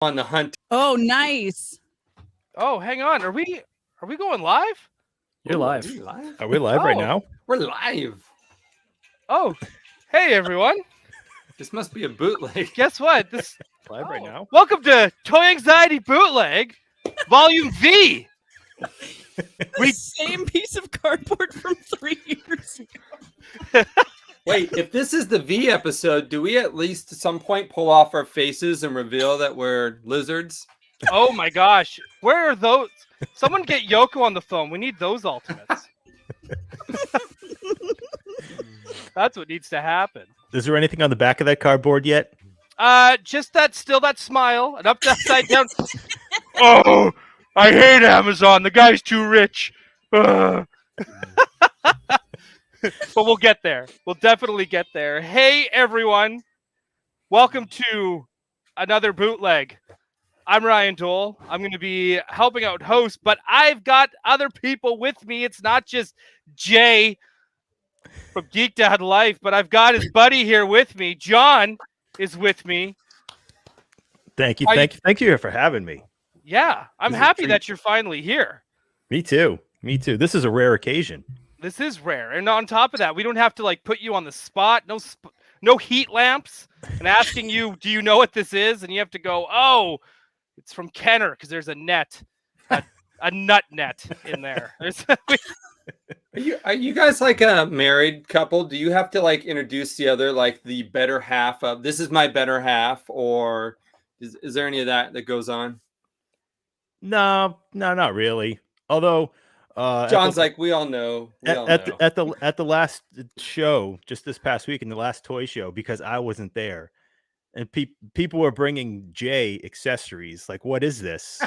on the hunt. Oh, nice. Oh, hang on. Are we going live? You're live. Are we live? Are we live right Oh. now? We're live. Oh, hey everyone. This must be a bootleg. Guess what? This Live right now? Welcome to Toy Anxiety Bootleg, Volume V. The same piece of cardboard from 3 years ago. Wait, if this is the V episode, do we at least at some point pull off our faces and reveal that we're lizards? Oh my gosh. Where are those? Someone get Yoko on the phone. We need those ultimates. That's what needs to happen. Is there anything on the back of that cardboard yet? Just that smile, an upside down. Oh, I hate Amazon. The guy's too rich. Ugh. But we'll get there. We'll definitely get there. Hey, everyone. Welcome to another bootleg. I'm Ryan Doell. I'm going to be helping out host, but I've got other people with me. It's not just Jay from Geek Dad Life, but I've got his buddy here with me. John is with me. Thank you for having me. Yeah, I'm This is a happy treat. that you're finally here. Me too. This is a rare occasion. This is rare. And on top of that, we don't have to put you on the spot. No heat lamps and asking you, do you know what this is? And you have to go, oh, it's from Kenner because there's a net, a nut net in there. Are you guys like a married couple? Do you have to introduce the other, the better half of this is my better half, or is there any of that goes on? No, not really. Although John's we all know. at the last show, just this past week in the last toy show, because I wasn't there, and people were bringing Jay accessories. Like, what is this?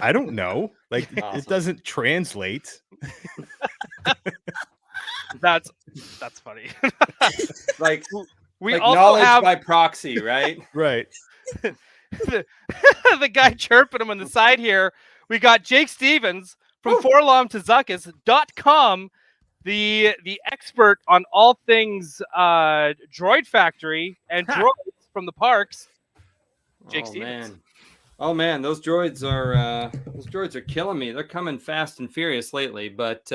I don't know. Awesome. It doesn't translate. That's funny. We also knowledge have by proxy, right? Right. the guy chirping him on the side here. We got Jake Stevens from forlomtazuckus.com, the expert on all things Droid Factory and droids from the parks. Jake Stevens. Man, those droids are killing me. They're coming fast and furious lately, but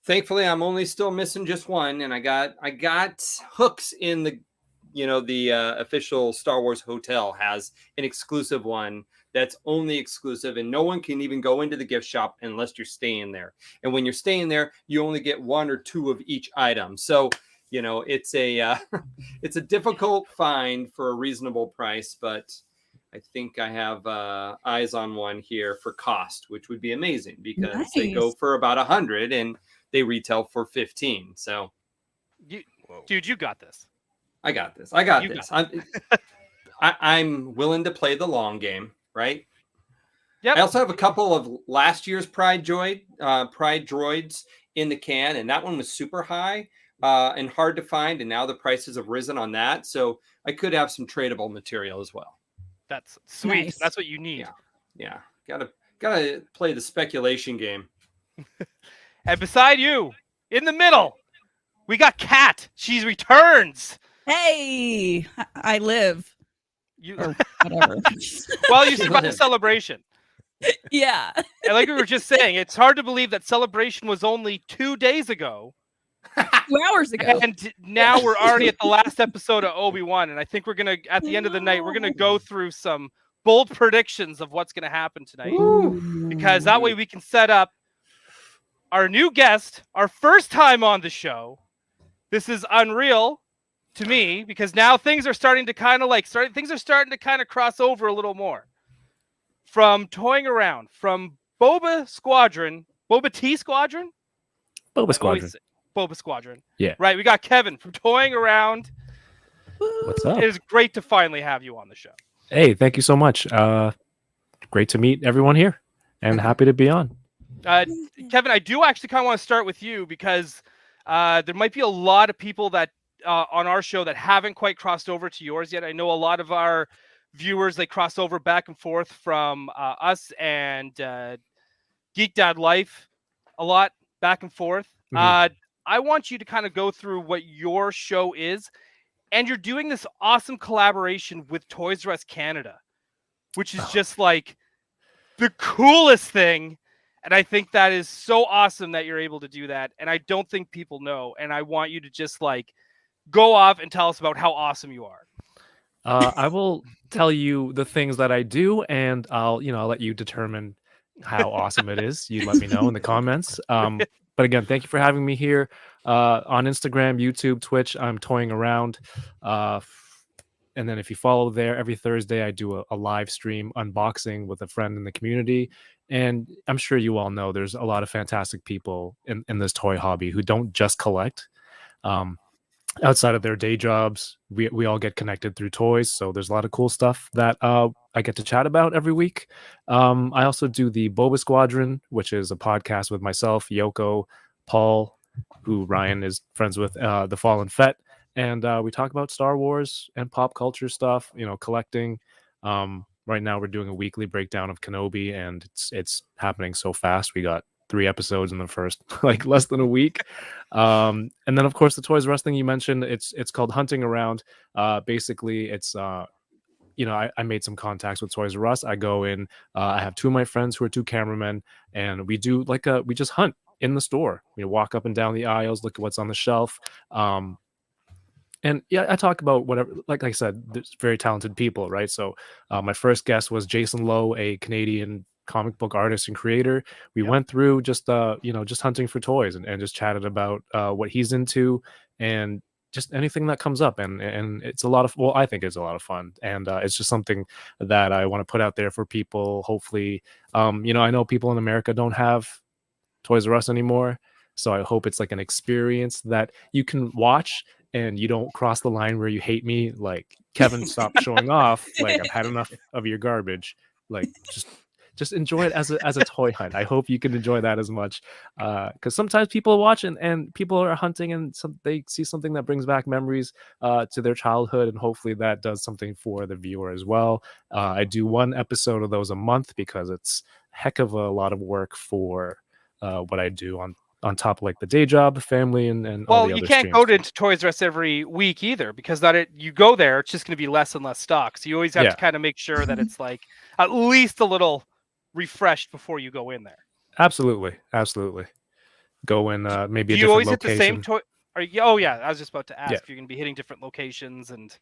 thankfully I'm only still missing just one, and I got hooks in the official Star Wars hotel has an exclusive one that's only exclusive, and no one can even go into the gift shop unless you're staying there. And when you're staying there, you only get one or two of each item. So, it's a it's a difficult find for a reasonable price, but I think I have eyes on one here for cost, which would be amazing because they go for about 100 and they retail for 15. So, Dude, you got this. I got this. I'm willing to play the long game, right? Yep. I also have a couple of last year's Pride droids in the can, and that one was super high and hard to find, and now the prices have risen on that. So I could have some tradable material as well. That's sweet. Nice. That's what you need. Yeah. Gotta play the speculation game. And beside you, in the middle, we got Kat. She returns. Hey, I live. Or whatever. Well, you survived the celebration. Yeah. And like we were just saying, it's hard to believe that celebration was only 2 days ago. 2 hours ago. And now we're already at the last episode of Obi-Wan. And I think we're going to, at the end of the night, we're going to go through some bold predictions of what's going to happen tonight. Ooh. Because that way we can set up our new guest, our first time on the show. This is unreal to me because now things are starting to kind of cross over a little more. From toying around, from Boba Tea Squadron? Boba Squadron. Yeah. Right, we got Kevin from Toying Around. What's up? It is great to finally have you on the show. Hey, thank you so much. Great to meet everyone here and happy to be on. Kevin, I do actually kind of want to start with you because there might be a lot of people that on our show that haven't quite crossed over to yours yet. I know a lot of our viewers, they cross over back and forth from us and Geek Dad Life a lot back and forth. Mm-hmm. I want you to kind of go through what your show is And you're doing this awesome collaboration with Toys R Us Canada, which is just like the coolest thing. And I think that is so awesome that you're able to do that. And I don't think people know. And I want you to just like go off and tell us about how awesome you are. I will tell you the things that I do, and I'll let you determine how awesome it is. You let me know in the comments. But again, thank you for having me here on Instagram, YouTube, Twitch. I'm toying around. And then if you follow there, every Thursday I do a live stream unboxing with a friend in the community. And I'm sure you all know there's a lot of fantastic people in this toy hobby who don't just collect. Outside of their day jobs, we all get connected through toys. So there's a lot of cool stuff that I get to chat about every week. I also do the Boba Squadron, which is a podcast with myself, Yoko, Paul, who Ryan is friends with, the Fallen Fett. And we talk about Star Wars and pop culture stuff, collecting. Right now we're doing a weekly breakdown of Kenobi, and it's happening so fast. We got 3 episodes in the first less than a week. And then of course the Toys R Us thing you mentioned, it's called Hunting Around. Basically it's I made some contacts with Toys R Us. I go in, I have 2 of my friends who are 2 cameramen, and we do we just hunt in the store. We walk up and down the aisles, look at what's on the shelf. And yeah, I talk about whatever, like I said, there's very talented people, right? So my first guest was Jason Lowe, a Canadian comic book artist and creator. We went through just hunting for toys and just chatted about what he's into and just anything that comes up. And it's a lot of, I think it's a lot of fun. And it's just something that I want to put out there for people. Hopefully, I know people in America don't have Toys R Us anymore. So I hope it's like an experience that you can watch and you don't cross the line where you hate me. Like, Kevin, stop showing off. Like, I've had enough of your garbage. Like, just enjoy it as a toy hunt. I hope you can enjoy that as much. Because sometimes people watch and people are hunting and they see something that brings back memories to their childhood. And hopefully that does something for the viewer as well. I do 1 episode of those a month because it's heck of a lot of work for what I do on top of the day job, the family, and all the other you can't streams. go into Toys R Us every week either, because you go there, it's just going to be less and less stock. So you always have to kind of make sure that it's at least a little refreshed before you go in there. Absolutely. Go in maybe do a you different always location. hit the same toy? I was just about to ask if you're going to be hitting different locations and.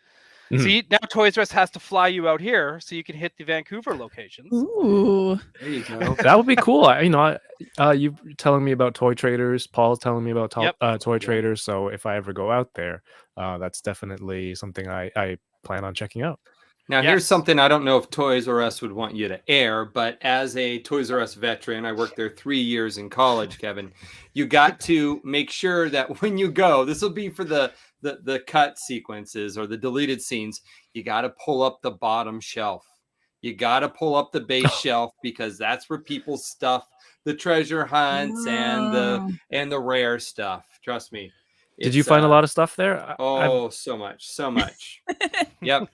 See, now Toys R Us has to fly you out here so you can hit the Vancouver locations. Ooh, There you go. That would be cool. You telling me about Toy Traders. Paul's telling me about Toy Traders. So if I ever go out there, that's definitely something I plan on checking out. Now, here's something I don't know if Toys R Us would want you to air, but as a Toys R Us veteran, I worked there 3 years in college, Kevin. You got to make sure that when you go, this will be for the cut sequences or the deleted scenes, you got to pull up the bottom shelf. You got to pull up the base shelf, because that's where people stuff the treasure hunts and the rare stuff. Trust me. Did you find a lot of stuff there? So much. Yep.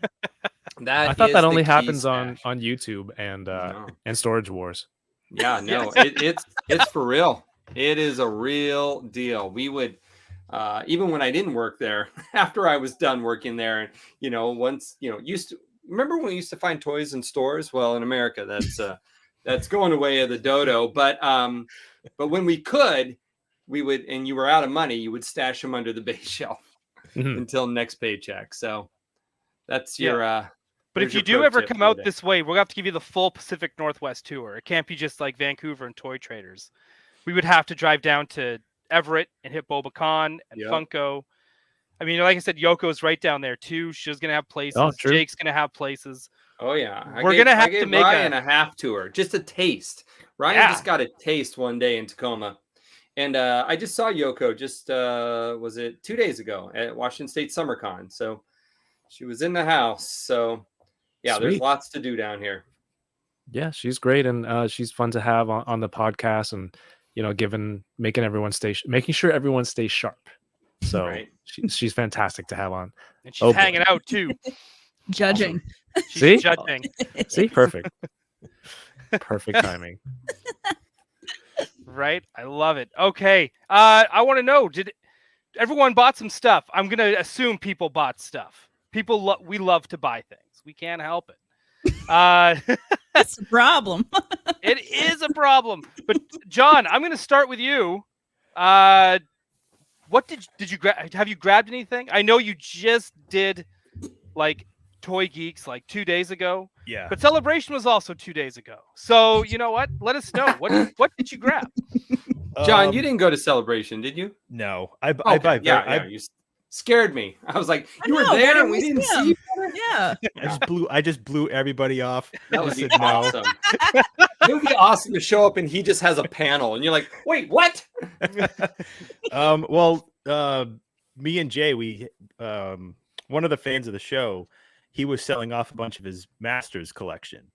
I thought that only happens on YouTube and Storage Wars. Yeah, no, it's for real. It is a real deal. We would, even when I didn't work there, after I was done working there, and once remember when we used to find toys in stores? Well, in America, that's going away of the dodo. But when we could, we would, and you were out of money, you would stash them under the base shelf until next paycheck. So that's your. But if you do ever come out this way, we'll have to give you the full Pacific Northwest tour. It can't be just like Vancouver and Toy Traders. We would have to drive down to Everett and hit Boba-Con and Funko. I mean, like I said, Yoko's right down there too. She's gonna have places. Oh, true. Jake's gonna have places. Oh yeah, We're gonna have to make Ryan a half tour, just a taste. Ryan just got a taste one day in Tacoma, and I just saw Yoko. Just was it 2 days ago at Washington State SummerCon? So she was in the house. So yeah, Sweet. There's lots to do down here. Yeah, she's great, and she's fun to have on the podcast, and making sure everyone stays sharp. So she's fantastic to have on. And she's hanging out too. Judging. She's judging. See, perfect. Perfect timing. Right? I love it. Okay. I want to know, everyone bought some stuff. I'm gonna assume people bought stuff. We love to buy things. We can't help it. That's a problem. It is a problem. But John, I'm gonna start with you. What did you grab? Have you grabbed anything? I know you just did like Toy Geeks like 2 days ago. Yeah. But Celebration was also 2 days ago. So you know what? Let us know. What did you grab? John, you didn't go to Celebration, did you? No, I Okay, buy. yeah, you scared me. I was like, I you were know, there why and we didn't didn't we see see you. Yeah. I just blew everybody off. That I would just be said no. awesome. It would be awesome to show up and he just has a panel and you're like, wait, what? Me and Jay, we one of the fans of the show, he was selling off a bunch of his Masters collection,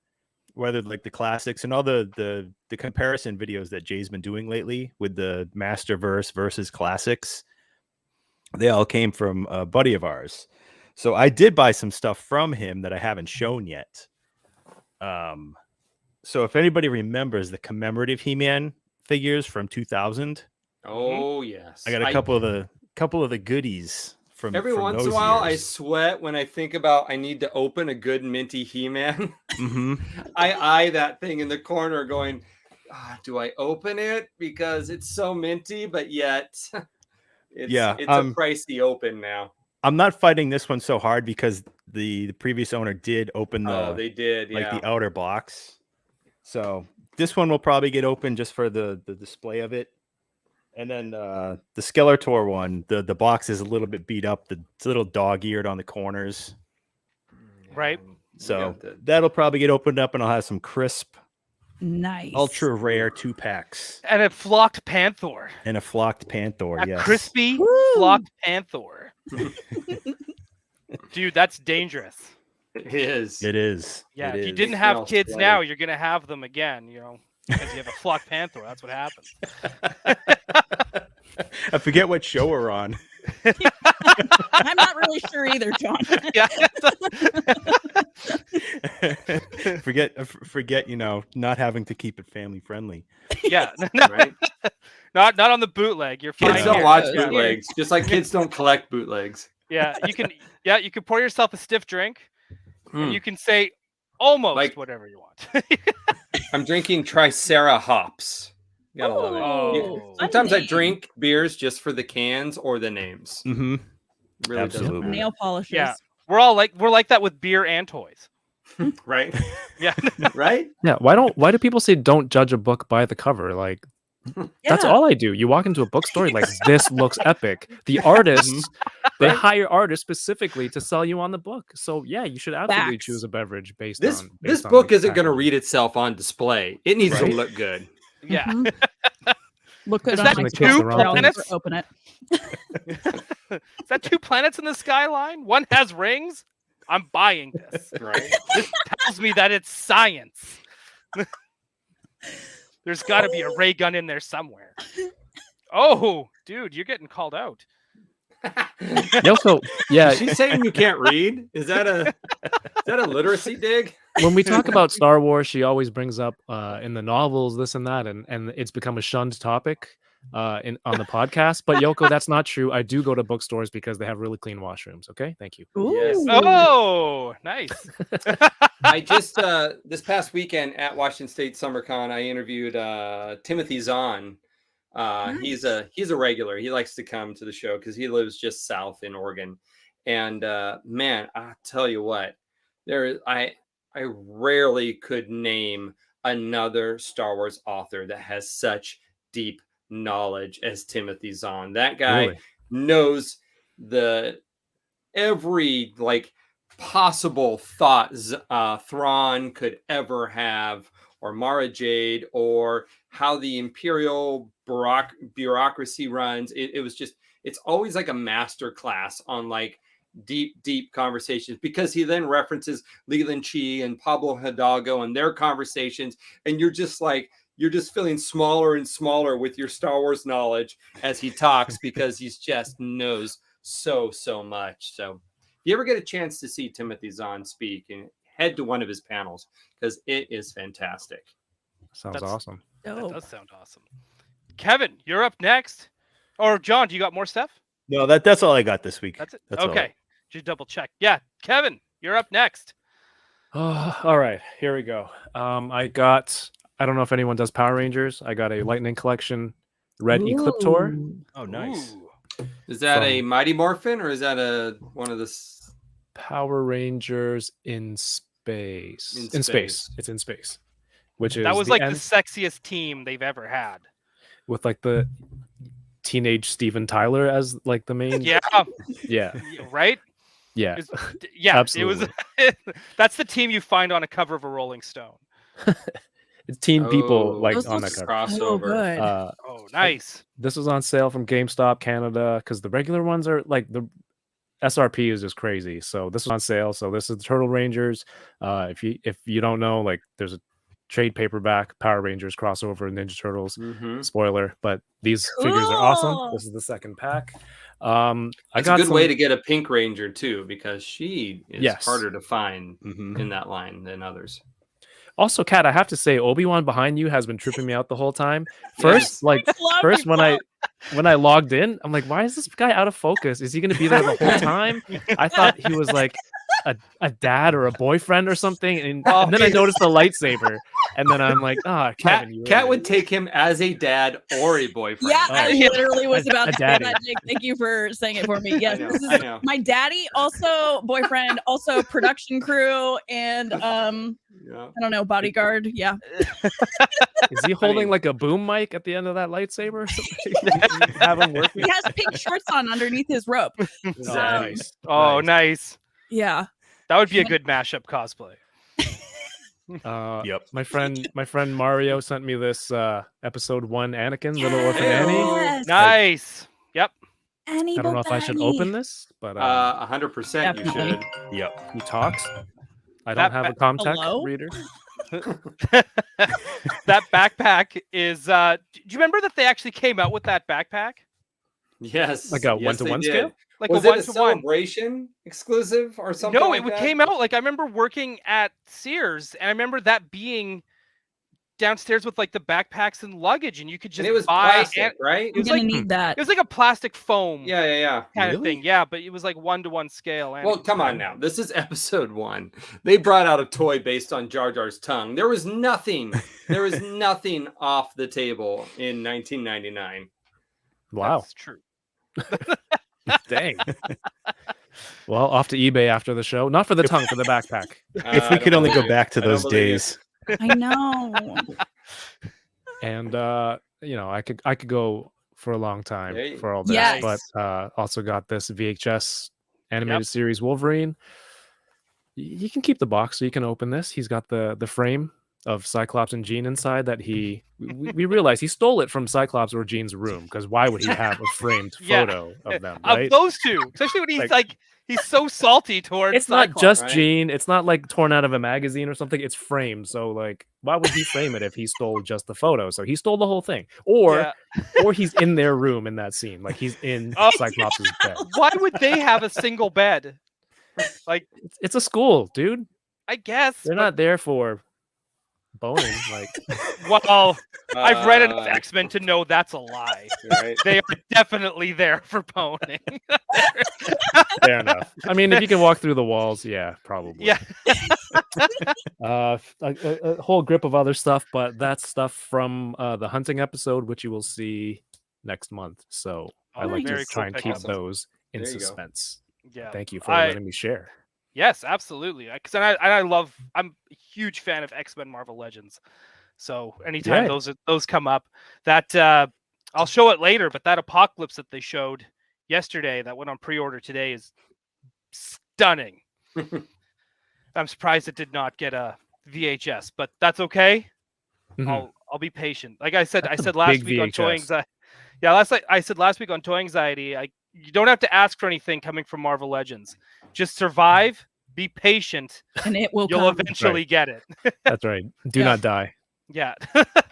whether like the classics and all the comparison videos that Jay's been doing lately with the Masterverse versus classics. They all came from a buddy of ours. So I did buy some stuff from him that I haven't shown yet. So if anybody remembers the commemorative He-Man figures from 2000, Oh yes. I got a couple of the goodies from every from once in those a while I years. sweat when I think about I need to open a good minty He-Man. Mm-hmm. I eye that thing in the corner going, do I open it? Because it's so minty, but yet it's a pricey open now. I'm not fighting this one so hard because the previous owner did open They did, like the outer box. So this one will probably get open just for the display of it. And then the Skeletor one, the box is a little bit beat up. It's a little dog-eared on the corners. Right. So that'll probably get opened up and I'll have some crisp, Nice. ultra rare 2-packs. And a flocked Panther. And a flocked Panther, A yes. crispy Woo! flocked Panther. Dude, that's dangerous. It is. It is. Yeah, It if you is. didn't have Smells kids bloody. now, you're gonna have them again, because you have a flocked Panther. That's what happens. I forget what show we're on. I'm not really sure either, John. Yeah. forget, not having to keep it family friendly. Yeah. Right? Not on the bootleg. You're fine. Kids don't here. watch Yeah. bootlegs, just like kids don't collect bootlegs. Yeah, you can pour yourself a stiff drink and Mm. you can say almost Like- whatever you want. I'm drinking Tricera hops. You gotta love it. Oh. Sometimes I name. drink beers just for the cans or the names. Mm-hmm. Really doesn't Absolutely. matter. Nail polishes. Yeah. We're like that with beer and toys. Right? Yeah. Right? Yeah, why do people say don't judge a book by the cover? Like that's Yeah. all I do. You walk into a bookstore, like this looks epic. The artists, they hire artists specifically to sell you on the book. So yeah, you should absolutely Facts. choose a beverage based This on this based on book the isn't going to packaging. read itself on display. It needs to Right. look good. Yeah. Mhm. Look good Is on that my two screen. I'll planets? never open it. Is that 2 planets in the skyline? One has rings? I'm buying this. Right? This tells me that it's science. There's got to be a ray gun in there somewhere. Oh, dude, you're getting called out. Yeah, so yeah, Is she saying you can't read? Is that a literacy dig? when we talk about Star Wars, she always brings up in the novels this and that, and it's become a shunned topic on the podcast. But Yoko, that's not true. I do go to bookstores because they have really clean washrooms. Okay, thank you. Yes. Ooh. Oh, nice. I just this past weekend at Washington State SummerCon, I interviewed Timothy Zahn. He's a regular. He likes to come to the show because he lives just south in Oregon. And man, I tell you what, I rarely could name another Star Wars author that has such deep knowledge as Timothy Zahn. That guy Really? knows every like possible thought Thrawn could ever have, or Mara Jade, or how the Imperial bureaucracy runs. It was just, it's always like a master class on like deep conversations, because he then references Leland Chi and Pablo Hidalgo and their conversations, and you're just feeling smaller and smaller with your Star Wars knowledge as he talks, because he's just knows so much. So if you ever get a chance to see Timothy Zahn speak, and head to one of his panels, because it is fantastic. Sounds That's- awesome. That Dope. does sound awesome. Kevin, you're up next. Or John, do you got more stuff? No, that's all I got this week. That's it. That's all. Okay, just double check. Yeah, Kevin, you're up next. All right, here we go. I don't know if anyone does Power Rangers. I got a Lightning Collection Red Ecliptor. Ooh. Oh, nice. Ooh. Is that a From- Mighty Morphin or is that one of the? Power Rangers in space. In In space. space. It's in space. Which is That was the like end the sexiest team they've ever had. with like the teenage Steven Tyler as like the main. Yeah, Yeah. right. Yeah. It's- Yeah, Absolutely. it was. That's the team you find on a cover of a Rolling Stone. It's teen people Oh, like Those on look that cover. so Crossover. good. Oh, nice. This was on sale from GameStop Canada because the regular ones are like the SRP is just crazy. So this was on sale. So this is the Turtle Rangers. If you don't know, like there's a trade paperback Power Rangers crossover Ninja Turtles. Mm-hmm. Spoiler, but these figures are awesome. Cool. This is the second pack. I It's got a good some, way to get a Pink Ranger too, because she is Yes. harder to find Mhm. in that line than others. Also, Kat, I have to say, Obi-Wan behind you has been tripping me out the whole time. First, Yes. when I logged in, I'm like, why is this guy out of focus? Is he going to be there the whole time? I thought he was like a dad or a boyfriend or something, and then I noticed the lightsaber, and then I'm like, Kevin, you Cat really- would take him as a dad or a boyfriend. Yeah, I Oh. literally was A- about a to say daddy. that, Nick. Thank you for saying it for me. Yes, know, this is I know. my daddy, also boyfriend, also production crew, and Yeah. I don't know, bodyguard. Yeah. Is he holding mean- like a boom mic at the end of that lightsaber or something? Have him working? He has pink shorts on underneath his rope. Nice. Oh, nice. Yeah. That would be a good mashup cosplay. Yep. My friend Mario sent me this episode 1 Anakin, Little Orphan Yes. Annie. Yes. Nice. Yep. Annie I don't know if I should Bobani. open this, but 100% you Definitely. should. Yep. he talks. I That don't have a Comtech Hello? reader. That backpack is. Do you remember that they actually came out with that backpack? Yes. Like a yes, they 1-to-1 did. scale? Like Was a it a 1-to-1. celebration exclusive or something? No, like it that? came out like I remember working at Sears, and I remember that being downstairs with like the backpacks and luggage, and you could just And it was buy. plastic, right? It was I'm gonna like need that. it was like a plastic foam Yeah. kind of Really? thing. Yeah, but it was like 1-to-1 scale. And Well, come on now. This is episode 1. They brought out a toy based on Jar Jar's tongue. There was nothing off the table in 1999. Wow. That's true. Dang. Well, off to eBay after the show. Not for the tongue, for the backpack. If we could only go back to those days. I know. And I could go for a long time There you- for all this, Yes. but also got this VHS animated Yep. series Wolverine. You can keep the box, so you can open this. He's got the frame of Cyclops and Jean inside that we realized he stole it from Cyclops or Jean's room, because why would he have a framed Yeah. photo of them, right? Of those two, especially when he's like he's so salty towards. It's not Cyclops. just right? Jean. It's not like torn out of a magazine or something. It's framed. So like, why would he frame it if he stole just the photo? So he stole the whole thing, or Yeah. or he's in their room in that scene, like he's in Oh, Cyclops' bed. Why would they have a single bed? Like, It's a school, dude. I guess They're but- not there for boning. Like, Well, I've read enough Uh, X-Men to know that's a lie. right? They are definitely there for boning. fair enough. I mean, if you can walk through the walls, yeah, probably. Yeah. A whole grip of other stuff, but that's stuff from the hunting episode, which you will see next month. So I Oh, like to very try cool and pick. keep Awesome. those in There you go. suspense. Yeah. Thank you for I- letting me share. Yes, absolutely. Because I'm a huge fan of X-Men Marvel Legends. So anytime Yeah. those come up, that I'll show it later. But that Apocalypse that they showed yesterday that went on pre-order today is stunning. I'm surprised it did not get a VHS, but that's okay. Mhm. I'll be patient. Like I said, That's a I said last big week on Toy VHS. Anxiety. Yeah, I said last week on Toy Anxiety. You don't have to ask for anything coming from Marvel Legends. Just survive, be patient. And it will You'll come. eventually get it. That's right. Do Yeah. not die. Yeah,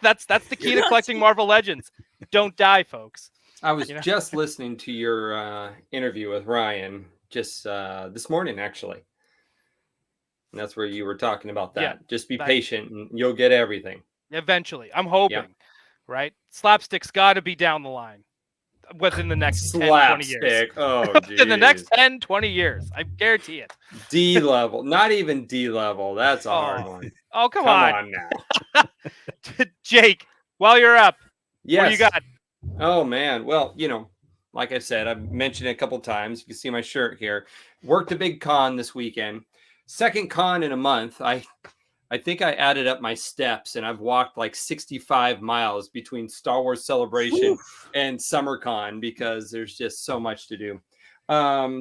that's the key to collecting Marvel Legends. Don't die, folks. I was You know? just listening to your interview with Ryan just this morning, actually. And that's where you were talking about that. Yeah, Just be that- patient and you'll get everything. Eventually, I'm hoping. Right? Slapstick's got to be down the line. within the next 10, 20 years. Slapstick. Oh, In the next geez. 10, 20 years. I guarantee it. D level. Not even D level. That's a hard Oh. one. Oh, come Come on. on now. Jake, while you're up, Yes. what do you got? Oh man. Well, like I said, I've mentioned it a couple times. You can see my shirt here. Worked a big con this weekend. Second con in a month. I think I added up my steps and I've walked like 65 miles between Star Wars Celebration and SummerCon because there's just so much to do.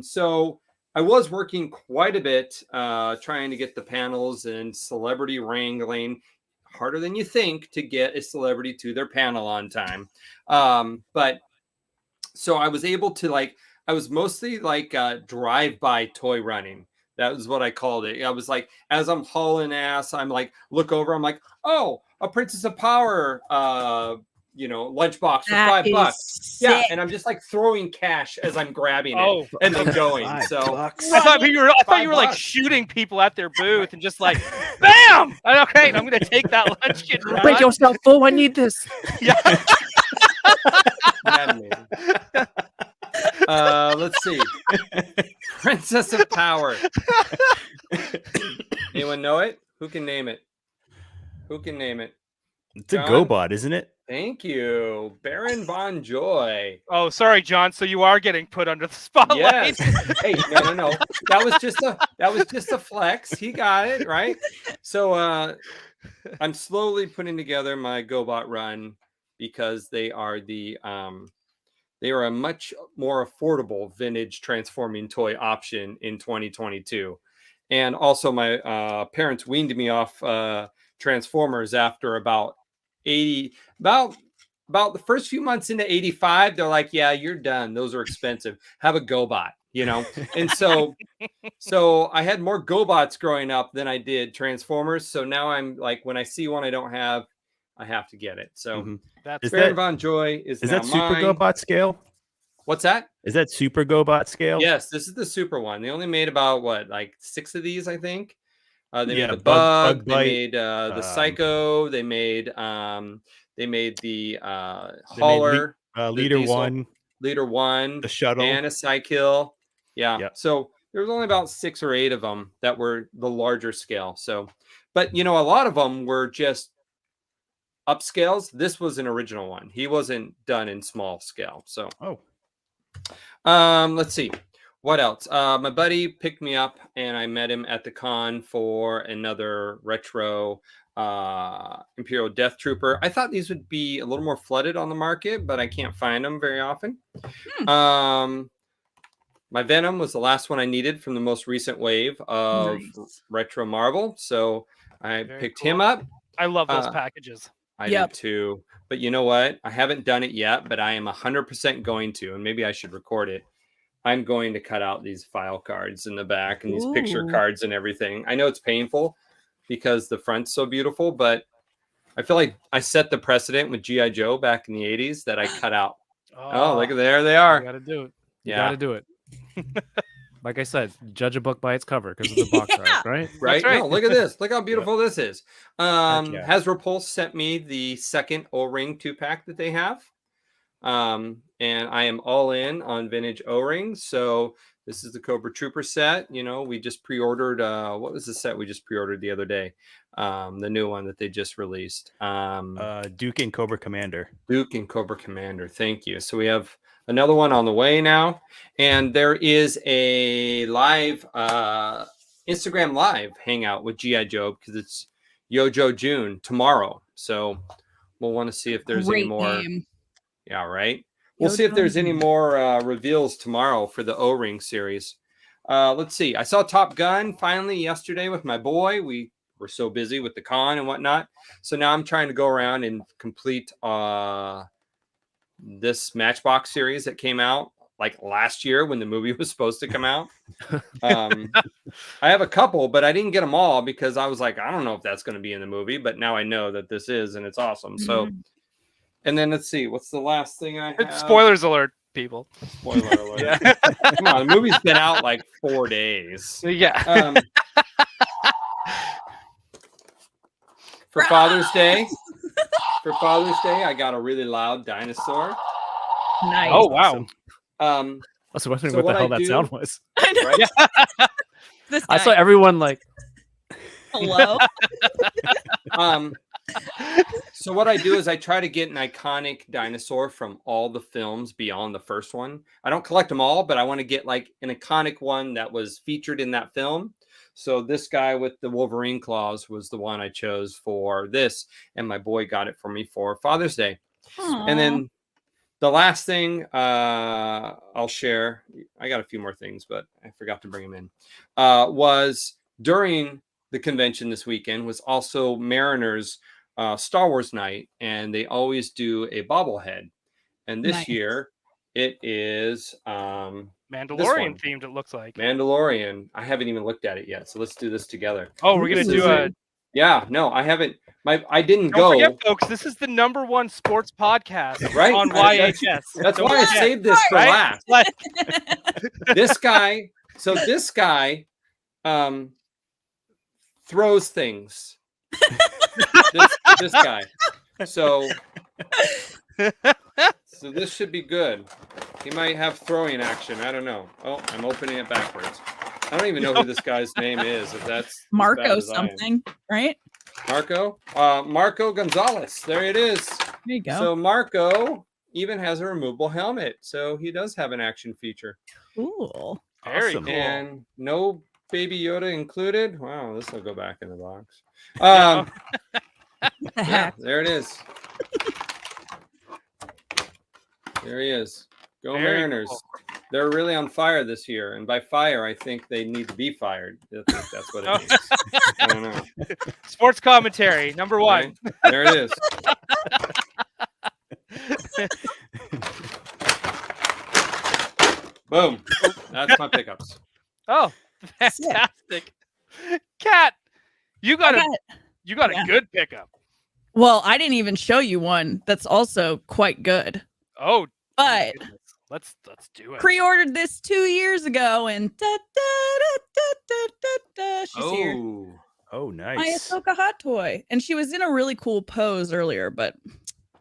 So I was working quite a bit trying to get the panels and celebrity wrangling. Harder than you think to get a celebrity to their panel on time. But so I was able to I was mostly drive-by toy running. That was what I called it. I was like, as I'm hauling ass, I'm like, look over, I'm like, oh, a Princess of Power, lunchbox for $5. Yeah, and I'm just like throwing cash as I'm grabbing it and then going. So I thought you were like shooting people at their booth and just like, bam! Okay, I'm gonna take that lunch kit. And Break yourself, fool! I need this. Yeah. Let's see. Princess of Power. Anyone know it? Who can name it? It's John? a GoBot, isn't it? Thank you, Baron Von Joy. Oh, sorry, John. So you are getting put under the spotlight. Yes. Hey, no. That was just a flex. He got it right. So I'm slowly putting together my GoBot run because they are a much more affordable vintage transforming toy option in 2022. And also my parents weaned me off Transformers after about the first few months into 85. They're like, yeah, you're done. Those are expensive. Have a GoBot, And so I had more GoBots growing up than I did Transformers. So now I'm like, when I see one I don't have, I have to get it. So That's Baron Von Joy is that now Super mine. GoBot scale? What's that? Is that Super GoBot scale? Yes, this is the super one. They only made about 6 of these, I think. They made the Bug Bug. They Bite, made the Psycho. They made the Hauler, Leader One, the Shuttle, and a Psykill. Yeah. Yep. So there was only about 6 or 8 of them that were the larger scale. So, but a lot of them were just upscales. This was an original one. He wasn't done in small scale. So. Let's see. What else? My buddy picked me up and I met him at the con for another retro Imperial Death Trooper. I thought these would be a little more flooded on the market, but I can't find them very often. My Venom was the last one I needed from the most recent wave of retro Marvel. So I picked him up. I love those packages. I do too. But you know what? I haven't done it yet, but I am 100% going to, and maybe I should record it. I'm going to cut out these file cards in the back and these picture cards and everything. I know it's painful because the front's so beautiful, but I feel like I set the precedent with G.I. Joe back in the 80s that I cut out. Oh, look, there they are. You got to do it. Yeah. You got to do it. Like I said, judge a book by its cover because of the box art, right? Right? right. No, look at this. Look how beautiful this is. Hasbro Pulse sent me the second O-ring 2-pack that they have. And I am all in on vintage O-rings. So this is the Cobra Trooper set. We just pre-ordered. What was the set we just pre-ordered the other day? The new one that they just released. Duke and Cobra Commander. Duke and Cobra Commander. Thank you. So we have another one on the way now. And there is a live Instagram live hangout with G.I. Joe because it's Yojo June tomorrow. So we'll want to see if there's any more. Name. Yeah, right. We'll see if there's any more reveals tomorrow for the O-Ring series. Let's see. I saw Top Gun finally yesterday with my boy. We were so busy with the con and whatnot. So now I'm trying to go around and complete this Matchbox series that came out like last year when the movie was supposed to come out. I have a couple, but I didn't get them all because I was like, I don't know if that's going to be in the movie, but now I know that this is, and it's awesome. So, and then let's see, what's the last thing I have? Spoilers alert, people. Spoiler alert. Yeah. Come on, the movie's been out like 4 days. Yeah. For Father's Day, I got a really loud dinosaur. Nice. Oh wow. Um, I was wondering So what what the I hell that do- sound was. I know. right? This I guy. saw everyone like, Hello. So what I do is I try to get an iconic dinosaur from all the films beyond the first one. I don't collect them all, but I want to get like an iconic one that was featured in that film. So this guy with the Wolverine claws was the one I chose for this, and my boy got it for me for Father's Day. And then the last thing I'll share, I got a few more things, but I forgot to bring them in, was during the convention this weekend was also Mariners Star Wars night, and they always do a bobblehead. And this Nice. year it is Mandalorian one. themed, it looks like. Mandalorian. I haven't even looked at it yet, so let's do this together. Oh, we're gonna This do is a. it. Yeah, no, I haven't. I didn't Don't go. forget, folks. This is the #1 sports podcast Right? on That's- YHS. That's Don't why I forget, saved this for right? last. Like, This guy, so this guy throws things. this guy. So this should be good. He might have throwing action. I don't know. Oh, I'm opening it backwards. I don't even know who this guy's name is. If that's as bad Marco as I am. something, right? Marco? Marco Gonzalez. There it is. There you go. So Marco even has a removable helmet. So he does have an action feature. Cool. very Awesome. cool. And no Baby Yoda included. Wow, this will go back in the box. The Yeah, heck. there it is. There he is. Go Very Mariners. cool. They're really on fire this year. And by fire, I think they need to be fired. I think that's what it Oh. means. I don't know. Sports commentary #1. Right? There it is. Boom. That's my pickups. Oh, fantastic. Kat, you got a Yeah. good pickup. Well, I didn't even show you one that's also quite good. Oh, But goodness. Let's do it. pre-ordered this 2 years ago, and she's here. Oh, My nice. Ahsoka hot toy, and she was in a really cool pose earlier, but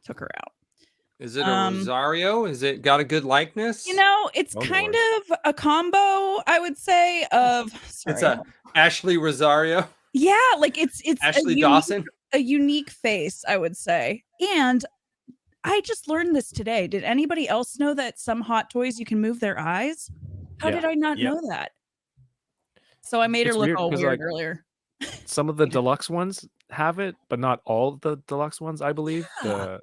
took her out. Is it a Rosario? Is it got a good likeness? You know, it's Oh, kind of a combo, I would say, of It's a Ashley Rosario. yeah, like it's Ashley Dawson. a unique face, I would say. And I just learned this today. Did anybody else know that some hot toys you can move their eyes? How Yeah. did I not Yeah. know that? So I made It's her look weird all 'cause, weird like, earlier. some of the deluxe ones have it, but not all the deluxe ones, I believe. Yeah.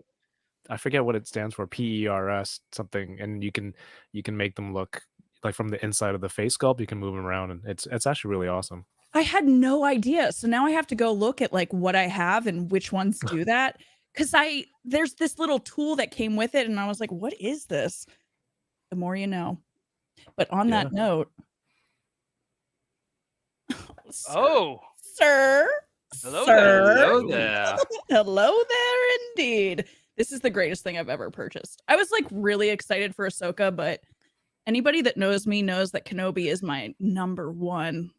I forget what it stands for, PERS something, and you can make them look like from the inside of the face sculpt. You can move them around, and it's actually really awesome. I had no idea. So now I have to go look at like what I have and which ones do that. Cause there's this little tool that came with it, and I was like, what is this? The more you know. But on that note, Oh, sir. Hello sir. there. Hello there. Hello there indeed. This is the greatest thing I've ever purchased. I was like really excited for Ahsoka, but anybody that knows me knows that Kenobi is my #1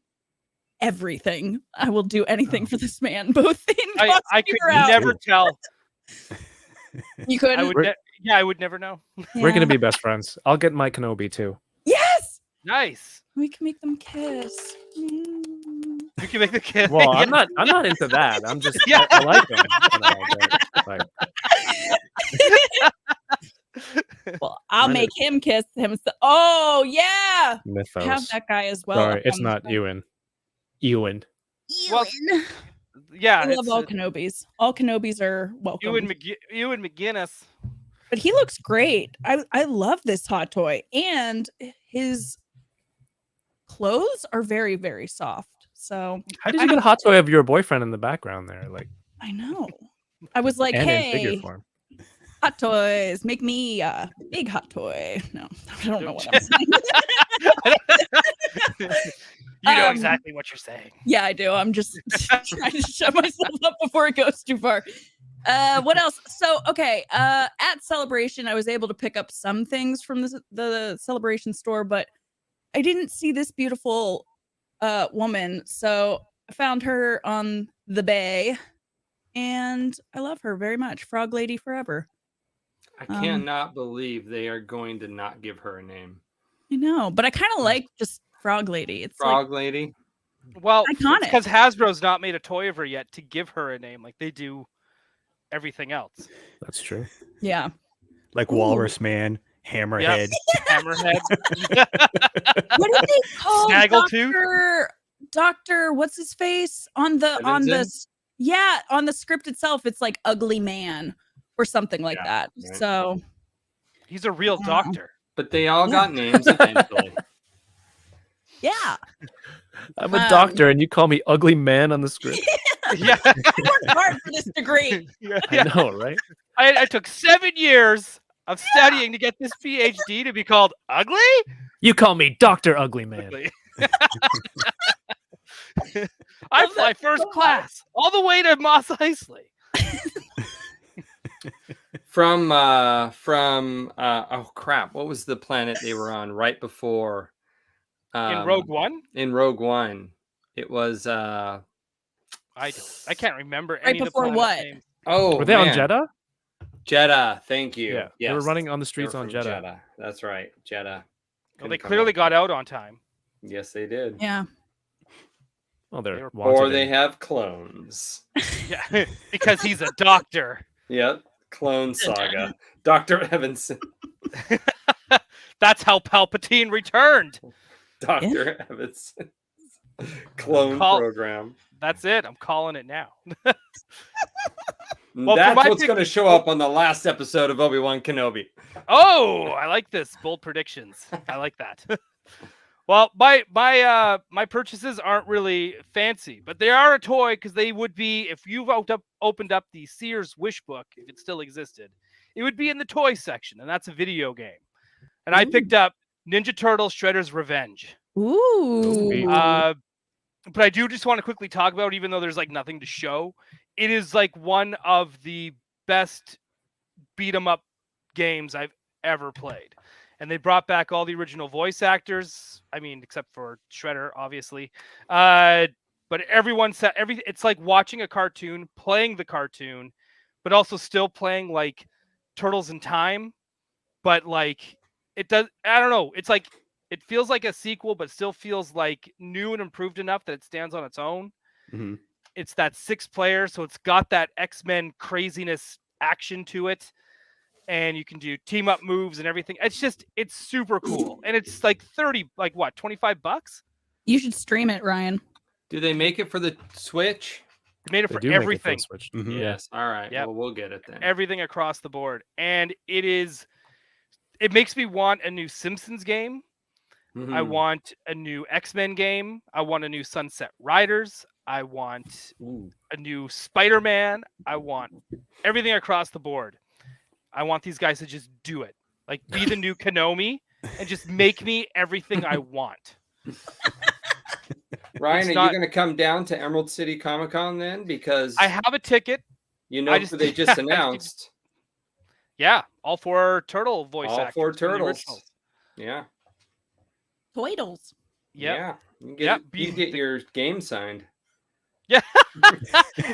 everything. I will do anything for this man, both in I costume could or out. never tell. You could. I would. I would never know. We're gonna be best friends. I'll get my Kenobi too. Yes. Nice. We can make them kiss. You can make the kid. Well, I'm not into that. I'm just Yeah. I like them. You know, but, like, Well, I'll Mine make him kiss him. Oh yeah, mythos. have that guy as well. Sorry, up it's on not the- Ewan. Ewan. Well, Ewan. Yeah, I love it's, all Kenobis. All Kenobis are welcome. Ewan McGinnis. But he looks great. I love this hot toy, and his clothes are very, very soft. So How did you get a hot toy of your boyfriend in the background there? Like, I know. I was like, and in figure hey, form. hot toys, make me a big hot toy. No, I don't know what I'm saying. You know Um, exactly what you're saying. Yeah, I do. I'm just trying to shut myself up before it goes too far. What else? So, okay, at Celebration, I was able to pick up some things from the Celebration store, but I didn't see this beautiful woman. So I found her on the bay, and I love her very much. Frog Lady forever. I cannot believe they are going to not give her a name. I know, but I kind of like just Frog Lady. It's Frog Lady. Well, iconic. because Hasbro's not made a toy of her yet to give her a name like they do everything else. That's true. yeah. Like Walrus Man, Hammerhead. Hammerhead. What did they call Snaggletooth? Doctor? What's his face on the script itself? It's like Ugly Man or something like that. Right. So He's a real doctor. But they all got names eventually. yeah, I'm a doctor, and you call me ugly man on the script. Yeah. I worked hard for this degree. I know, right? I took 7 years of studying to get this PhD to be called ugly. You call me Doctor Ugly Man. Ugly. I fly first class all the way to Mos Eisley. From oh crap, what was the planet they were on right before In Rogue One? In Rogue One. It was I can't remember Right any of the before planets' what? names. oh Were they on man. Jeddah? Jeddah, thank you. Yeah, Yes. they were running on the They streets were on from Jeddah. That's right, Jeddah. Well, they Couldn't come clearly up. got out on time. Yes, they did. Yeah. Well, They they're were- wanted Or they in- have clones. Yeah, because he's a doctor. Yep, clone saga. Dr. Evanson. That's how Palpatine returned. Dr. Evanson. Clone program. That's it. I'm calling it now. And Well, for that's my what's pick- going to show up on the last episode of Obi-Wan Kenobi. Oh, I like this. Bold predictions. I like that. Well, my purchases aren't really fancy, but they are a toy because they would be, if you've opened up the Sears Wish Book, if it still existed, it would be in the toy section, and that's a video game. And I picked up Ninja Turtles Shredder's Revenge. Ooh. But I do just want to quickly talk about it, even though there's like nothing to show. It is like one of the best beat 'em up games I've ever played. And they brought back all the original voice actors. I mean, except for Shredder, obviously. But everyone said it's like watching a cartoon, playing the cartoon, but also still playing like Turtles in Time. But like it does, I don't know. It's like it feels like a sequel, but still feels like new and improved enough that it stands on its own. Mhm. It's that 6-player, so it's got that X-Men craziness action to it. And you can do team up moves and everything. It's super cool. And it's like 25 bucks? You should stream it, Ryan. Do they make it for the Switch? They made it They for do make it for everything. the Switch. Mhm. Yes. All right. Yep. Well, we'll get it then. Everything across the board. And it makes me want a new Simpsons game. Mhm. I want a new X-Men game. I want a new Sunset Riders. I want Ooh. a new Spider-Man. I want everything across the board. I want these guys to just do it. Like be the new Konami and just make me everything I want. Ryan, It's are not- you going to come down to Emerald City Comic Con then? Because I have a ticket. you know I who just- they just announced. Yeah, all 4 turtle voice All actors. 4 from the turtles. originals. Yeah. Toidles. Yep. Yeah. You can Yep, you can get your game signed.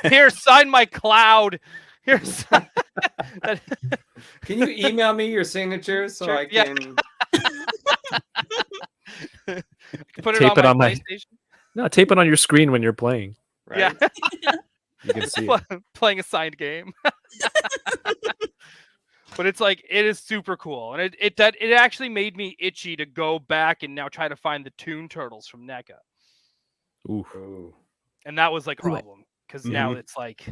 Here, sign my cloud. Here, sign... Can you email me your signature so Sure, I yeah. can? put it Tape on it my on my- PlayStation. No, tape it on your screen when you're playing. Right? Yeah, You can see it. playing a signed game. But it's like it is super cool, and it actually made me itchy to go back and now try to find the Toon Turtles from NECA, Oof. Ooh. and that was like a Right. problem because now it's like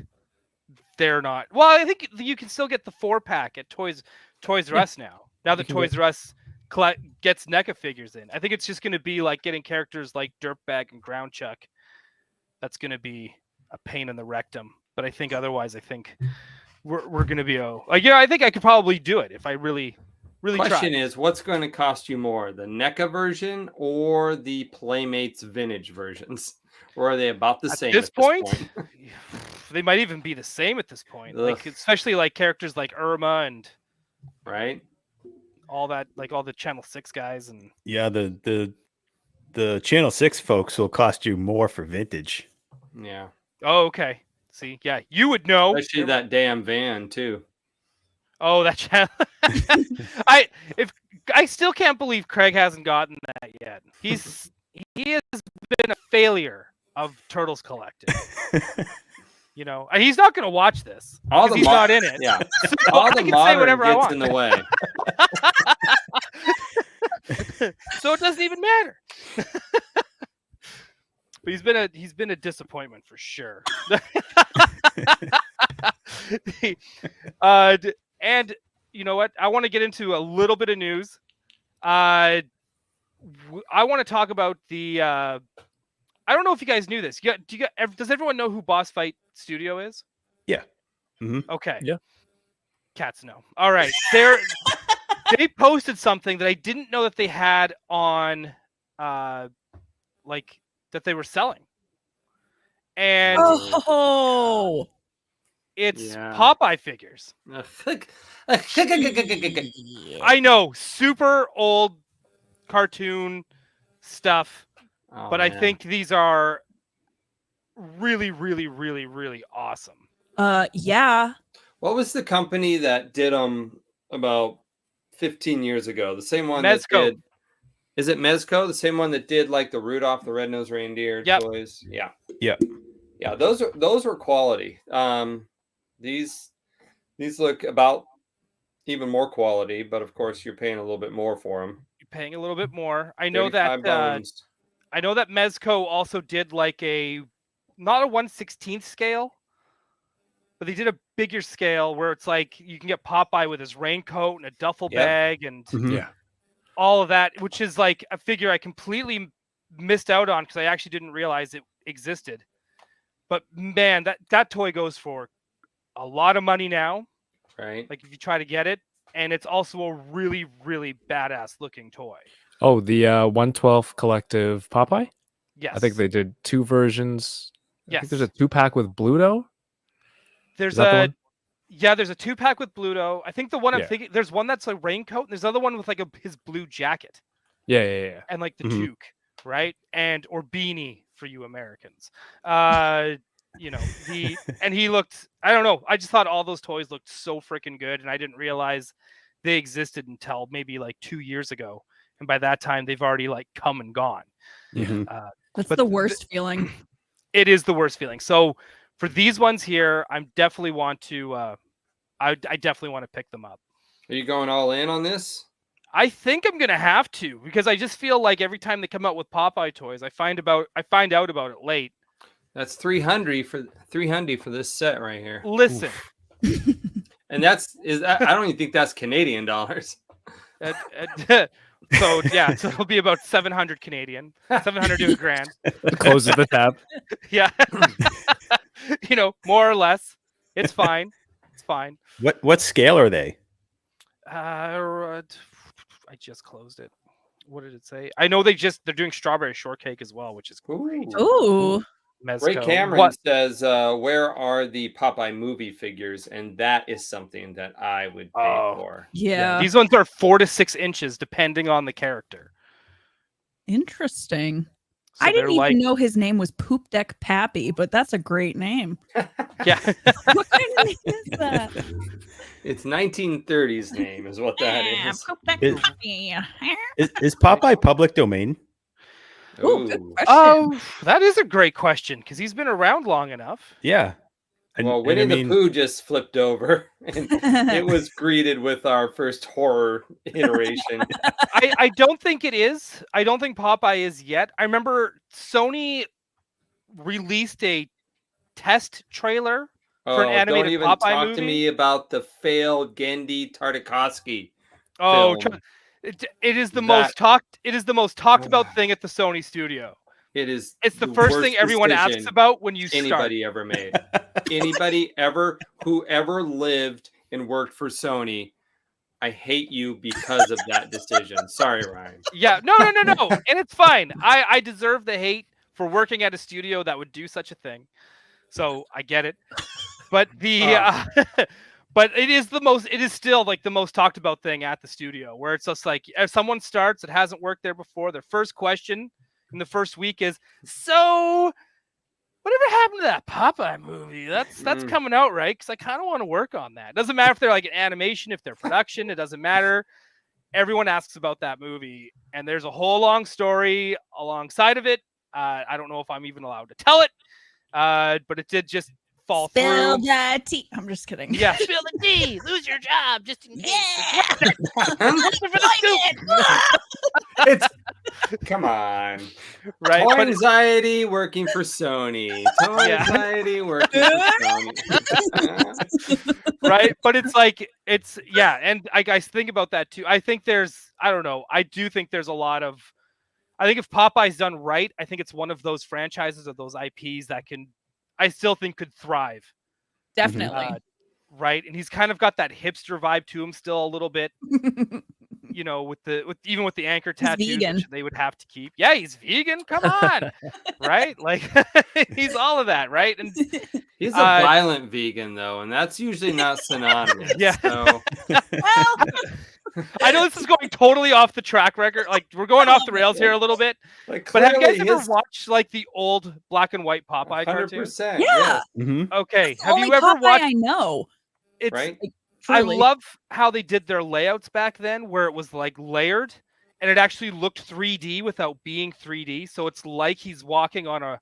they're not. Well, I think you can still get the 4-pack at Toys R Us now. Now that can get- Toys R Us gets NECA figures in, I think it's just going to be like getting characters like Dirtbag and Ground Chuck. That's going to be a pain in the rectum, but I think otherwise, I think we're going to be I think I could probably do it if I really Question try. is, what's going to cost you more, the NECA version or the Playmates vintage versions? Or are they about the At same this at this point, they might even be the same at this point. Like Ugh. especially like characters like Irma and Right? all that, like all the Channel 6 guys and Yeah, the Channel 6 folks will cost you more for vintage. Yeah. oh, okay. See, yeah, you would know. Especially that damn van too. Oh, that channel. I still can't believe Craig hasn't gotten that yet. He has been a failure of Turtles Collective. You know, and he's not going to watch this All because the he's not in it. Yeah. So All I the can say modern whatever I gets want. in the way. So it doesn't even matter. But he's been a disappointment for sure. And you know what? I want to get into a little bit of news. I want to talk about the. I don't know if you guys knew this. Does everyone know who Boss Fight Studio is? Yeah. Mm-hmm. Okay. Yeah. Cats know. All right. They posted something that I didn't know that they had on, like that they were selling, and Oh, it's Yeah. Popeye figures. I know, super old cartoon stuff, Oh, but I man. think these are really, really, really, really awesome. yeah. What was the company that did them about 15 years ago? The same one Mezco. that did. Is it Mezco? The same one that did like the Rudolph the Red-Nosed Reindeer Yep. toys? Yeah. Yep. Yeah, those were quality. These look about even more quality, but of course you're paying a little bit more for them. You're paying a little bit more. I know 35 that bones. I know that Mezco also did like not a 1/16th scale, but they did a bigger scale where it's like you can get Popeye with his raincoat and a duffel Yep. bag and Mhm. Yeah. all of that, which is like a figure I completely missed out on because I actually didn't realize it existed. But man, that toy goes for a lot of money now. Right. Like if you try to get it, and it's also a really, really badass looking toy. Oh, the 112 Collective Popeye. Yes, I think they did 2 versions. I Yes, think there's a 2-pack with Bluto. there's Is that the one? there's a 2-pack with Bluto. I think the one I'm Yeah. thinking there's one that's a raincoat, and there's another one with like his blue jacket Yeah. and like the Mhm. toque, right? Or beanie for you Americans. You know, he looked, I don't know, I just thought all those toys looked so freaking good, and I didn't realize they existed until maybe like 2 years ago, and by that time they've already like come and gone. Mhm. That's But the worst feeling. It is the worst feeling. So for these ones here, I'm definitely want to I definitely want to pick them up. Are you going all in on this? I think I'm gonna have to, because I just feel like every time they come out with Popeye toys, I find out about it late. That's 300 for this set right here. Listen, And I don't even think that's Canadian dollars. so yeah, so it'll be about 700 Canadian, 700 to $1,000. Closes the tab. Yeah, you know, more or less. It's fine. It's fine. What scale are they? I just closed it. What did it say? I know they're doing strawberry shortcake as well, which is great. Ooh. Ray Mezco. Cameron What? says, where are the Popeye movie figures? And that is something that I would pay Oh. for. Yeah. These ones are 4 to 6 inches, depending on the character. Interesting. So I didn't they're even know his name was Poop Deck Pappy, but that's a great name. Yeah. What kind of name is that? It's 1930s name is what that Yeah, is. Poop Deck Is- Pappy. Is Popeye public domain? Ooh, good Ooh. question. Oh, that is a great question, because he's been around long enough. Yeah. Well, Winnie the Pooh just flipped over, and it was greeted with our first horror iteration. I don't think it is. I don't think Popeye is yet. I remember Sony released a test trailer for an animated don't even Popeye talk movie. to me about the failed Gendy Tartakovsky. Oh, film. it is the most talked. It is the most talked about thing at the Sony studio. It is. It's the first thing worst everyone asks decision about when you start. anybody ever made. Anybody ever who ever lived and worked for Sony, I hate you because of that decision. Sorry, Ryan. Yeah, no, and it's fine. I deserve the hate for working at a studio that would do such a thing. So I get it. But but it is still like the most talked about thing at the studio, where it's just like if someone starts that hasn't worked there before, their first question in the first week is, so whatever happened to that Popeye movie? That's coming out, right? Because I kind of want to work on that. It doesn't matter if they're like an animation, if they're production, it doesn't matter. Everyone asks about that movie, and there's a whole long story alongside of it. I don't know if I'm even allowed to tell it, but it did just fall Spill through. the tea. I'm just kidding. Yeah, spill the tea. Lose your job just in case. Yeah. It's come on. Right, Toy but anxiety working for Sony. Toy Yeah. anxiety working for Sony. right, but it's like and I guys think about that too. I think I don't know. I do think there's a lot of. I think if Popeye's done right, I think it's one of those franchises or those IPs that I still think could thrive. Definitely. Right, and he's kind of got that hipster vibe to him still a little bit. Even with the anchor tattoos, vegan. which they would have to keep. Yeah, he's vegan. Come on, right? Like he's all of that, right? And He's a violent vegan though, and that's usually not synonymous. Yeah. So. Well, I know this is going totally off the track record. Like we're going off the rails here a little bit. Like, But have you guys clearly ever his watched like the old black and white Popeye cartoon? 100%. Yeah. Yes. Mhm. Okay, have only you ever Popeye watched? I know. It's Right? I Truly. love how they did their layouts back then, where it was like layered, and it actually looked 3D without being 3D. So it's like he's walking on a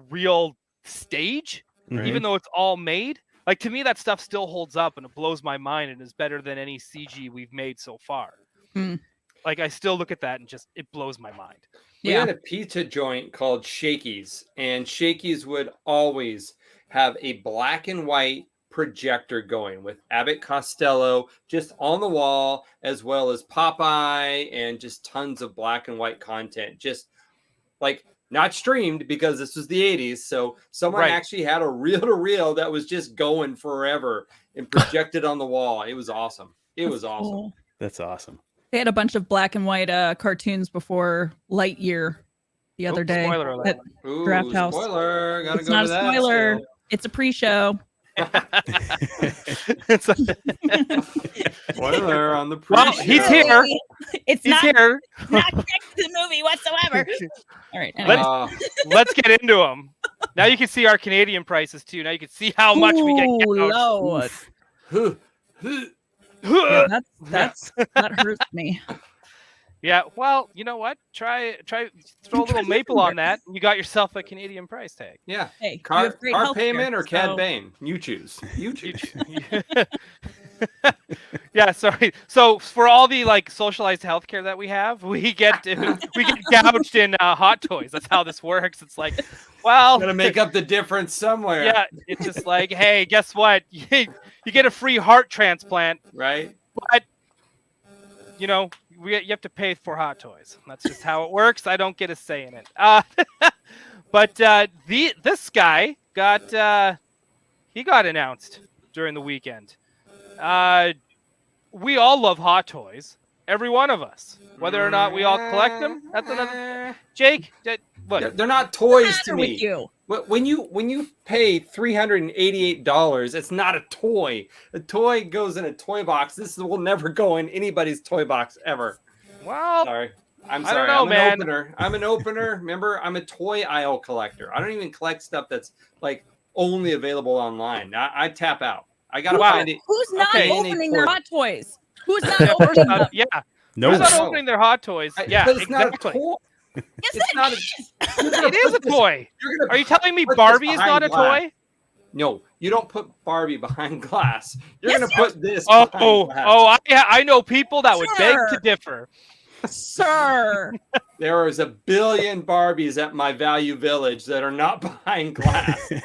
real stage, even though it's all made. Like to me, that stuff still holds up, and it blows my mind, and is better than any CG we've made so far. Hmm. Like I still look at that and just it blows my mind. We Yeah. had a pizza joint called Shakey's, and Shakey's would always have a black and white projector going with Abbott Costello just on the wall, as well as Popeye and just tons of black and white content. Just like not streamed because this was the 80s. So someone Right. actually had a reel-to-reel that was just going forever and projected on the wall. It was awesome. It was awesome. Cool. That's awesome. They had a bunch of black and white cartoons before Lightyear the other day. Spoiler alert. at- Ooh, Draft House. spoiler. Gotta It's go not to a that spoiler. still. It's a pre-show. It's Spoiler on the Well, pre-show. he's here. It's He's not here. not connected to the movie whatsoever. All right. Anyway. Let's get into them. Now you can see our Canadian prices too. Now you can see how much we get. Ooh, gouged. Lord. Huh. Yeah, that hurts me. Yeah, well, you know what? Try throw a little maple on that, and you got yourself a Canadian price tag. Yeah. Hey, you Car have great healthcare, payment or Cad so- Bane? You choose. You choose. Yeah, sorry. So for all the like socialized healthcare that we have, we get gouged in hot toys. That's how this works. It's like, well, Gotta make up the difference somewhere. yeah, it's just like, hey, guess what? You get a free heart transplant, Right? but you know, you have to pay for hot toys. That's just how it works. I don't get a say in it. But this guy got he got announced during the weekend. We all love hot toys. Every one of us. Whether or not we all collect them, that's another. Jake, look. They're not toys What's to the matter with me. you? When you pay $388, it's not a toy. A toy goes in a toy box. This will never go in anybody's toy box ever. Well, Sorry. I'm I sorry. don't know, I'm man. an opener. I'm an opener. Remember, I'm a toy aisle collector. I don't even collect stuff that's like only available online. I tap out. I gotta Wow. find it. Who's not Okay. opening their hot toys? Who's not yeah, first opening off, them? yeah. No, Who's not No. opening their hot toys? Yeah, But it's not a exactly. toy. Yes, It's not a- it It is a toy. You're gonna Are you telling me put this Barbie is behind not a glass. toy? No, you don't put Barbie behind glass. You're Yes, gonna yes. put this. Oh, behind glass. I know people that would beg to Sure. differ. Sir. There is a billion Barbies at my Value Village that are not behind glass. My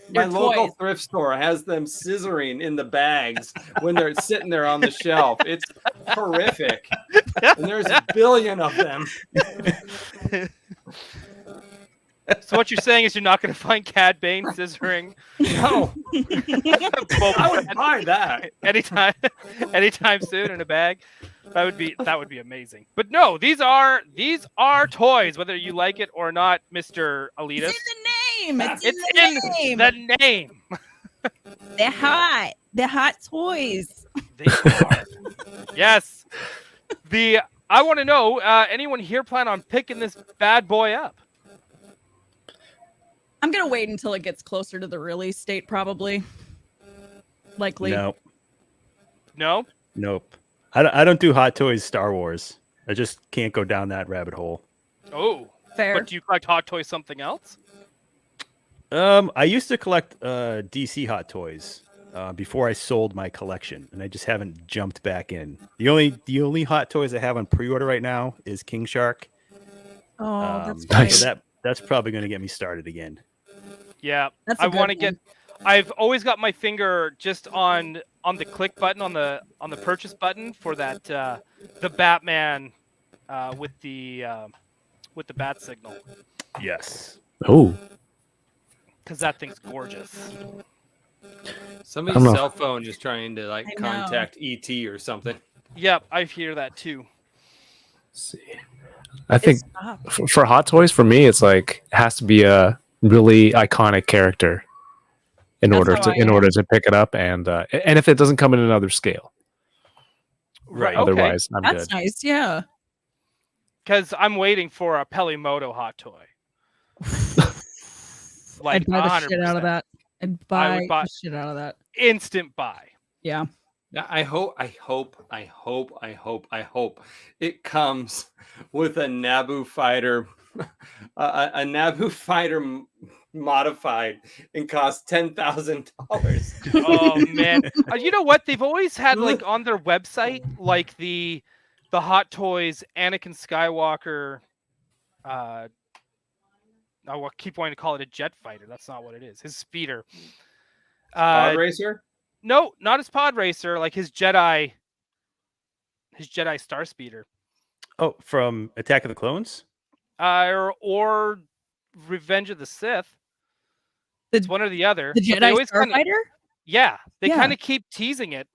They're local toys. thrift store has them scissoring in the bags when they're sitting there on the shelf. It's horrific. And there's a billion of them. So what you're saying is you're not going to find Cad Bane scissoring No, Boba I would Fett buy that. anytime soon in a bag. That would be amazing. But no, these are toys, whether you like it or not, Mr. Elitist. It's in the name. It's, It's in the name. the name. They're hot. They're hot toys. They are. Yes. I want to know, anyone here plan on picking this bad boy up? I'm gonna wait until it gets closer to the release date, probably. Likely. No, No? nope. I don't do Hot Toys Star Wars. I just can't go down that rabbit hole. Oh. Fair. But do you collect Hot Toys something else? I used to collect DC Hot Toys before I sold my collection, and I just haven't jumped back in. The only Hot Toys I have on pre-order right now is King Shark. Oh, that's Nice. So that's probably going to get me started again. Yeah. That's I a good want to one. get I've always got my finger just on the click button on the purchase button for that the Batman with the bat signal, Yes. because that thing's gorgeous. Somebody's I don't know. cell phone is trying to like I know. contact ET or something. Yep, I hear that too. Let's see. I think Stop. for Hot Toys, for me, it's like it has to be a really iconic character in That's order how to I in am. order to pick it up, and if it doesn't come in another scale, Right. otherwise I'm That's good. nice. Yeah. Because I'm waiting for a Pelimoto Hot Toy. Like I'd buy the shit out of 100%. that. I'd I buy would buy- the shit out of that. Instant buy. Yeah. Yeah, I hope it comes with a Naboo fighter, a Naboo fighter modified and costs $10,000. Oh man. You know what? They've always had like on their website like the Hot Toys Anakin Skywalker I keep wanting to call it a jet fighter. That's not what it is. His speeder. Pod racer? No, not his pod racer, like his Jedi star speeder. Oh, from Attack of the Clones? Or Revenge of the Sith. It's one or the other. The But they Jedi always kinda- Starfighter? Yeah, they Yeah. kind of keep teasing it,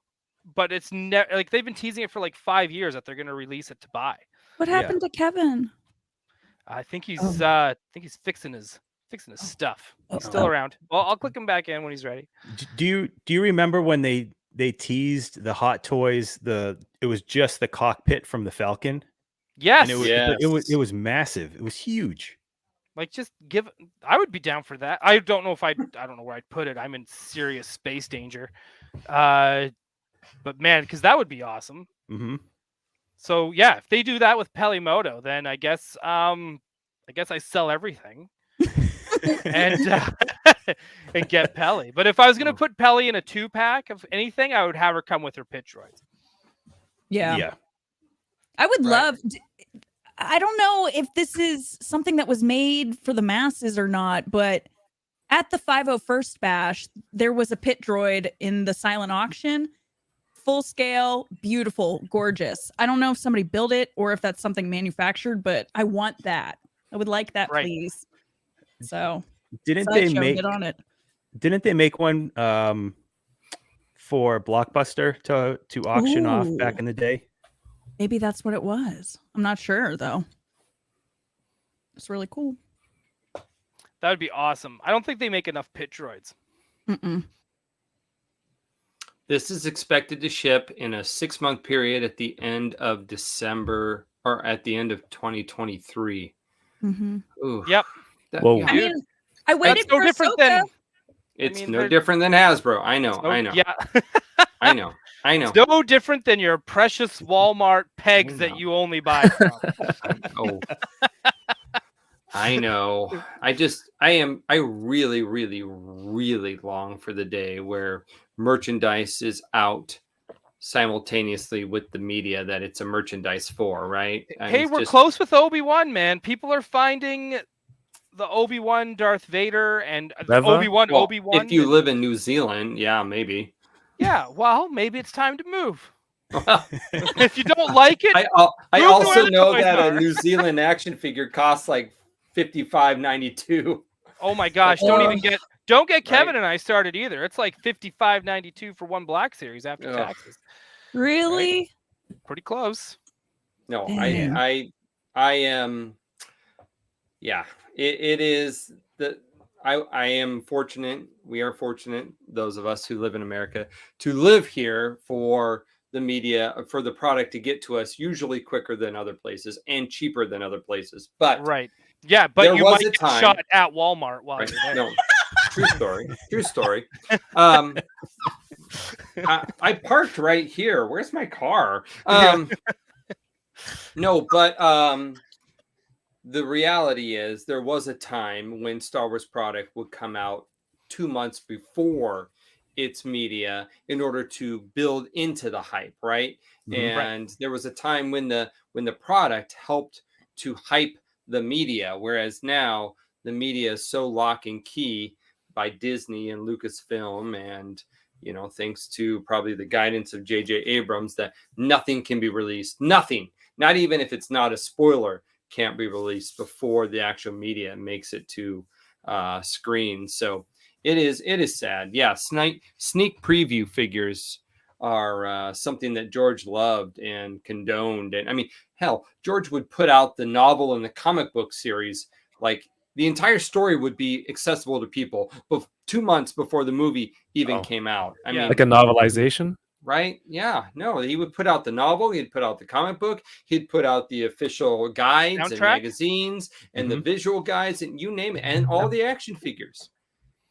but it's never like they've been teasing it for like 5 years that they're going to release it to buy. What Yeah. happened to Kevin? I think he's Oh. fixing his stuff. He's still around. Well, I'll click him back in when he's ready. Do you remember when they teased the Hot Toys? It was just the cockpit from the Falcon, Yes. and it was massive. It was huge. Like just give. I would be down for that. I don't know where I'd put it. I'm in serious space danger. But man, because that would be awesome. Mm-hmm. So yeah, if they do that with Pelimoto, then I guess I sell everything and and get Pelly. But if I was gonna put Pelly in a 2-pack of anything, I would have her come with her pit droids. Yeah. Yeah. I would Right. love. I don't know if this is something that was made for the masses or not, but at the 501st Bash, there was a pit droid in the silent auction, full scale, beautiful, gorgeous. I don't know if somebody built it or if that's something manufactured, but I want that. I would like that, Right. please. So Didn't Sideshow, get on it. they make one for Blockbuster to auction off back Ooh. in the day? Maybe that's what it was. I'm not sure though. It's really cool. That would be awesome. I don't think they make enough pit droids. Mm-mm. This is expected to ship in a 6-month period at the end of December or at the end of 2023. Mm-hmm. Ooh. Yep. Whoa. I mean, I waited That's no for different Ahsoka. than It's mean, no they're- different than Hasbro. I know. no- I know. Yeah. I know. I know. It's no different than your precious Walmart pegs I that know. you only buy from. Oh. I know. I really, really, really long for the day where merchandise is out simultaneously with the media that it's a merchandise for, right? Hey, we're close with Obi-Wan, man. People are finding the Obi-Wan Darth Vader and Reva? Obi-Wan Well, Obi-Wan. if you live in New Zealand, yeah, maybe. Yeah, well, maybe it's time to move. If you don't like it, I Move to also where the know toys that are. a New Zealand action figure costs like $55.92. oh my gosh, don't get Kevin and I started either. It's like $55.92 for one Black Series after Ugh. taxes. Really? Pretty close. No, Damn. I am. Yeah, it is the. I am fortunate. We are fortunate, those of us who live in America, to live here for the media, for the product to get to us usually quicker than other places and cheaper than other places. But Right. Yeah, but There you was might a get time- shot at Walmart while Right? you're there. No, true story. True story. I parked right here. Where's my car? No, but the reality is there was a time when Star Wars product would come out 2 months before its media in order to build into the hype, right? And there was a time when the product helped to hype the media, whereas now the media is so lock and key by Disney and Lucasfilm and thanks to probably the guidance of J.J. Abrams that nothing can be released. Nothing, not even if it's not a spoiler, can't be released before the actual media makes it to screen. So it is sad. Yeah, sneak preview figures are something that George loved and condoned. And I mean, hell, George would put out the novel and the comic book series. Like the entire story would be accessible to people 2 months before the movie even came out. I mean, Like a novelization? right? Yeah. No, he would put out the novel, he'd put out the comic book, he'd put out the official guides and Soundtrack? magazines and the visual guides and you name it, and all the action figures.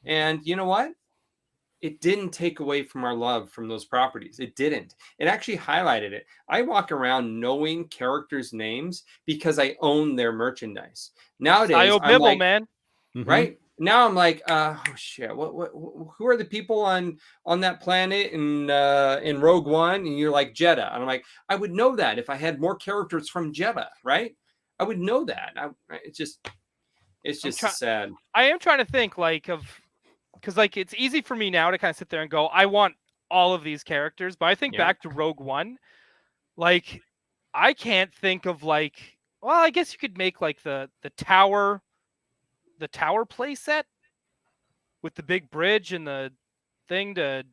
And you know what? It didn't take away from our love from those properties. It didn't. It actually highlighted it. I walk around knowing characters' names because I own their merchandise. Nowadays, I'm Bibble, like, man. right? Now I'm like, oh shit, who are the people on that planet in Rogue One? And you're like Jeddah, and I'm like, I would know that if I had more characters from Jeddah, right? I would know that. It's just sad. I am trying to think because it's easy for me now to kind of sit there and go, I want all of these characters, but I think back to Rogue One, like I can't think of well, I guess you could make like the tower play set with the big bridge and the thing to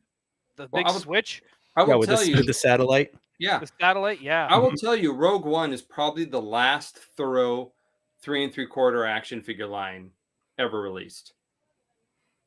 the big switch. I will with tell you the satellite. Yeah, the satellite. Yeah, I will tell you, Rogue One is probably the last thorough 3 3/4 action figure line ever released.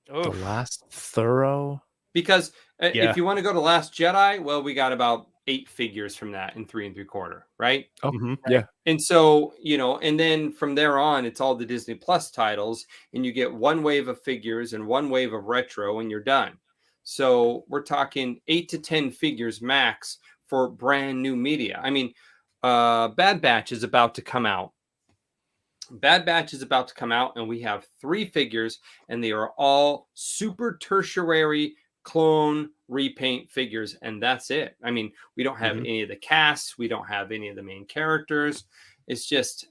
The last thorough? Because if you want to go to Last Jedi, well, we got about 8 figures from that in 3 3/4, right? Oh, yeah. And so, and then from there on, it's all the Disney Plus titles, and you get one wave of figures and one wave of retro, and you're done. So we're talking 8 to 10 figures max for brand new media. I mean, Bad Batch is about to come out. And we have 3 figures, and they are all super tertiary clone repaint figures, and that's it. I mean, we don't have any of the casts, we don't have any of the main characters. It's just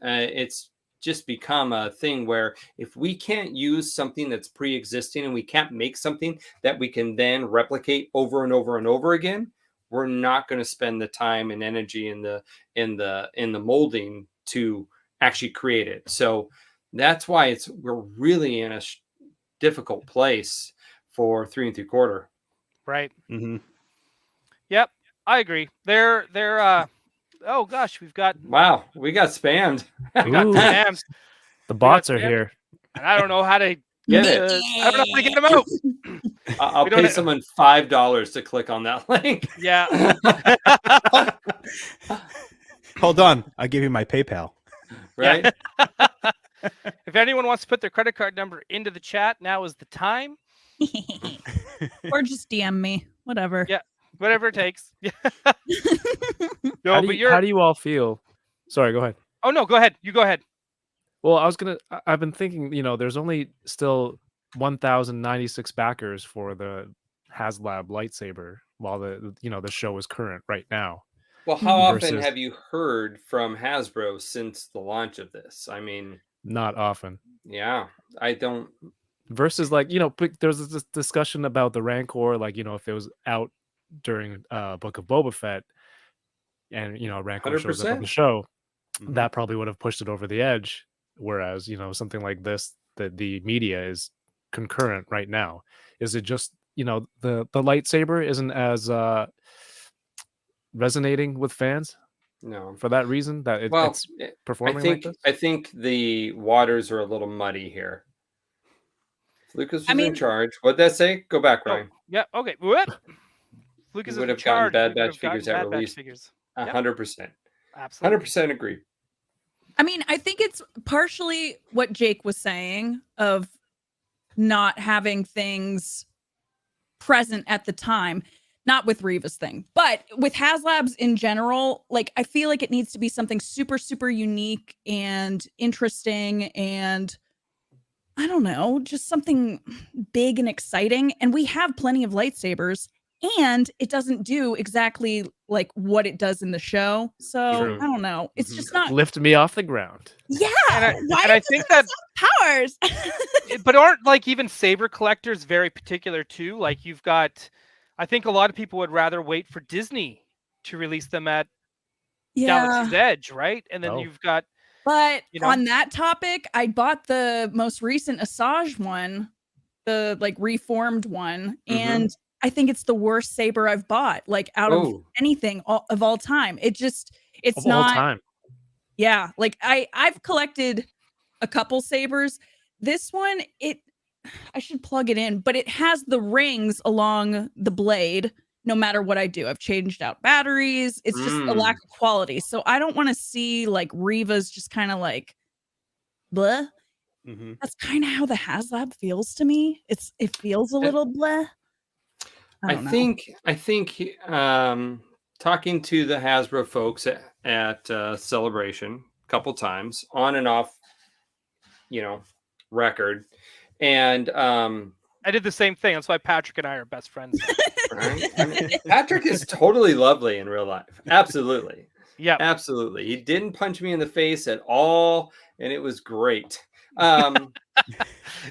become a thing where if we can't use something that's pre-existing and we can't make something that we can then replicate over and over and over again, we're not going to spend the time and energy in the molding to actually create it. So that's why we're really in a difficult place for 3 3/4. Right. Yep, I agree. They're oh gosh, we got spammed. We got spams. The bots are here. And I don't know how to get it. I don't know how to get them out. I'll pay someone $5 to click on that link. Yeah. Hold on, I'll give you my PayPal. Right. If anyone wants to put their credit card number into the chat, now is the time. Or just DM me, whatever. Yeah, whatever it takes. How do you all feel? Sorry, go ahead. Oh no, go ahead. You go ahead. Well, I've been thinking, there's only still 1,096 backers for the HasLab lightsaber while the show is current right now. Well, how often have you heard from Hasbro since the launch of this? I mean, not often. Yeah, I don't. Versus there's this discussion about the Rancor, if it was out during Book of Boba Fett, and Rancor 100%. shows up on the show, that probably would have pushed it over the edge. Whereas something like this, the media is concurrent right now. Is it just the lightsaber isn't as resonating with fans? No, for that reason that it's performing like this? I think the waters are a little muddy here. Lucas was in charge. What'd that say? Go back, Ryan. Yeah. Okay. What? Lucas would have gotten Bad Batch figures at release. 100%. Absolutely. 100% agree. I mean, I think it's partially what Jake was saying of not having things present at the time, not with Reva's thing, but with HasLabs in general. Like, I feel like it needs to be something super, super unique and interesting, and I don't know, just something big and exciting. And we have plenty of lightsabers, and it doesn't do exactly like what it does in the show. So True. I don't know. It's just not. Lift me off the ground. Yeah. Why And I does think it have that powers? but aren't like even saber collectors very particular too? Like you've got, I think a lot of people would rather wait for Disney to release them at Galaxy's Edge, right? And then Oh. you've got, But you know? on that topic, I bought the most recent Asajj one, the like reformed one, and I think it's the worst saber I've bought, like out of anything of all time. It's Of not all time. Yeah, like I've collected a couple sabers. This one, I should plug it in, but it has the rings along the blade no matter what I do. I've changed out batteries. It's just a lack of quality. So I don't want to see like Reva's just kind of like blah. That's kind of how the HasLab feels to me. It feels a little blah. I think talking to the Hasbro folks at Celebration a couple times on and off, record, and I did the same thing. That's why Patrick and I are best friends. right? I mean, Patrick is totally lovely in real life. Absolutely. Yeah, absolutely. He didn't punch me in the face at all, and it was great.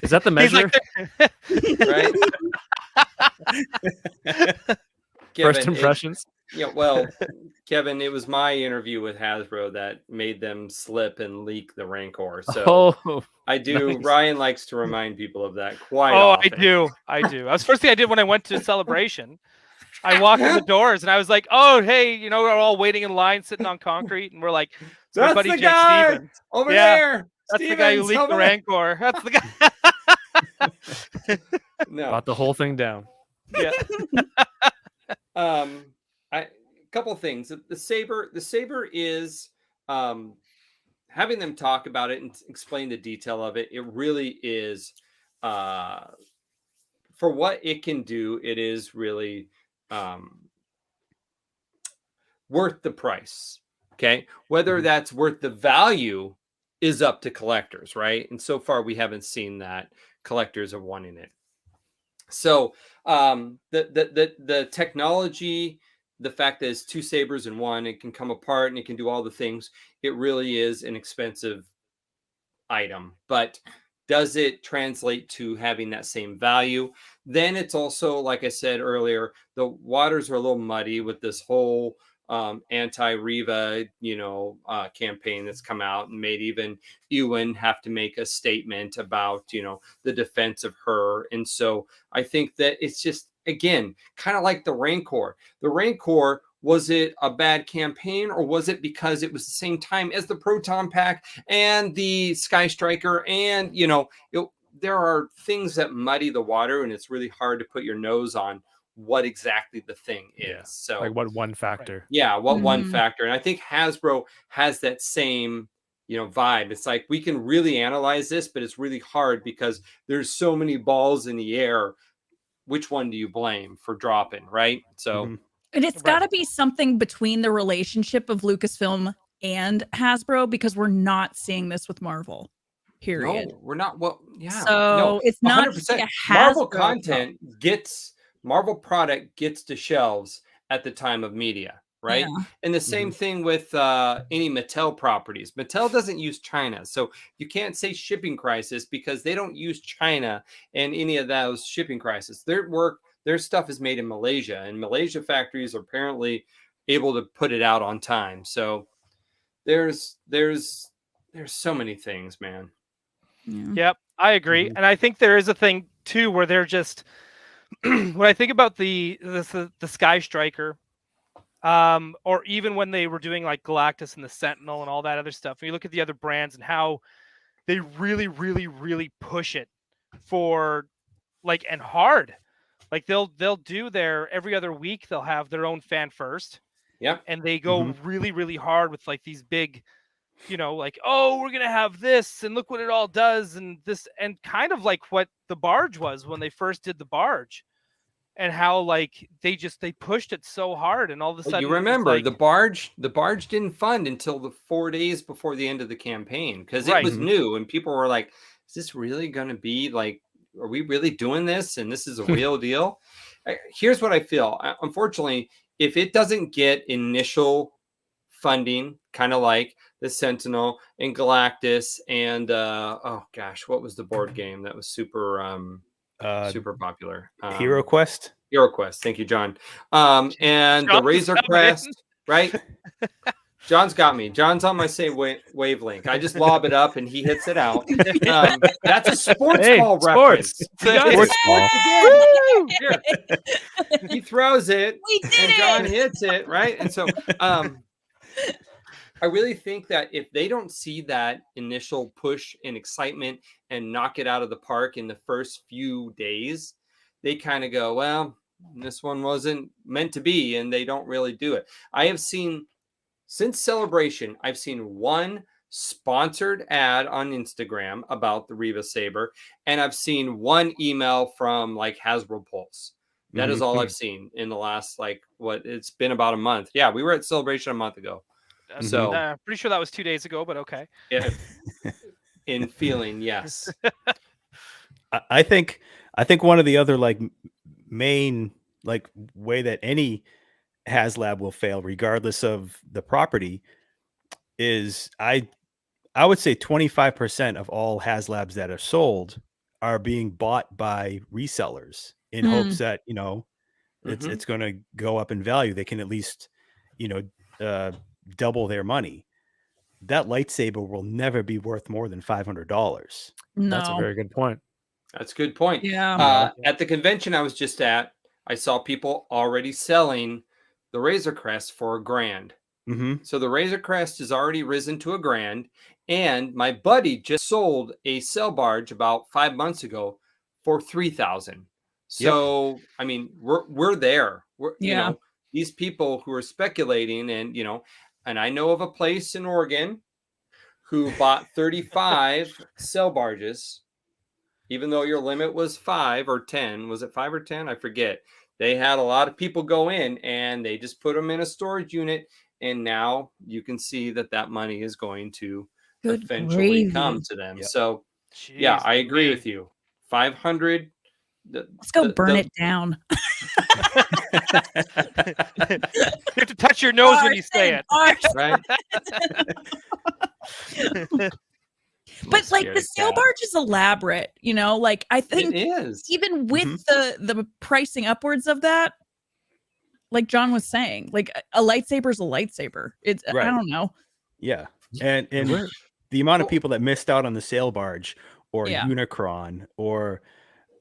Is that the measure? Right? First impressions? Well, Kevin, it was my interview with Hasbro that made them slip and leak the Rancor. So I do. Nice. Ryan likes to remind people of that quite often. I do. That was the first thing I did when I went to Celebration. I walked in the doors and I was like, "Oh, hey, we're all waiting in line, sitting on concrete, and we're like, that's my buddy the Jake guy Stevens over there. That's the guy who leaked the Rancor. That's the guy." No, brought the whole thing down. Yeah. A couple of things. The saber is having them talk about it and explain the detail of it. It really is for what it can do. It is really worth the price. Okay, whether that's worth the value is up to collectors, right? And so far we haven't seen that. Collectors are wanting it. So the technology, the fact that it's two sabers in one, it can come apart and it can do all the things. It really is an expensive item, but does it translate to having that same value? Then it's also, like I said earlier, the waters are a little muddy with this whole anti-Reva, campaign that's come out and made even Ewan have to make a statement about, the defense of her. And so I think that it's just, again, kind of like the Rancor. The Rancor, was it a bad campaign, or was it because it was the same time as the Proton Pack and the Sky Striker? And, there are things that muddy the water, and it's really hard to put your nose on what exactly the thing is. Yeah. So like what one factor? Yeah, what one factor. And I think Hasbro has that same, vibe. It's like, we can really analyze this, but it's really hard because there's so many balls in the air. Which one do you blame for dropping, right? So and it's got to be something between the relationship of Lucasfilm and Hasbro, because we're not seeing this with Marvel. Period. No, we're not. Well, yeah. So it's not 100%. like a Marvel Hasbro content Marvel product gets to shelves at the time of media, right? Yeah. And the same thing with any Mattel properties. Mattel doesn't use China, so you can't say shipping crisis because they don't use China and any of those shipping crises. Their stuff is made in Malaysia, and Malaysia factories are apparently able to put it out on time. So there's so many things, man. Yep, I agree. And I think there is a thing too where they're just when I think about the Sky Striker, or even when they were doing like Galactus and the Sentinel and all that other stuff, and you look at the other brands and how they really, really, really push it for like and hard. Like they'll do their every other week they'll have their own fan first. Yep. And they go really, really hard with like these big like, oh, we're gonna have this, and look what it all does, and this, and kind of like what the barge was when they first did the barge, and how like they pushed it so hard, and all of a sudden You it was remember like, the barge didn't fund until the 4 days before the end of the campaign because it Right. was new and people were like, is this really going to be like, are we really doing this? And this is a real deal. Here's what I feel. Unfortunately, if it doesn't get initial funding, kind of like the Sentinel and Galactus and oh gosh, what was the board game that was super super popular? Hero Quest. Hero Quest. Thank you, John. And the John's Razor coming Crest, right? John's got me. John's on my same wavelength. I just lob it up and he hits it out. That's a sports ball reference. Sports ball. Here. He throws it We did and John it! hits it, right? And so I really think that if they don't see that initial push and excitement and knock it out of the park in the first few days, they kind of go, well, this one wasn't meant to be, and they don't really do it. I have seen, since Celebration, I've seen one sponsored ad on Instagram about the Reva Saber, and I've seen one email from like Hasbro Pulse. That is all I've seen in the last, like, it's been about a month. Yeah, we were at Celebration a month ago. So pretty sure that was 2 days ago, but okay. Yeah, in feeling, yes. I think one of the other like main like way that any HasLab will fail, regardless of the property, is I would say 25% of all HasLabs that are sold are being bought by resellers in hopes that it's going to go up in value. They can at least double their money. That lightsaber will never be worth more than $500. No. That's a very good point. That's a good point. Yeah. At the convention I was just at, I saw people already selling the Razor Crest for $1,000. So the Razor Crest has already risen to $1,000. And my buddy just sold a sail barge about 5 months ago for $3,000. So, I mean, we're there. These people who are speculating and I know of a place in Oregon who bought 35 sail barges, even though your limit was 5 or 10. Was it 5 or 10? I forget. They had a lot of people go in and they just put them in a storage unit. And now you can see that money is going to eventually come to them. So, yeah, I agree with you. 500. Let's go burn it down. You have to touch your nose when you say it. Right? But like the sail barge is elaborate, like I think it is. Even with the pricing upwards of that, like John was saying, like a lightsaber is a lightsaber. It's I don't know. Yeah. And the amount of people that missed out on the sail barge or Unicron or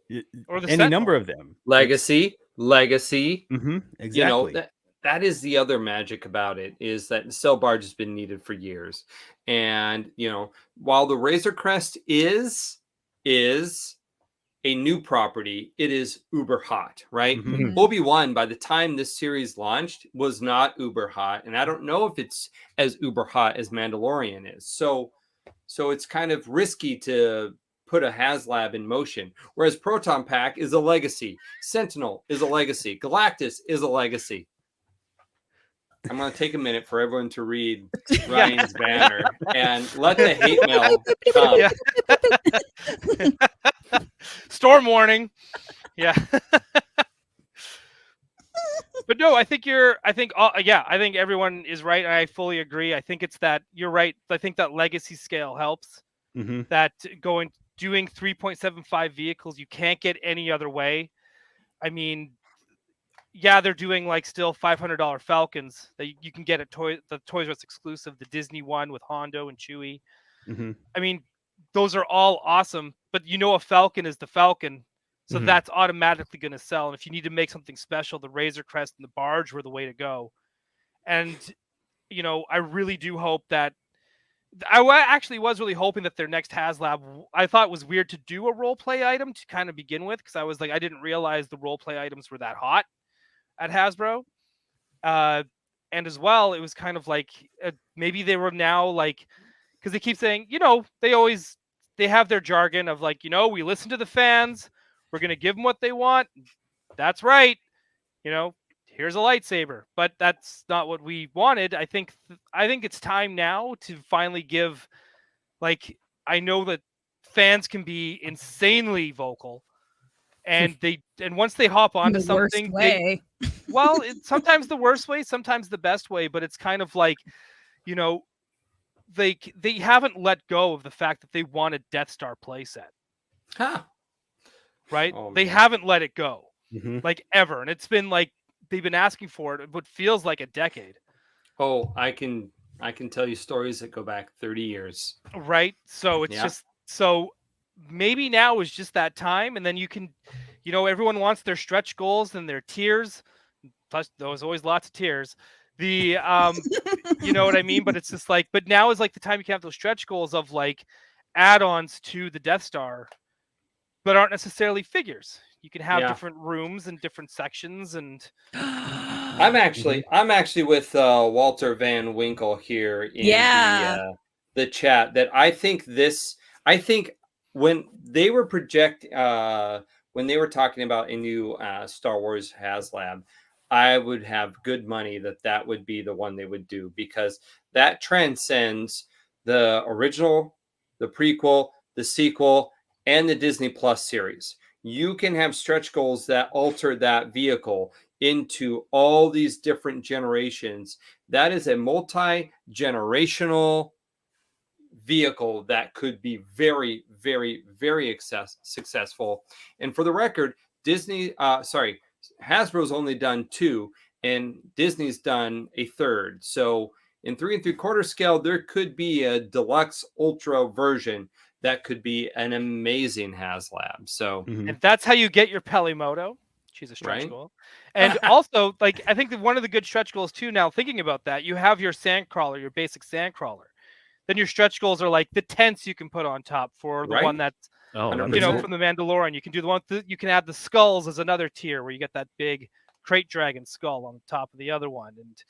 the any Sentinel. number of them. Legacy. Exactly. That is the other magic about it, is that the sail barge has been needed for years. And, while the Razor Crest is a new property, it is uber hot, right? Obi-Wan, by the time this series launched, was not uber hot. And I don't know if it's as uber hot as Mandalorian is. So it's kind of risky to put a HasLab in motion. Whereas Proton Pack is a legacy. Sentinel is a legacy. Galactus is a legacy. I'm going to take a minute for everyone to read Ryan's banner and let the hate mail come. Storm warning. Yeah. But no, I think everyone is right. And I fully agree. I think it's that you're right. I think that legacy scale helps. That doing 3.75 vehicles, you can't get any other way. I mean, yeah, they're doing like still $500 Falcons that you can get at the Toys R Us exclusive, the Disney one with Hondo and Chewie. I mean, those are all awesome, but a Falcon is the Falcon, so that's automatically going to sell. And if you need to make something special, the Razor Crest and the barge were the way to go. And I really do hope that I actually was really hoping that their next HasLab, I thought it was weird to do a role play item to kind of begin with, because I was like, I didn't realize the role play items were that hot at Hasbro. And as well, it was kind of like maybe they were now like because they keep saying, they have their jargon of like, we listen to the fans. We're going to give them what they want. That's right. Here's a lightsaber, but that's not what we wanted. I think it's time now to finally give, like, I know that fans can be insanely vocal, and once they hop onto something, it's sometimes the worst way, sometimes the best way, but it's kind of like, they haven't let go of the fact that they want a Death Star playset. Huh. Right? Oh, they haven't let it go, like, ever, and it's been like they've been asking for it what feels like a decade. Oh, I can tell you stories that go back 30 years. Right? So it's just, so maybe now is just that time, and then you can, everyone wants their stretch goals and their tiers. Plus, there's always lots of tiers. The you know what I mean? But it's just like, but now is like the time you can have those stretch goals of like add-ons to the Death Star, but aren't necessarily figures. You can have different rooms and different sections, and I'm actually with Walter Van Winkle here in the chat that I think when they were when they were talking about a new Star Wars HasLab, I would have good money that would be the one they would do, because that transcends the original, the prequel, the sequel, and the Disney Plus series. You can have stretch goals that alter that vehicle into all these different generations. That is a multi-generational vehicle that could be very, very, very successful. And for the record, Hasbro's only done 2, and Disney's done a third. So in 3 3/4 scale, there could be a deluxe ultra version that could be an amazing HasLab. So, and that's how you get your Pelimoto. She's a stretch goal. And also, like, I think that one of the good stretch goals too, now thinking about that, you have your Sandcrawler, your basic Sandcrawler. Then your stretch goals are like the tents you can put on top for the one that's, from the Mandalorian. You can do the one, you can add the skulls as another tier where you get that big crate dragon skull on the top of the other one. And,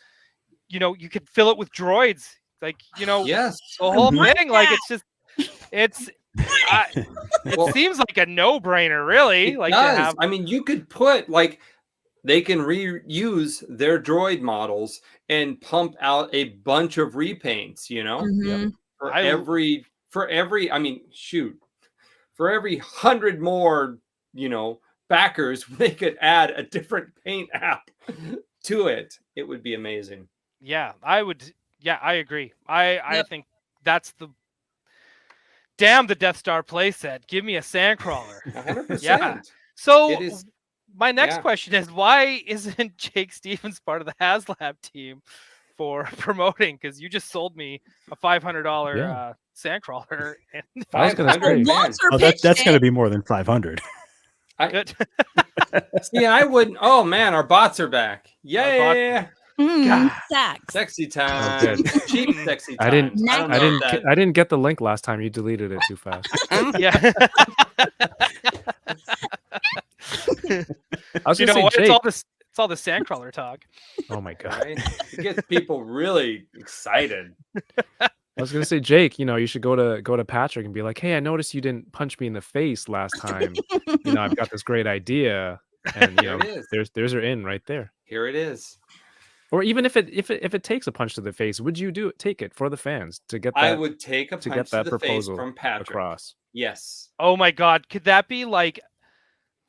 you could fill it with droids. Like, the whole thing, like, it's just, it seems like a no-brainer, really. It like does. I mean, you could put, like, they can reuse their droid models and pump out a bunch of repaints, for every, for every 100 more, backers, they could add a different paint app to it. It would be amazing. Yeah, I would. Yeah, I agree. I think that's the damn the Death Star playset. Give me a Sandcrawler. 100%. Yeah. So my next question is, why isn't Jake Stevens part of the HasLab team for promoting? Because you just sold me a $500 Sandcrawler. And I was going to say, that's going to be more than 500. See, I wouldn't. Oh man, our bots are back. Yeah. Sexy time. Cheap sexy time. I didn't get the link last time. You deleted it too fast. Yeah. I was gonna say, Jake. It's all the Sandcrawler talk. Oh my god. Right? It gets people really excited. I was gonna say, Jake, you should go to Patrick and be like, hey, I noticed you didn't punch me in the face last time. I've got this great idea. And there's your in right there. Here it is. Or even if it takes a punch to the face, would you take it for the fans to get that? I would take a punch to the face from Patrick. Across. Yes. Oh my god, could that be like?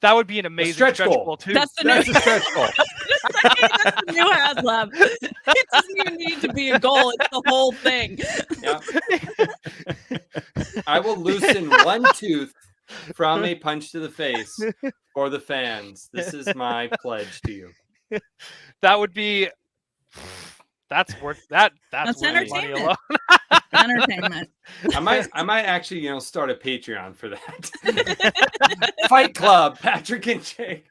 That would be an amazing stretch goal too. That's a stretch goal. That's the new HasLab. It doesn't even need to be a goal. It's the whole thing. Yeah. I will loosen one tooth from a punch to the face for the fans. This is my pledge to you. That would be. That's worth that. That's entertainment. Entertainment. I might actually, start a Patreon for that. Fight Club, Patrick and Jake.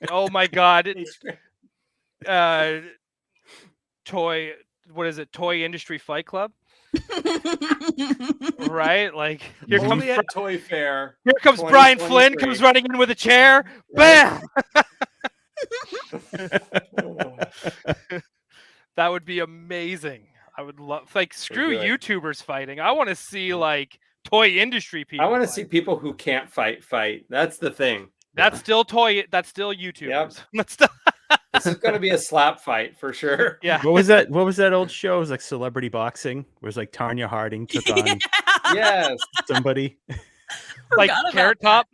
Oh my god. Toy Industry Fight Club. Right? Like, here comes Toy Fair. Here comes Brian Flynn, comes running in with a chair. Bam! That would be amazing. I would love like screw do it. YouTubers fighting. I want to see like toy industry people. I want to fight. see people who can't fight. That's the thing. That's still toy. That's still YouTubers. That's still. This is going to be a slap fight for sure. Yeah. What was that? What was that old show? It was like Celebrity Boxing. Where it was like Tanya Harding took on Yes. somebody. Like Forgot about Carrot that. Top.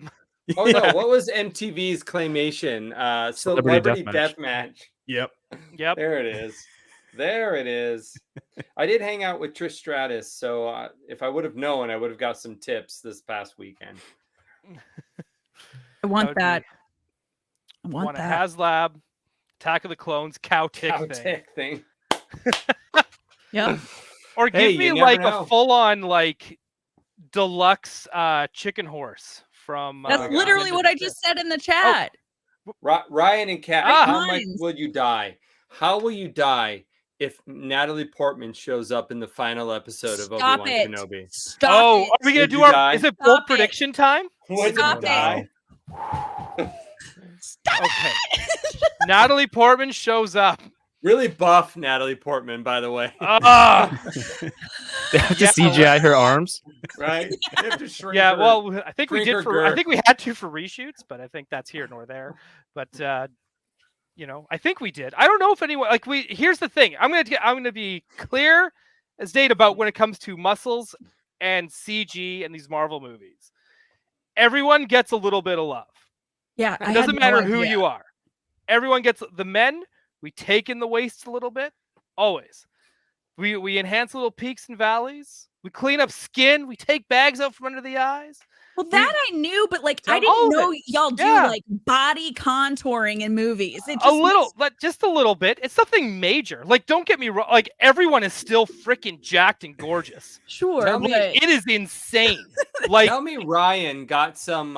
Oh no, what was MTV's claymation? Celebrity Deathmatch. Deathmatch. Yep. Yep. There it is. There it is. I did hang out with Trish Stratus, so if I would have known, I would have got some tips this past weekend. I want would be- that. I Want want a that. HasLab, Attack of the Clones, cow tick Cow thing. tick thing. Yep. Or Hey, give you me never like know. a full-on like deluxe chicken horse from. That's God. literally what I just said in the chat. Ryan and Kat, Ah. how much Lines. will you die? How will you die if Natalie Portman shows up in the final episode of Stop Obi-Wan it. Kenobi? Stop Oh, it. are we gonna Would do you our? die? Is it bold Stop it. prediction time? Would Stop you it. die? Stop Okay. it. Natalie Portman shows up. Really buff Natalie Portman, by the way. Ah, They have to Yeah. CGI her arms. Right? You have to shrink yeah. her. Well, I think we shrink did her for. I girth. think we had to for reshoots, but I think that's here nor there. But you know, I think we did. I don't know if anyone like we. Here's the thing. I'm gonna be clear as date about when it comes to muscles and CG and these Marvel movies. Everyone gets a little bit of love. Yeah, It doesn't matter who you are. Everyone gets the men. We take in the waist a little bit. Always. We enhance little peaks and valleys. We clean up skin. We take bags out from under the eyes. Well, that I knew, but like I All didn't of know it. y'all do Yeah. like body contouring in movies. It A little, but just a little bit. It's nothing major. Like, don't get me wrong. Like, everyone is still freaking jacked and gorgeous. Sure, Tell me- but It is insane. Like, Tell me Ryan got some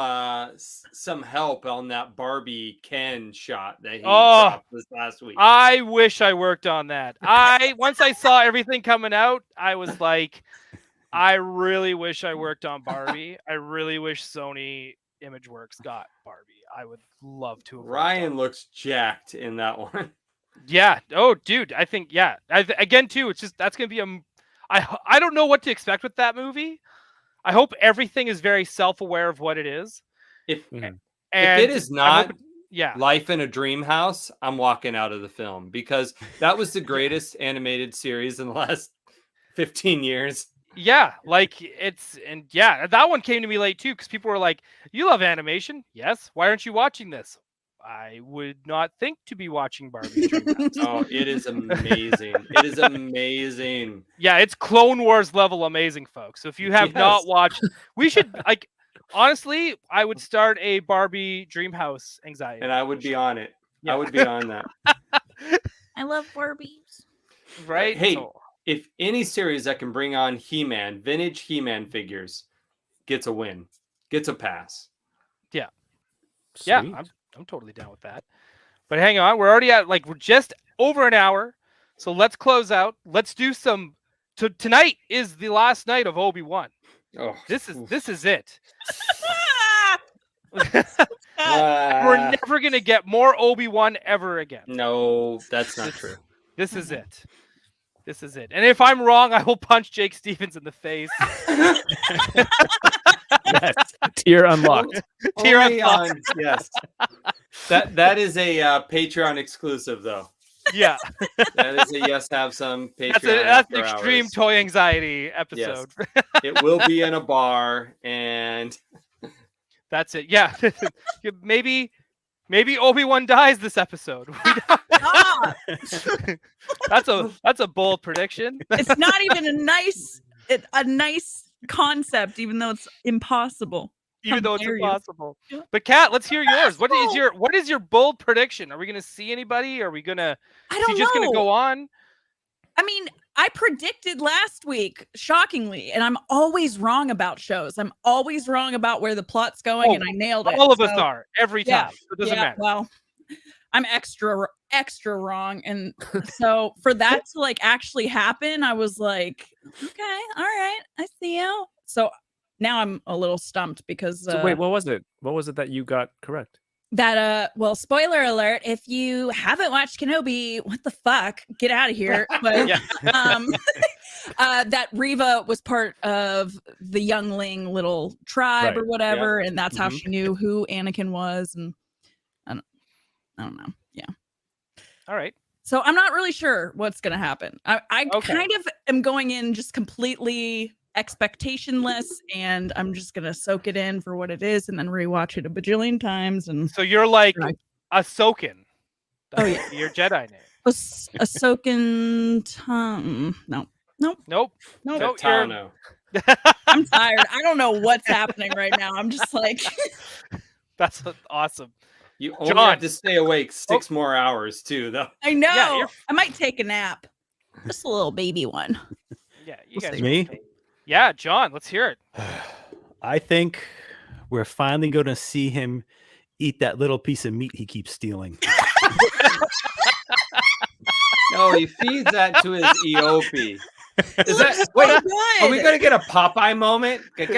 help on that Barbie Ken shot that he dropped this last week. I wish I worked on that. Once I saw everything coming out, I was like, I really wish I worked on Barbie. I really wish Sony ImageWorks got Barbie. I would love to have worked on Ryan it. looks jacked in that one. Yeah. Oh, dude. I think again too. It's just that's gonna be I don't know what to expect with that movie. I hope everything is very self-aware of what it is. If Mhm. And it is I'm not hoping- yeah. Life in a Dream House, I'm walking out of the film because that was the greatest animated series in the last 15 years. Yeah, like that one came to me late too because people were like, "You love animation, yes? Why aren't you watching this?" I would not think to be watching Barbie. Dreamhouse. Oh, it is amazing. It is amazing. Yeah, it's Clone Wars level amazing, folks. So if you have not Yes. watched, we should like. Honestly, I would start a Barbie Dreamhouse anxiety. And I would be on it. Yeah. I would be on that. I love Barbies. right? Hey, So- if any series that can bring on He-Man, vintage He-Man figures, gets a win, gets a pass. yeah, Sweet. I'm totally down with that. But hang on, we're already at we're just over an hour, so let's close out. Let's do some. Tonight is the last night of Obi-Wan. Oh, This is it. Ah, We're never gonna get more Obi-Wan ever again. no, that's not true. This is it. This is it. And if I'm wrong, I will punch Jake Stevens in the face. Yes. Tier unlocked. Tier Only unlocked. on- yes. That is a Patreon exclusive though. Yeah, That is a yes have some Patreon. that's an after extreme hours. toy anxiety episode. It will be in a bar and That's it. Yeah, maybe Obi-Wan dies this episode. We don't- Ah, that's a bold prediction. it's not even a nice concept, even though it's impossible. Even though it's dare you. impossible. Yeah. But Kat, let's hear yours. What is Impossible. what is your bold prediction? Are we gonna see anybody? Are we gonna I is don't he just gonna know. go on? I mean, I predicted last week, shockingly, and I'm always wrong about shows. I'm always wrong about where the plot's going, Oh, and I nailed it. All of us So, are every yeah, time. It doesn't matter. Well, I'm extra wrong, and so for that to like actually happen, I was like, okay, all right, I see you. So now I'm a little stumped because So wait, what was it? What was it that you got correct? that well, spoiler alert, if you haven't watched Kenobi, what the fuck, get out of here. But Yeah. that Reva was part of the youngling little tribe Right. or whatever, and that's how Mhm. she knew who Anakin was. And I don't know. Yeah. All right. So I'm not really sure what's going to happen. I Okay. kind of am going in just completely expectationless, and I'm just going to soak it in for what it is and then rewatch it a bajillion times. And So you're like Right. Ahsoken. Oh, That's your Jedi name. Ahsoken Tom. No. Nope. No. Nope. you're- Tano. I'm tired. I don't know what's happening right now. I'm just like, That's awesome. You only John. have to stay awake 6 more hours too, though. I know. you're- I might take a nap. Just a little baby one. Yeah, you We'll guys. see. are Me? okay. Yeah, John. Let's hear it. I think we're finally going to see him eat that little piece of meat he keeps stealing. No, he feeds that to his EOP. Is that So wait? good. Are we gonna get a Popeye moment? He's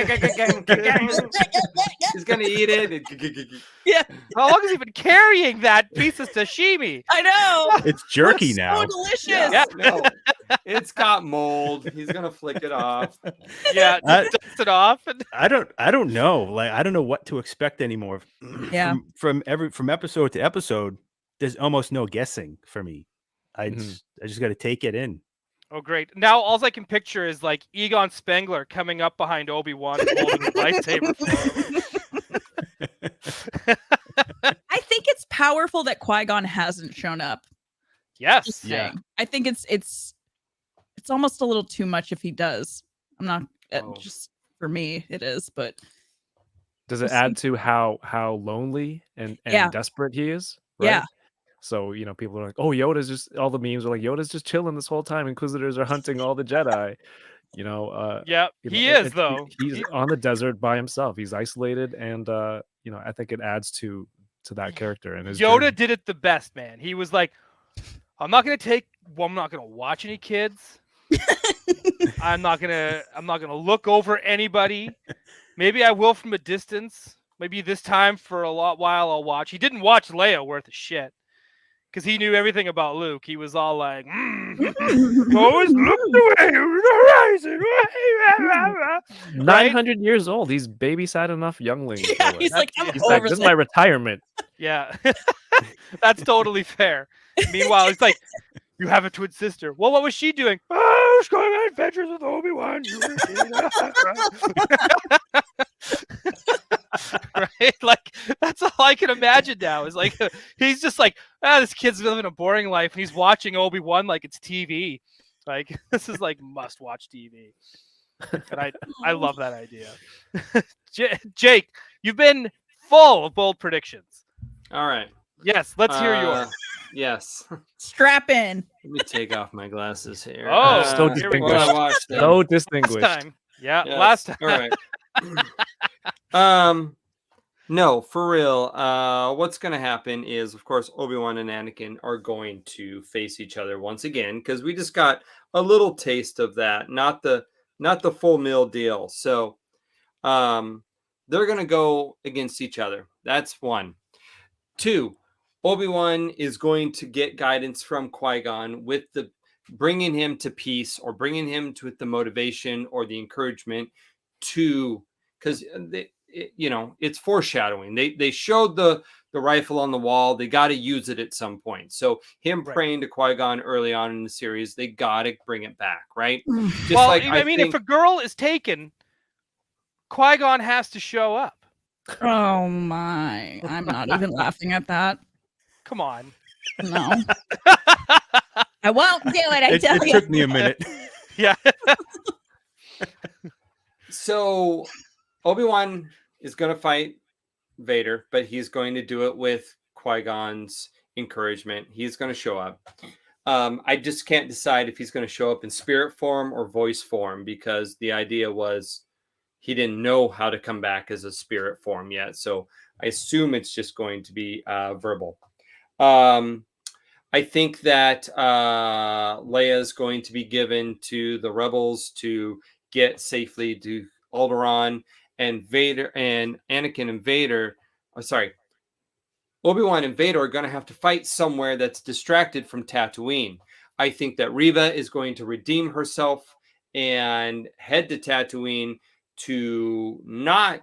gonna eat it. How long has he been carrying that piece of sashimi? I know. It's jerky It's now. So delicious. Yeah, no, it's got mold. He's gonna flick it off. Yeah, I- dust it off. And I don't know. Like I don't know what to expect anymore. Yeah. From episode to episode, there's almost no guessing for me. I just got to take it in. oh, great! Now all I can picture is like Egon Spengler coming up behind Obi-Wan and holding the lightsaber. I think it's powerful that Qui-Gon hasn't shown up. Yes. Just Yeah. saying. I think it's almost a little too much if he does. I'm not Oh. just for me it is, but Does it We'll add to how lonely and Yeah. desperate he is? Yeah. So, people are like, oh, Yoda's just, all the memes are like, Yoda's just chilling this whole time. Inquisitors are hunting all the Jedi. Yeah, he is though. He's on the desert by himself. He's isolated. And, I think it adds to that character. And his Yoda journey. did it the best, man. He was like, I'm not gonna watch any kids. I'm not gonna look over anybody. Maybe I will from a distance. Maybe this time for a while I'll watch. He didn't watch Leia worth of shit because he knew everything about Luke. He was all like, always look the way over the horizon. 900 years old. He's babysat enough younglings. yeah, boy. he's like, I'm He's He's like, over this is this. my retirement. Yeah, that's totally fair. Meanwhile, it's like, you have a twin sister. Well, what was she doing? Oh, I was going on adventures with Obi-Wan. Right? Like, that's all I can imagine now. Is like, he's just like, this kid's living a boring life, and he's watching Obi-Wan like it's TV. Like, this is like must-watch TV. And I love that idea. Jake, you've been full of bold predictions. All right. Yes, let's hear yours. Yes. Strap in. Let me take off my glasses here. Oh, so here we go. while I watch them. So Last distinguished. time. Yeah, Yes. last time. All right. No, for real. What's going to happen is, of course, Obi-Wan and Anakin are going to face each other once again because we just got a little taste of that, not the full meal deal. So, they're going to go against each other. That's one. Two, Obi-Wan is going to get guidance from Qui-Gon with the bringing him to peace or bringing him to the motivation or the encouragement to, because it's foreshadowing. They showed the rifle on the wall. They got to use it at some point. So him Right. praying to Qui-Gon early on in the series, they got to bring it back, right? Just Well, like I mean, if a girl is taken, Qui-Gon has to show up. Oh my. I'm not even laughing at that. Come on. No. I won't do it, I It tell you. took me a minute. Yeah. So Obi-Wan is going to fight Vader, but he's going to do it with Qui-Gon's encouragement. He's going to show up. I just can't decide if he's going to show up in spirit form or voice form because the idea was he didn't know how to come back as a spirit form yet. So I assume it's just going to be verbal. I think that Leia is going to be given to the rebels to get safely to Alderaan, and Vader and Anakin and Vader. Obi-Wan and Vader are going to have to fight somewhere that's distracted from Tatooine. I think that Reva is going to redeem herself and head to Tatooine to not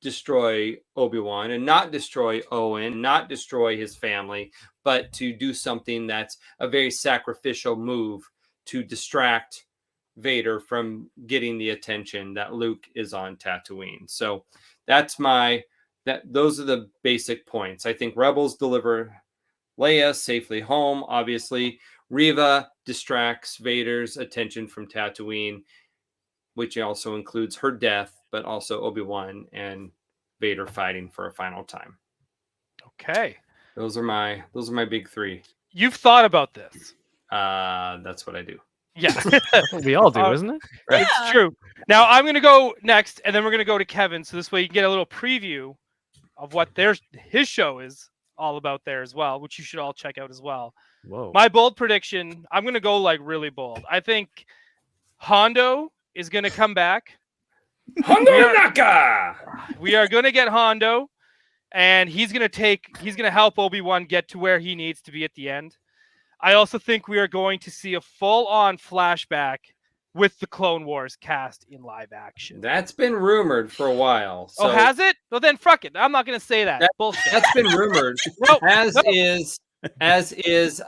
destroy Obi-Wan and not destroy Owen, not destroy his family, but to do something that's a very sacrificial move to distract Vader from getting the attention that Luke is on Tatooine. So those are the basic points. I think Rebels deliver Leia safely home. Obviously, Reva distracts Vader's attention from Tatooine, which also includes her death, but also Obi-Wan and Vader fighting for a final time. Okay. Those are my big three. You've thought about this. That's what I do. Yeah. That's what we all do, isn't it? It's true. Now I'm going to go next, and then we're going to go to Kevin. So this way you can get a little preview of what his show is all about there as well, which you should all check out as well. Whoa. My bold prediction, I'm going to go like really bold. I think Hondo is going to come back. Hondo Naka! We are going to get Hondo, and he's going to help Obi-Wan get to where he needs to be at the end. I also think we are going to see a full-on flashback with the Clone Wars cast in live action. That's been rumored for a while. So oh, has it? Well, then fuck it. I'm not going to say that. Bullshit. That's been rumored. As is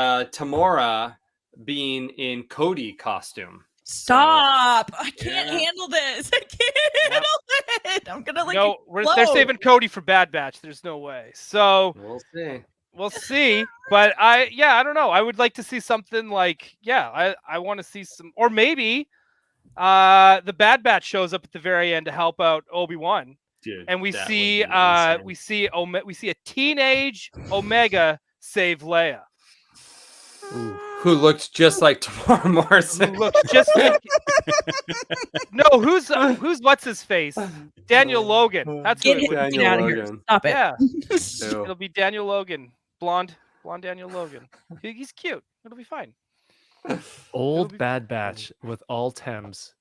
Tamora being in Cody costume. Stop! I can't handle this. I can't handle it. I'm gonna they're saving Cody for Bad Batch. There's no way. So We'll see. But I don't know. I would like to see something like I want to see some, or maybe the Bad Batch shows up at the very end to help out Obi-Wan. Dude, and we see a teenage Omega save Leia. Ooh. Who looked just like Tamara Morrison. Who looked just like... No, who's what's his face? Daniel Logan. That's who it was. Daniel Logan. Stop it. Yeah. It'll be Daniel Logan. Blonde Daniel Logan. He's cute. It'll be fine. Old Bad Batch with all Thames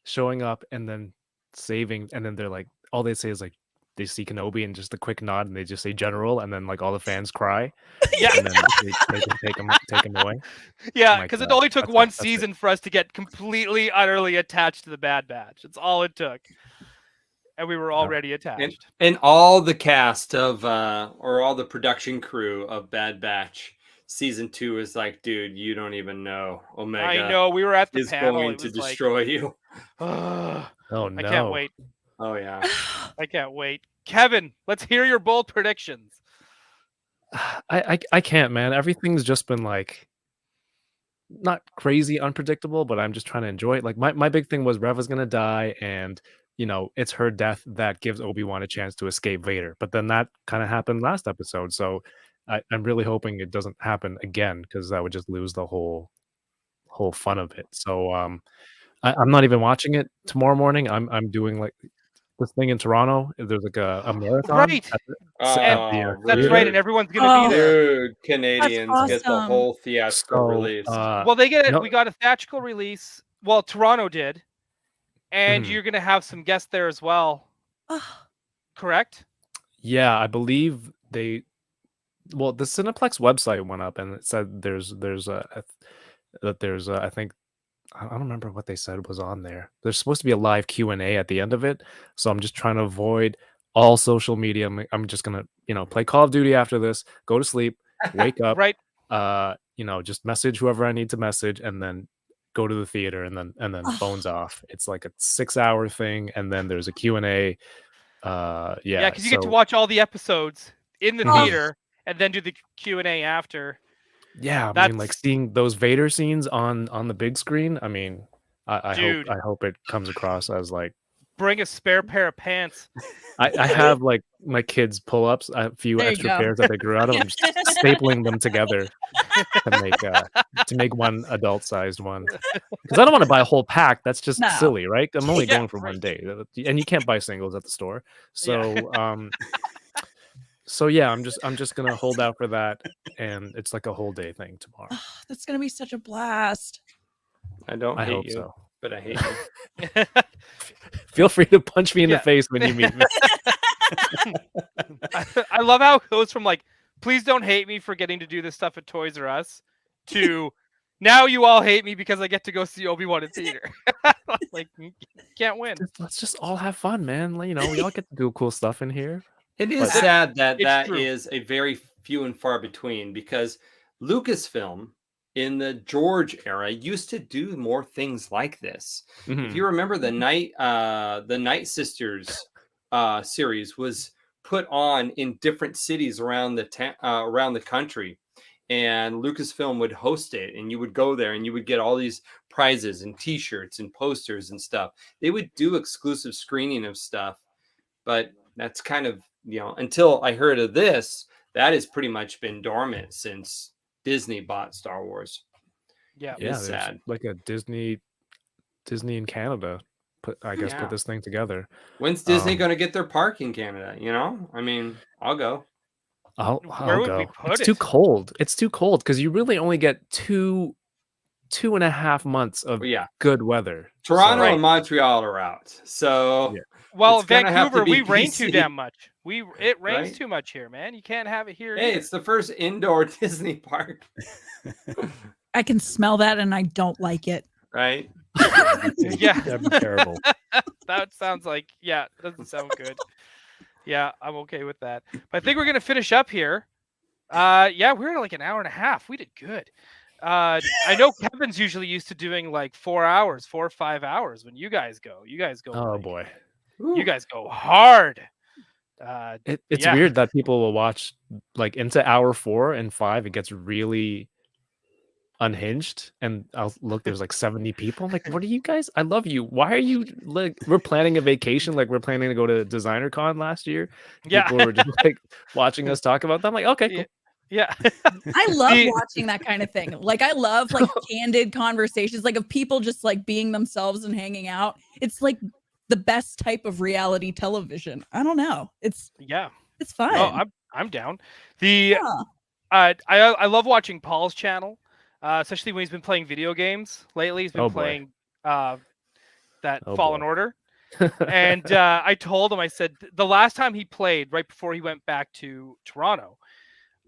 showing up and then saving, and then they're like, all they say is like, they see Kenobi and just a quick nod, and they just say General, and then like all the fans cry. Yeah, and then they take him away. Yeah, because it only took one season for us to get completely, utterly attached to the Bad Batch. It's all it took, and we were already attached. And all the cast of, or all the production crew of Bad Batch season 2 is like, dude, you don't even know. Omega. I know. We were at the is panel. going to destroy you. Oh no! I can't wait. Oh yeah, I can't wait. Kevin, let's hear your bold predictions. I can't, man. Everything's just been like not crazy unpredictable, but I'm just trying to enjoy it. Like my big thing was Reva's gonna die, and it's her death that gives Obi-Wan a chance to escape Vader. But then that kind of happened last episode, so I'm really hoping it doesn't happen again, because that would just lose the whole fun of it. So I'm not even watching it tomorrow morning. I'm doing like this thing in Toronto. There's like a marathon. Right. That's right, and everyone's gonna be there. Dude, Canadians get the whole theatrical release. Well, they get it. We got a theatrical release. Well, Toronto did, and you're gonna have some guests there as well. Correct? Yeah, I believe they. Well, the Cineplex website went up, and it said there's I think. I don't remember what they said was on there. There's supposed to be a live Q&A at the end of it, so I'm just trying to avoid all social media. I'm just gonna, play Call of Duty after this, go to sleep, wake up, right? Just message whoever I need to message, and then go to the theater, and then phones off. It's like a 6-hour thing, and then there's a Q&A. Yeah, because you get to watch all the episodes in the theater, and then do the Q&A after. Yeah, I mean, like seeing those Vader scenes on the big screen. I mean, I hope it comes across as like, bring a spare pair of pants. I have like my kids pull-ups, a few extra pairs that they grew out of. I'm just stapling them together to make one adult-sized one. Because I don't want to buy a whole pack. That's just silly, right? I'm only going for one day, and you can't buy singles at the store. So So yeah, I'm just gonna hold out for that, and it's like a whole day thing tomorrow. That's gonna be such a blast. I hate hope you, so. but I hate you. Feel free to punch me in the face when you meet me. I love how it goes from like, please don't hate me for getting to do this stuff at Toys R Us to now you all hate me because I get to go see Obi-Wan in theater. Like, you can't win. Let's just all have fun, man. You know, we all get to do cool stuff in here. It is But- sad that It's that true. is a very few and far between because Lucasfilm in the George era used to do more things like this. Mhm. If you remember the Night Sisters series was put on in different cities around the country, and Lucasfilm would host it, and you would go there and you would get all these prizes and T-shirts and posters and stuff. They would do exclusive screening of stuff, but that's kind of, you know, until I heard of this, that has pretty much been dormant since Disney bought Star Wars. Yeah. Yeah, It's there's sad. like a Disney in Canada put Yeah. this thing together. When's Disney Um, going to get their park in Canada? You know, I mean, I'll go. I'll Where would go. we put It's too it? cold. It's too cold because you really only get two and a half months of But yeah, good weather. Toronto Right. and Montreal are out. So Yeah. Well, It's gonna have to Vancouver, be we rain too PC. damn much. It rains Right? too much here, man. You can't have it here. hey, either. it's the first indoor Disney park, I can smell that and I don't like it. right? Yeah. That'd be terrible. That sounds like, yeah, doesn't sound good. Yeah, I'm okay with that. But I think we're gonna finish up here. Yeah, we're at like an hour and a half. We did good. I know Kevin's usually used to doing like 4 or 5 hours when you guys go. You guys go. Oh like- boy. You guys go hard. It's Yeah. weird that people will watch like into hour 4 and 5. It gets really unhinged, and I'll look. There's like 70 people. I'm like, what are you guys? I love you. Why are you like? We're planning a vacation. Like we're planning to go to Designer Con last year. Yeah. People were just like watching us talk about that. I'm like, okay, cool. Yeah. I love The- watching that kind of thing. Like I love like candid conversations, like of people just like being themselves and hanging out. It's like the best type of reality television. I don't know. It's Yeah. fun. Oh, I'm down. The Yeah. I love watching Paul's channel, especially when he's been playing video games lately. He's been Oh, boy. playing that Oh, Fallen boy. Order, and I told him, I said the last time he played, right before he went back to Toronto,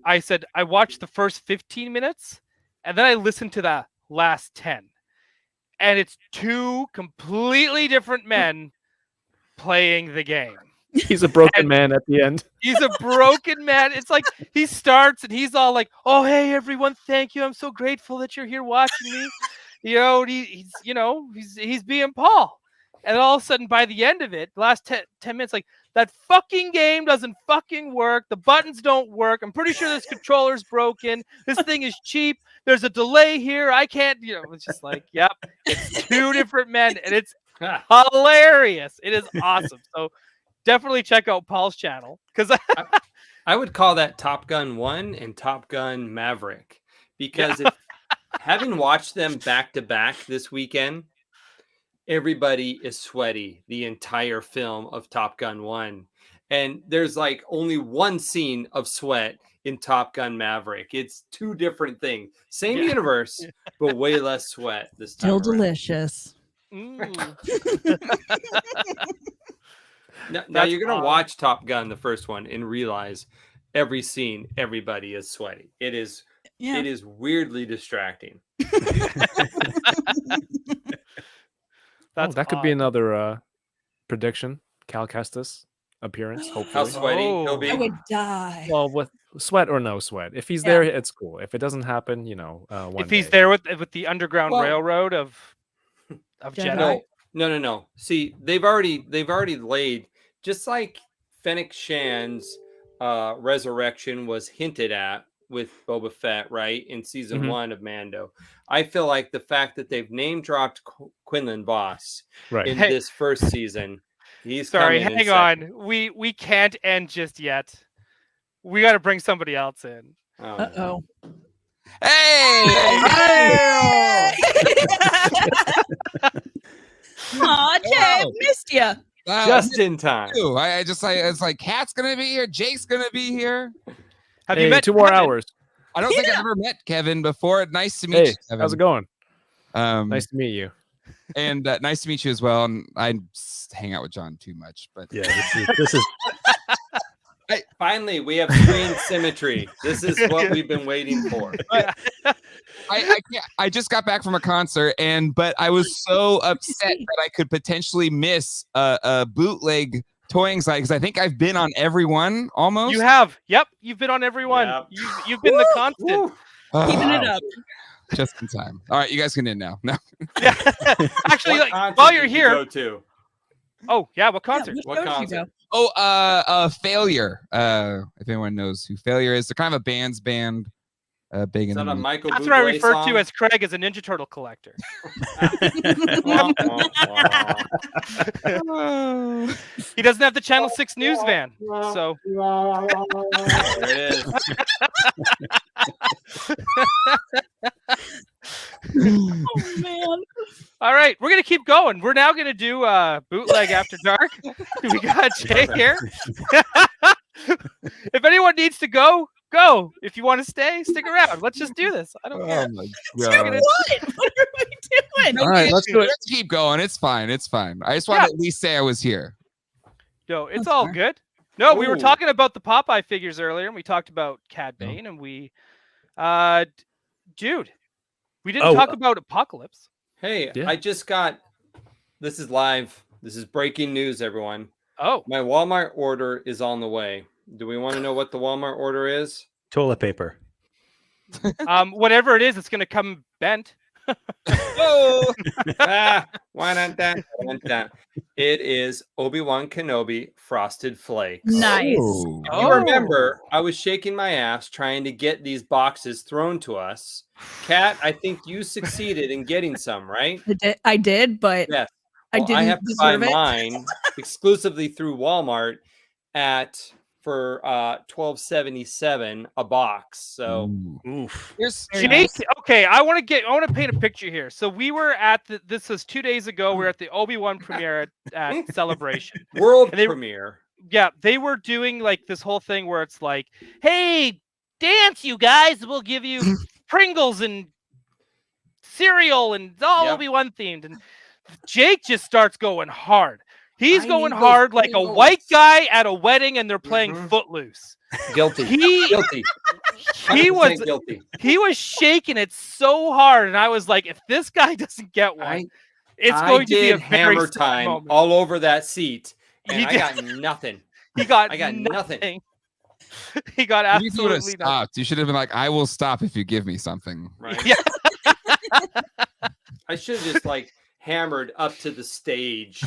I said I watched the first 15 minutes, and then I listened to the last 10, and it's two completely different men playing the game. He's a broken And- man at the end. He's a broken man. It's like he starts and he's all like, "Oh, hey everyone, thank you. I'm so grateful that you're here watching me." You know, and he's being Paul. And all of a sudden, by the end of it, the last 10 minutes, like that fucking game doesn't fucking work. The buttons don't work. I'm pretty sure this controller's broken. This thing is cheap. There's a delay here. I can't. It's just like, yep, it's two different men, and it's hilarious. It is awesome. So definitely check out Paul's channel because I would call that Top Gun 1 and Top Gun Maverick because if, having watched them back to back this weekend, everybody is sweaty the entire film of Top Gun 1. And there's like only one scene of sweat in Top Gun Maverick. It's two different things. Same Yeah. universe, but way less sweat this time. Still around. delicious. Now That's you're going odd. to watch Top Gun, the first one, and realize every scene, everybody is sweaty. It is Yeah. It is weirdly distracting. That's That could be odd. another prediction. Cal Kestis appearance, How hopefully. sweaty he'll Oh. be. I would die. Well, with sweat or no sweat, if he's Yeah. there, it's cool. If it doesn't happen, one If he's day. there with the Underground Well- Railroad of Jedi. Jedi. No. See, they've already laid, just like Fennec Shan's resurrection was hinted at with Boba Fett, right, in season Mhm. 1 of Mando. I feel like the fact that they've name dropped Quinlan Voss Right. in Hey. this first season, he's Sorry, coming in hang second. on. We can't end just yet. We got to bring somebody else in. Oh, Uh-oh. Hey! Aw, Jay, Wow. missed ya. just in time. It's like Kat's gonna be here, Jake's gonna be here. Have Hey, you met 2 more Kevin? hours? I don't think I've ever met Kevin before. Nice to meet Hey, you, Kevin. how's it going? Um, Nice to meet you. and nice to meet you as well. And I hang out with John too much, but Yeah, this is Finally, we have screen symmetry. This is what we've been waiting for. I just got back from a concert, but I was so upset that I could potentially miss a bootleg toy anxiety because I think I've been on every one almost. You have. Yep. You've been on every one. Yep. You've been the constant. Keeping it up. Just in time. All right, you guys can in now. No. Yeah. Actually, What like, concert while you're did you here. go to? Oh, yeah. What concert? Yeah, What show did you concert? go? Oh, Failure. If anyone knows who Failure is, they're kind of a band. Big Is in that a the Michael That's what I Bublé refer song? to as Craig as a Ninja Turtle collector. Wah, wah, wah. He doesn't have the Channel 6 news van. So There it is. Oh man. all right, we're gonna keep going. We're now gonna do bootleg after dark. We got Jay here. If anyone needs to go. If you want to stay, stick around. Let's just do this. I don't care. Oh my What? god. What are we doing? All right, let's do it. Let's keep going. It's fine. I just want to at least say I was here. No, it's That's all fair. good. No, we were Ooh. talking about the Popeye figures earlier, and we talked about Cad Bane, and we, dude, we didn't talk about Apocalypse. Hey, Yeah. I just got. This is live. This is breaking news, everyone. Oh, My Walmart order is on the way. Do we want to know what the Walmart order is? Toilet paper. whatever it is, it's gonna come bent. Whoa! Why not that? Why not that? It is Obi-Wan Kenobi Frosted Flakes. Nice. Oh. If you remember, I was shaking my ass trying to get these boxes thrown to us. Kat, I think you succeeded in getting some, right? I did, but Yes. I Well, didn't I have to buy deserve it. mine exclusively through Walmart for $12.77 a box. So Oof. Jake, okay, I want to paint a picture here. So we were at this was 2 days ago. We were at the Obi-Wan premiere at Celebration. world And they- premiere. Yeah, they were doing like this whole thing where it's like, hey, dance, you guys. We'll give you Pringles and cereal and it's all Yep. Obi-Wan themed. And Jake just starts going hard. He's I going need hard those like a Pringles. white guy at a wedding and they're playing Mhm. Footloose. Guilty. He Guilty. he 100% was guilty. he was shaking it so hard, and I was like, if this guy doesn't get one, it's going to be a did very hammer sad time moment. all over that seat, and He I did. got nothing. He got I got nothing. He got You would have absolutely nothing. stopped. You should have been like, I will stop if you give me something. Right? Yeah. I should have just like hammered up to the stage.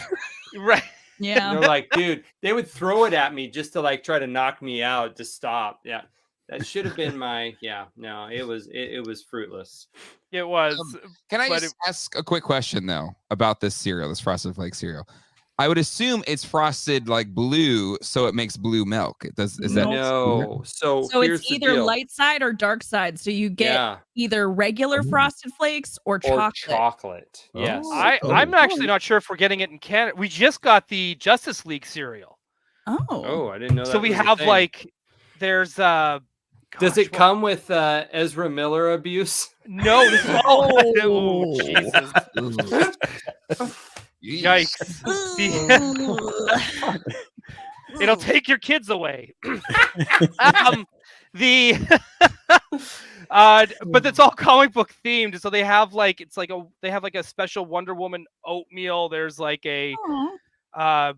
Right. Yeah. They're like, dude, they would throw it at me just to like try to knock me out to stop. Yeah. That should have been my no, it was fruitless. It was. Can I But just ask a quick question though about this cereal, this Frosted Flake cereal? I would assume it's frosted like blue, so it makes blue milk. Is that No. So here's it's the either deal. light side or dark side. So you get Yeah, either regular frosted flakes or or chocolate. chocolate. Yes. Oh. I'm actually not sure if we're getting it in Canada. We just got the Justice League cereal. Oh, I didn't know that. So we was a have thing. like there's Does gosh, it what- come with Ezra Miller abuse? No, this is all Oh. Jesus. Yikes. It'll take your kids away. The but it's all comic book themed. So they have like they have like a special Wonder Woman oatmeal. There's like a Aw.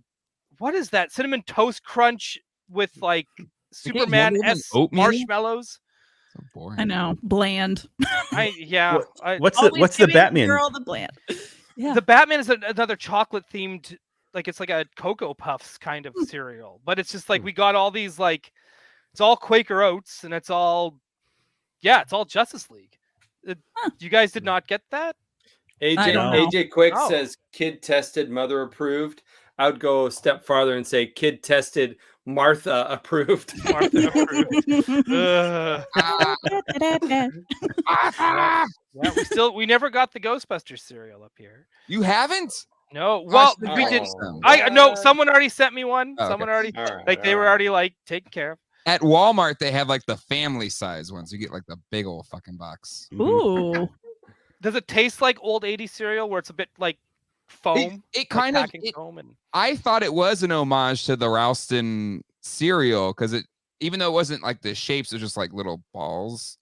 what is that? Cinnamon Toast Crunch with like Superman Woman S oatmeal? marshmallows. So boring. I know. Bland. What's Always the giving Batman? Girl the bland. Yeah. The Batman is another chocolate themed, like it's like a Cocoa Puffs kind of cereal, but it's just like we got all these like it's all Quaker Oats and it's all Justice League. You guys did not get that? I don't know. AJ Quick Oh. says kid tested, mother approved. I would go a step farther and say kid tested, Martha approved. Martha approved. Ugh. Ah, Yeah, we never got the Ghostbusters cereal up here. you haven't? No, well, Gosh, we oh. did. Awesome. I no, someone already sent me one. Oh, okay. Someone already All right, like they all were right. already like taken care of. At Walmart, they have like the family size ones. You get like the big old fucking box. Ooh. Does it taste like old 80s cereal where it's a bit like foam? It like kind of. packing foam and I thought it was an homage to the Ralston cereal because even though it wasn't like the shapes, it was just like little balls.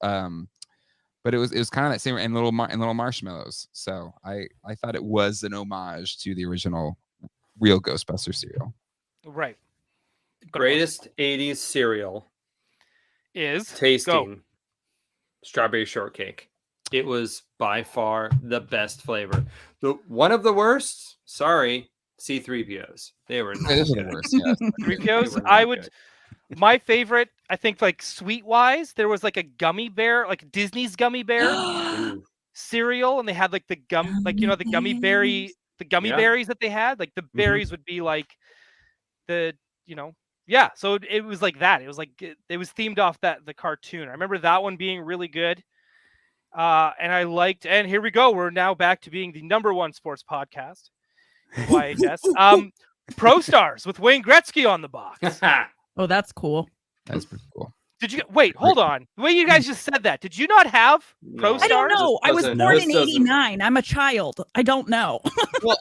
But it was kind of that same and little marshmallows. So I thought it was an homage to the original real Ghostbusters cereal. Right. Greatest 80s cereal Is tasting strawberry shortcake. It was by far the best flavor. One of the worst, sorry, C-3POs. They were not Those are the good. worst. Yeah. 3POs. They were not I would. good. My favorite, I think, like sweet wise, there was like a gummy bear, like Disney's gummy bear Ooh. cereal, and they had like the the gummy berry, the gummy Yeah. berries that they had. Like the berries would be like the yeah. So it was like that. It was like it was themed off the cartoon. I remember that one being really good. And I liked, and here we go. We're now back to being the #1 sports podcast, YHS. Pro Stars with Wayne Gretzky on the box. Oh, that's cool. That's pretty cool. Did you wait? Hold on. The way you guys just said that, did you not have Pro No. Stars? I don't know. I was doesn't- born this in doesn't- '89. I'm a child. I don't know. Well,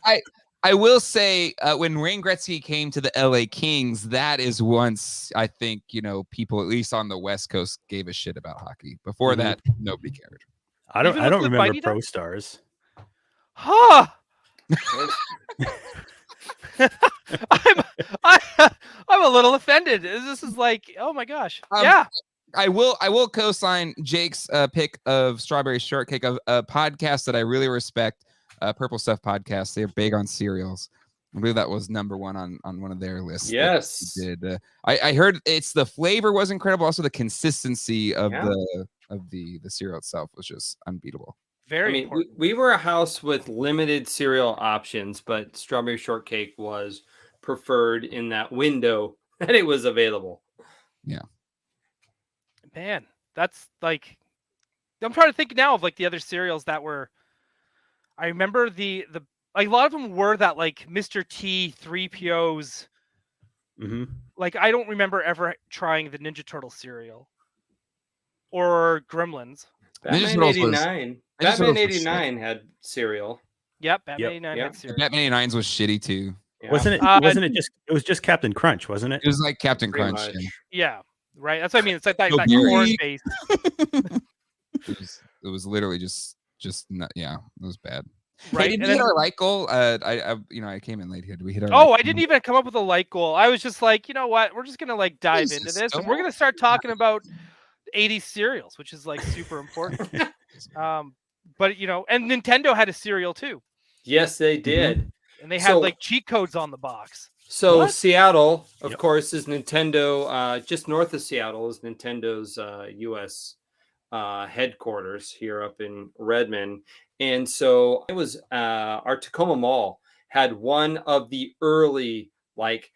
I will say when Wayne Gretzky came to the LA Kings, that is once I think people at least on the West Coast gave a shit about hockey. Before that, nobody cared. I don't Even with the remember Mighty Pro Ducks? Stars. Huh. I'm a little offended. This is like, oh my gosh. Yeah. I will co-sign Jake's pick of Strawberry Shortcake, of a podcast that I really respect, Purple Stuff Podcast. They're big on cereals. I believe that was #1 on one of their lists. that Yes. they did. I heard the flavor was incredible. Also, the consistency of Yeah. the cereal itself was just unbeatable. Very I mean, important. we were a house with limited cereal options, but strawberry shortcake was preferred in that window that it was available. Man, that's like, I'm trying to think now of like the other cereals that were. I remember a lot of them were that like Mr. T 3POs. Mm-hmm. Like I don't remember ever trying the Ninja Turtle cereal or Gremlins. Ninja Batman Turtles was- 89. Ninja Batman Turtles was 89 had cereal. Yep, Batman Yep. 89 Yeah. had cereal. Batman 89's was shitty too. Yeah, Wasn't it? Wasn't it just? It was just Captain Crunch, wasn't it? It was like Captain pretty Crunch. much. Yeah, right. That's what I mean. It's like that So corn Gary- base. It was literally just not, yeah, it was bad. Right. Hey, did and we then- hit our light goal? I came in late here. Did we hit our? Oh, light I didn't even come up with a light goal. I was just like, you know what? We're just gonna like dive into Jesus, this, and don't- we're gonna start talking about 80s cereals, which is like super important. But and Nintendo had a cereal too, Yes, they did. and they had So- like cheat codes on the box. So What? Seattle, of Yep. course, is Nintendo. Just north of Seattle is Nintendo's U.S. Headquarters here up in Redmond. And so it was our Tacoma Mall had one of the early like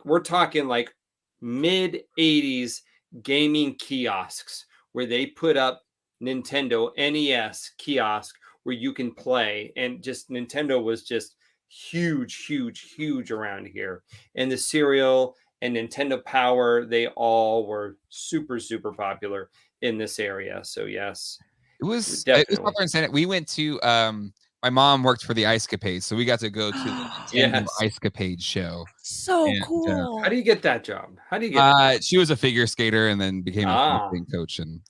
we're talking like mid 80s gaming kiosks where they put up Nintendo NES kiosk where you can play, and just Nintendo was just huge around here. And the cereal and Nintendo Power, they all were super popular in this area. So yes, It was Definitely. popular in Senate. We went to my mom worked for the Ice Capades, so we got to go to the Nintendo Yes. Ice Capade show. So And, cool. how do you get that job? How do you get She was a figure skater and then became a Ah. marketing coach. And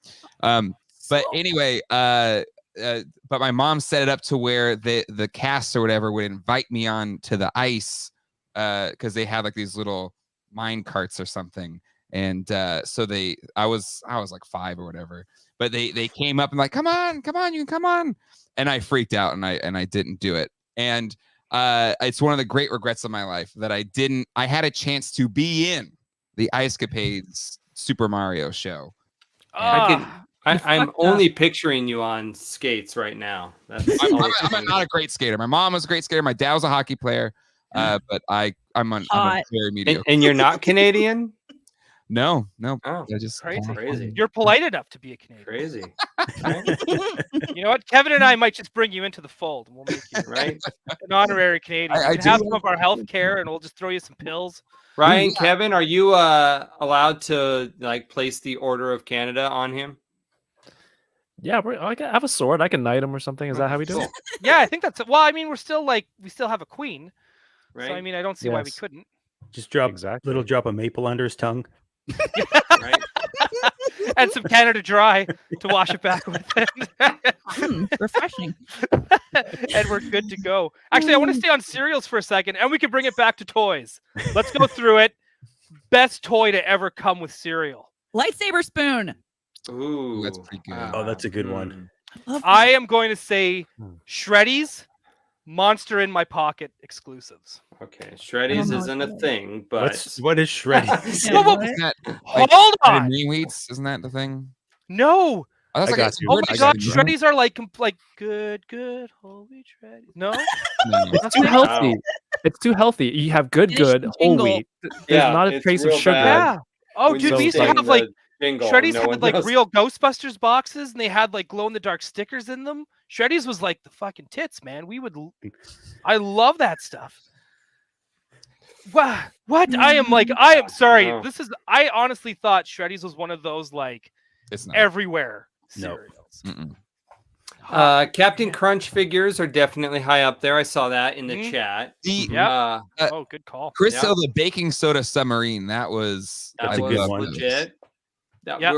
but anyway, but my mom set it up to where the cast or whatever would invite me on to the ice because they had like these little mine carts or something. And so I was like 5 or whatever, but they came up and like, come on, you can come on. And I freaked out and I didn't do it. And it's one of the great regrets of my life that I had a chance to be in the Ice Capades Super Mario show. Ah, I'm fucked only picturing you on skates right now. That's I'm not a great skater. My mom was a great skater. My dad was a hockey player. But I'm a Hot. very mediocre. and you're not Canadian? No. Oh, I just Crazy. crazy. you're polite enough to be a Canadian. Crazy. You know what? Kevin and I might just bring you into the fold, and we'll make you Right? an honorary Canadian. I You can have do- some of our health care, and we'll just throw you some pills. Ryan, Kevin, are you allowed to like place the Order of Canada on him? Yeah, I have a sword. I can knight him or something. Is that how we do it? Yeah, I think that's it. Well, I mean, we still have a queen, Right? so I mean, I don't see why we Yes. couldn't. Just drop Exactly. little drop of maple under his tongue. Right? And some Canada Dry to wash it back with it. Refreshing. And we're good to go. Actually, I want to stay on cereals for a second, and we can bring it back to toys. Let's go through it. Best toy to ever come with cereal. Lightsaber spoon. Ooh, that's pretty good. Oh, that's a good one. I am going to say Shreddies, Monster in My Pocket exclusives. Okay, I Shreddies don't know isn't a what thing, but What is shreddy? Yeah, Well, what? Isn't that Hold on. green wheats? Isn't that the thing? No. Oh, that's I like got it's you. Oh weird my to god, say. Shreddies are like good, whole wheat Shreddies. No? No. It's too healthy. It's too healthy. You have good, Finish good the whole jingle. wheat. There's Yeah, not a it's trace of real sugar. bad. Yeah. Oh, when dude, you we used to sing have the like jingle, Shreddies no had one like knows. real Ghostbusters boxes, and they had like glow in the dark stickers in them. Shreddies was like the fucking tits, man. I love that stuff. What? I am sorry. No. I honestly thought Shreddies was one of those like It's not. everywhere No. cereals. Mm-mm. Captain Crunch figures are definitely high up there. I saw that in the Mhm. chat. The Yep. Uh, Oh, good call. Crystal, the baking soda submarine. That was that I a good was love one. those. legit. That Yep.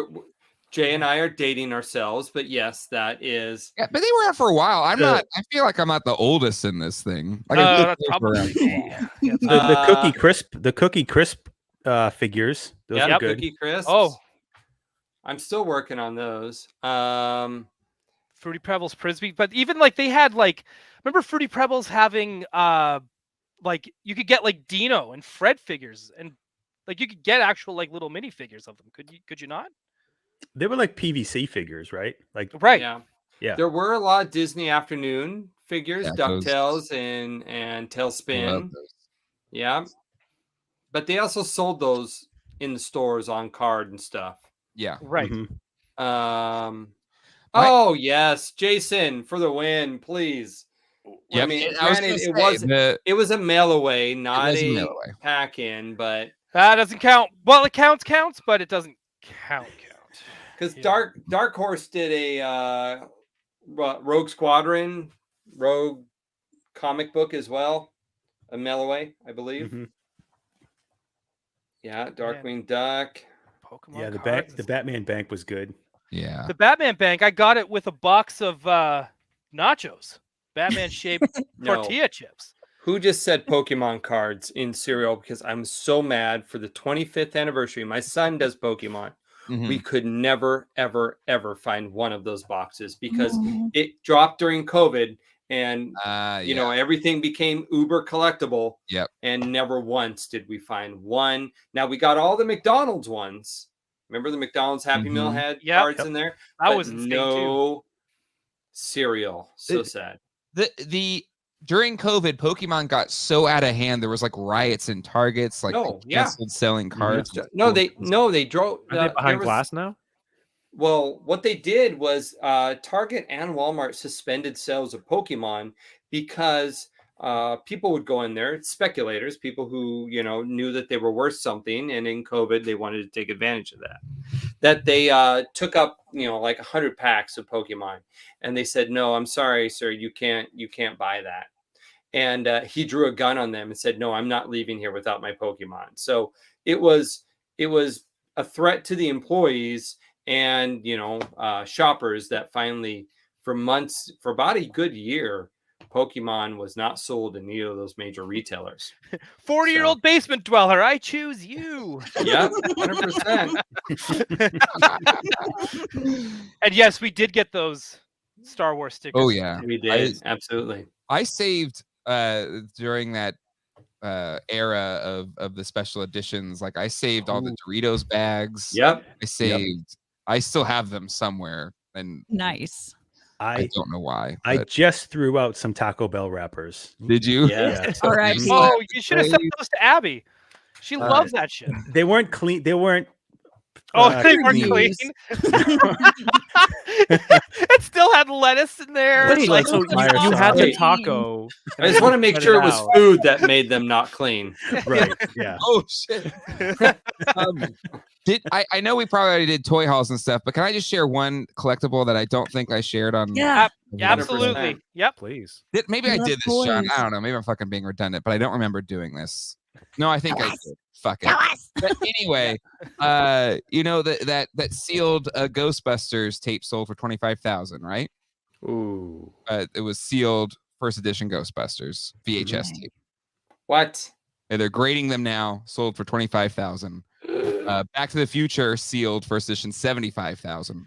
Jay and I are dating ourselves, but yes, that is. Yeah, but they were out for a while. I'm The- not. I feel like I'm not the oldest in this thing. Like, No, I that's feel like we're probably around for a while. yeah, The cookie crisp figures. Those Yeah, are good. Cookie Crisps. Oh, I'm still working on those. Fruity Pebbles, Frisbee, but even like they had like, remember Fruity Pebbles having like you could get like Dino and Fred figures, and like you could get actual like little mini figures of them. Could you not? They were like PVC figures, right? Like Right. Yeah. Yeah. There were a lot of Disney Afternoon figures, Yeah, those- DuckTales and I love Tailspin. those. Yeah. But they also sold those in the stores on card and stuff. Yeah. Right. mhm. Oh yes, Jason for the win, please. Yep. I mean, And I was granted, gonna say, it was a mail away, not was a a mail away. pack in, but That doesn't count. Well, it counts, but it doesn't count. because Yeah. Dark Horse did a Rogue Squadron, Rogue comic book as well, a mail away, I believe. Mhm. Yeah, Darkwing Duck. Pokemon Yeah, cards. the Batman bank was good. Yeah. The Batman Bank. I got it with a box of nachos, Batman shaped No. tortilla chips. Who just said Pokemon cards in cereal? Because I'm so mad for the 25th anniversary. My son does Pokemon. Mhm. We could never, ever, ever find one of those boxes because Oh. it dropped during COVID and you know Yeah. everything became uber collectible. Yep. And never once did we find one. Now we got all the McDonald's ones. Remember the McDonald's Happy Meal Mhm. had Yep. cards in there? That But was insane too. no cereal. So sad. The during COVID, Pokemon got so out of hand. There was like riots in Targets, like No, they yeah. canceled selling cards. No, they drove. Are they there behind was- glass now? Well, what they did was Target and Walmart suspended sales of Pokemon because people would go in there, speculators, people who knew that they were worth something, and in COVID they wanted to take advantage of that. That they took up like 100 packs of Pokemon, and they said, "No, I'm sorry, sir, you can't buy that." And he drew a gun on them and said, "No, I'm not leaving here without my Pokemon." So it was a threat to the employees and shoppers that finally, for months, for about a good year, Pokemon was not sold in either of those major retailers. 40-year-old basement dweller, I choose you. Yeah, 100%. And yes, we did get those Star Wars stickers. Oh yeah. We did, absolutely. I saved during that era of the special editions. Like I saved all the Doritos bags. Yep. I saved. I still have them somewhere, and Nice. I don't know why. I but- just threw out some Taco Bell wrappers. did you? Yeah. All right. Oh, you should have sent those to Abby. She loves that shit. They weren't clean. They weren't. Oh, uh, they were clean. clean. It still had lettuce in there. Wait, It's like, so fire you had the sauce. taco. I just want to make Cut sure it it was out. food that made them not clean. Right. Yeah. Oh shit. I know we probably already did toy hauls and stuff, but can I just share one collectible that I don't think I shared on? Yeah. Yeah, absolutely. Yep. Please. Maybe I I love did this, Sean. toys. I don't know. Maybe I'm fucking being redundant, but I don't remember doing this. No, I think I did. Fuck it. But anyway, you know that sealed Ghostbusters tape sold for $25,000, right? Ooh. It was sealed first edition Ghostbusters VHS tape. What? And they're grading them now, sold for $25,000. Back to the Future sealed first edition $75,000.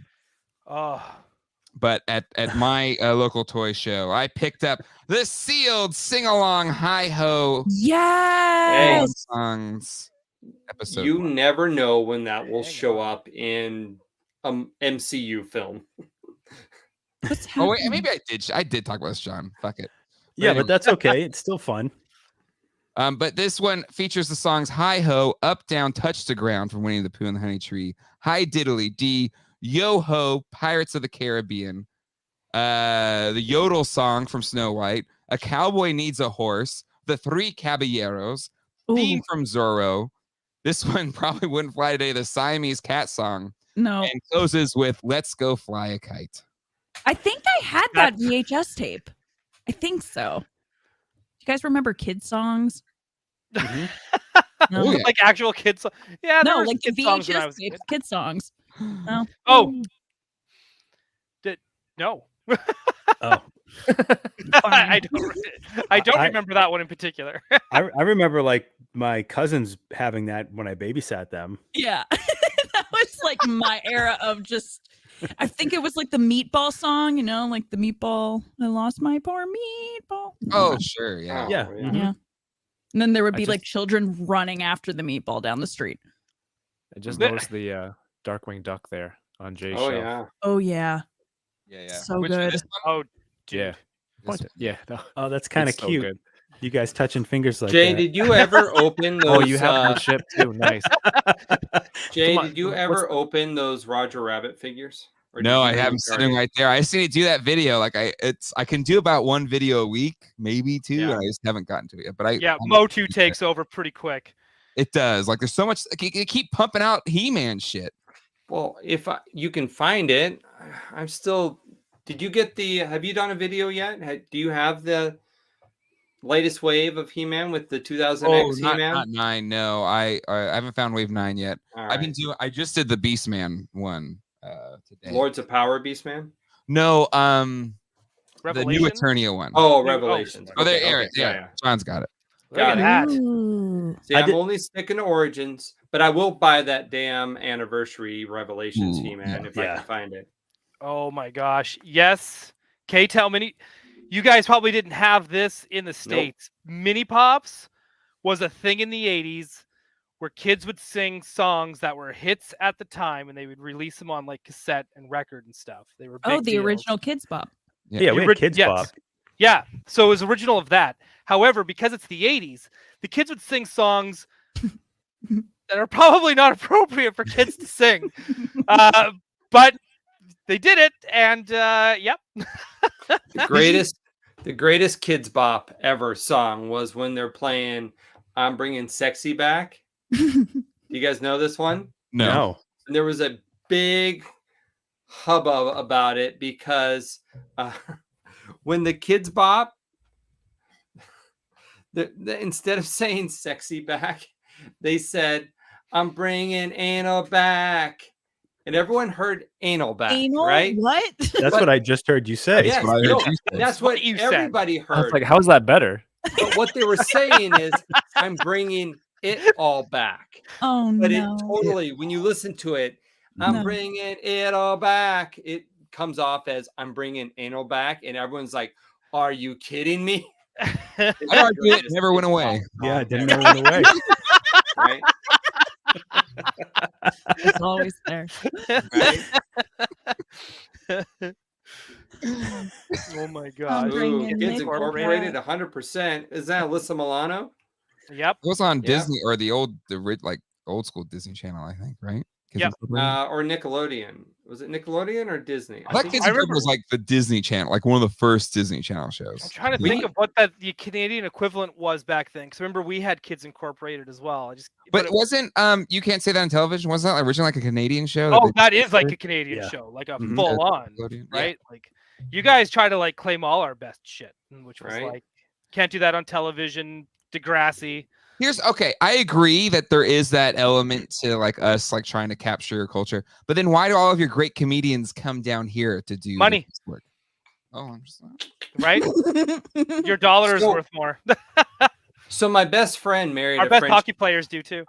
Oh, But at my local toy show, I picked up the sealed sing along hi ho Yes. songs episode. You 1. never know when that will Hang show on. up in MCU film. What's Oh wait, happening? maybe I did talk about this, John. Fuck it. Yeah, anyway. but that's okay. It's still fun. But this one features the songs Hi Ho, Up Down, Touch the Ground from Winnie the Pooh and the Honey Tree, Hi Diddly D, Yo Ho, Pirates of the Caribbean, the Yodel song from Snow White, A Cowboy Needs a Horse, The Three Caballeros, theme from Zorro. This one probably wouldn't fly today, the Siamese Cat song, No, and closes with Let's Go Fly a Kite. I think I had that VHS tape. I think so. You guys remember kids songs? Mhm. No, Oh, yeah. like actual kids. Yeah, there no, was like the kid songs when I VHS was a tapes, kid. kid songs. No. Oh, no. Oh, I don't I- remember that one in particular. I remember like my cousins having that when I babysat them. Yeah, that was like my era of just. I think it was like the meatball song, you know, like the meatball. I lost my poor meatball. Oh, sure. Yeah. Oh, Yeah. Yeah. And then there would I be just- like children running after the meatball down the street. I just But- noticed the Darkwing Duck there on Jay's Oh show. yeah. Oh yeah, Yeah. so Which one, good. this one? Oh, dude. Yeah. This Point one? it. Yeah. No, Oh, that's kind of it's so cute. good. You guys touching fingers like Jay, that. did you ever open those? Oh, you have good shit too. Nice. Jay, Come on, did you what's ever open those Roger Rabbit figures? Or did No, you I have them start sitting it? right there. I just need to do that video. Like I can do about one video a week, maybe two. Yeah. And I just haven't gotten to it yet. But I Yeah, I'm- Motu takes over pretty quick. It does. Like there's so much. Like, you keep pumping out He-Man shit. Well, if you can find it, I'm still. Did you get the? Have you done a video yet? Do you have the latest wave of He-Man with the 2000X not He-Man? 9. No, I haven't found Wave 9 yet. All I've been right. doing. I just did the Beastman one today. Lords of Power Beastman. No, the Revelation. new Eternia one. Oh, New- Revelations. Oh, there, Okay, Eric. okay, Yeah, John's got it. Look Got at it. that. Ooh. See, I I'm did- only sticking to Origins, but I will buy that damn anniversary Revelations Ooh, He-Man if I yeah. can find it. Oh my gosh. Yes. K-Tel Mini. You guys probably didn't have this in the States. Mini Pops was a thing in the 80s where kids would sing songs that were hits at the time and they would release them on like cassette and record and stuff. They were Oh, big the deals. original Kids Bop. Yeah, we The had Kids yes. Bop. Yeah, so it was original of that. However, because it's the 80s, the kids would sing songs that are probably not appropriate for kids to sing. But they did it, and yep. The greatest Kids Bop ever song was when they're playing "I'm Bringing Sexy Back." You guys know this one? No. And there was a big hubbub about it because when the Kids Bop, instead of saying "sexy back," they said, "I'm bringing anal back," and everyone heard "anal back," Anal? right? What? That's But- what I just heard you say. Yes, what I heard no, you say. that's what you said. everybody I was heard. like, how is that better? But what they were saying is, "I'm bringing it all back." Oh But no. it totally, when you listen to it, "I'm No. bringing it all back," it comes off as "I'm bringing anal back," and everyone's like, "Are you kidding me?" I argue it never went away. Yeah, I didn't know it went away. Right? It's always there. Right? Oh my gosh. Bring Ooh, in Kids Nick Incorporated, Back. 100%. Is that Alyssa Milano? Yep. It was on Yeah. Disney or the old school Disney Channel, I think, right? Kids Yep. Incorporated? Or Nickelodeon? Was it Nickelodeon or Disney? I thought think Kids I Incorporated remember- was like the Disney Channel, like one of the first Disney Channel shows. I'm trying to We- think of what the Canadian equivalent was back then. Because remember, we had Kids Incorporated as well. But it wasn't You Can't Say That on Television? Wasn't that originally like a Canadian show? Oh, that is like a Canadian Yeah. show, like a Mhm. full on, Nickelodeon? Yeah. right? Like you guys try to like claim all our best shit, which was Right. like can't do that on television. Degrassi. I agree that there is that element to like us like trying to capture your culture, but then why do all of your great comedians come down here to do Money. this work? Oh, I'm just Right? Your dollar is So- worth more. So my best friend married Our a best French. hockey players do too.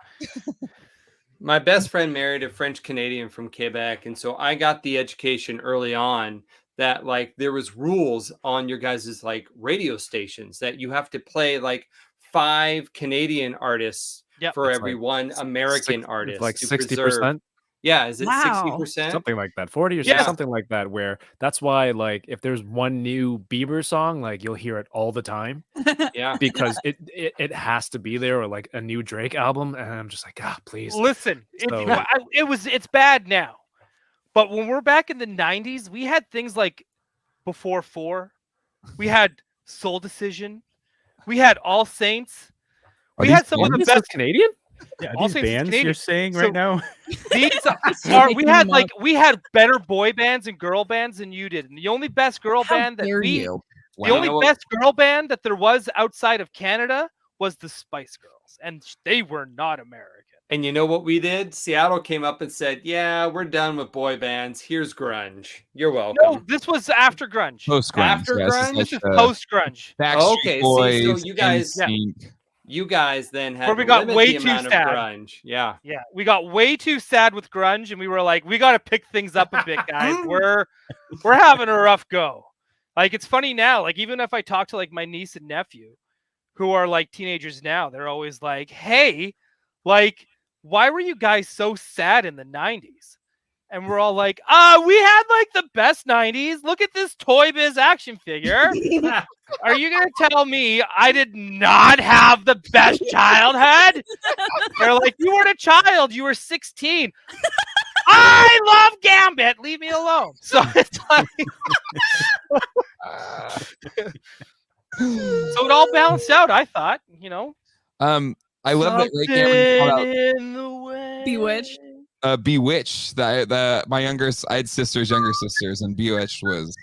My best friend married a French Canadian from Quebec, and so I got the education early on that like there was rules on your guys' like radio stations that you have to play like 5 Canadian artists Yep. for That's every like one American artist. like to 60%, preserve- Yeah, is it Wow. 60%? something like that, 40 or Yeah. something like that. Where that's why, like, if there's one new Bieber song, like you'll hear it all the time Yeah. because it has to be there, or like a new Drake album, and I'm just like, please. Listen, So- it's bad now, but when we're back in the 90s, we had things like Before 4, we had Soul Decision, we had All Saints, we had some of the This best. is Canadian. Yeah, All these Saints is bands Canadian. you're saying So- right now. These You're are we making had them like up. we had better boy bands and girl bands than you did, and the only best girl How band that dare we you? the only You know what- best girl band that there was outside of Canada was the Spice Girls, and they were not American. And you know what we did? Seattle came up and said, "Yeah, we're done with boy bands. Here's grunge. You're welcome." No, this was after grunge. post grunge. After grunge? This is post grunge. Backstreet Okay, see, Boys, so you guys- NSYNC. You guys then had Where we to got limit way the too amount of sad. grunge. Yeah. Yeah, we got way too sad with grunge, and we were like, we got to pick things up a bit, guys. We're having a rough go. Like, it's funny now. Like, even if I talk to like my niece and nephew, who are like teenagers now, they're always like, "Hey, like, why were you guys so sad in the '90s?" And we're all like, we had like the best 90s. Look at this Toy Biz action figure. Are you going to tell me I did not have the best childhood? They're like, you weren't a child. You were 16. I love Gambit. Leave me alone. So it's like, so it all balanced out, I thought, you know. I love that Ray Cameron called out In the way. Bewitched. Bewitched. My I had sisters, younger sisters, and Bewitched was.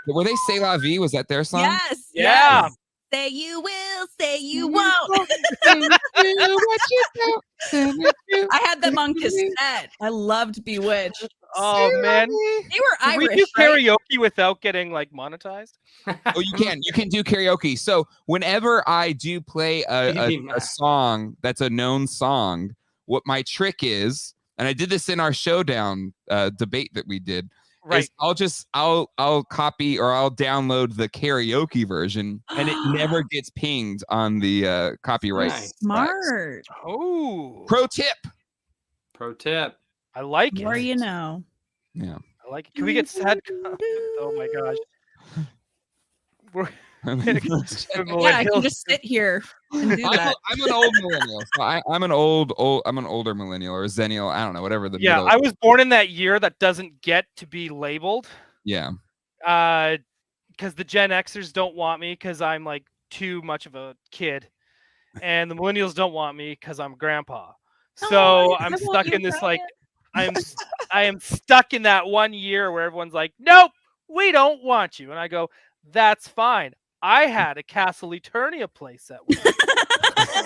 Were they Say La Vie? Was that their song? Yes. Yeah. Yes. Say you will, say you won't. I had them on cassette. I loved Bewitched. Oh man, They were can Irish. we do right? karaoke without getting like monetized? Oh, you can do karaoke. So whenever I do play a song that's a known song, what my trick is, and I did this in our showdown debate that we did, is I'll copy or I'll download the karaoke version, and it never gets pinged on the copyright. Nice. Smart. Oh, Pro tip. Pro tip. I like it. More you know. Yeah. I like it. Can we get sad? Oh my gosh. We're Yeah, I can just sit here and do that. I'm an old millennial. So I'm an older millennial or a zennial. I don't know, whatever the yeah, middle. I was born in that year that doesn't get to be labeled. Yeah. Because the Gen Xers don't want me because I'm like too much of a kid, and the millennials don't want me because I'm grandpa. So Oh, I'm I want stuck you, in this like Brian. I am stuck in that 1 year where everyone's like, nope, we don't want you, and I go, that's fine. I had a Castle Eternia playset,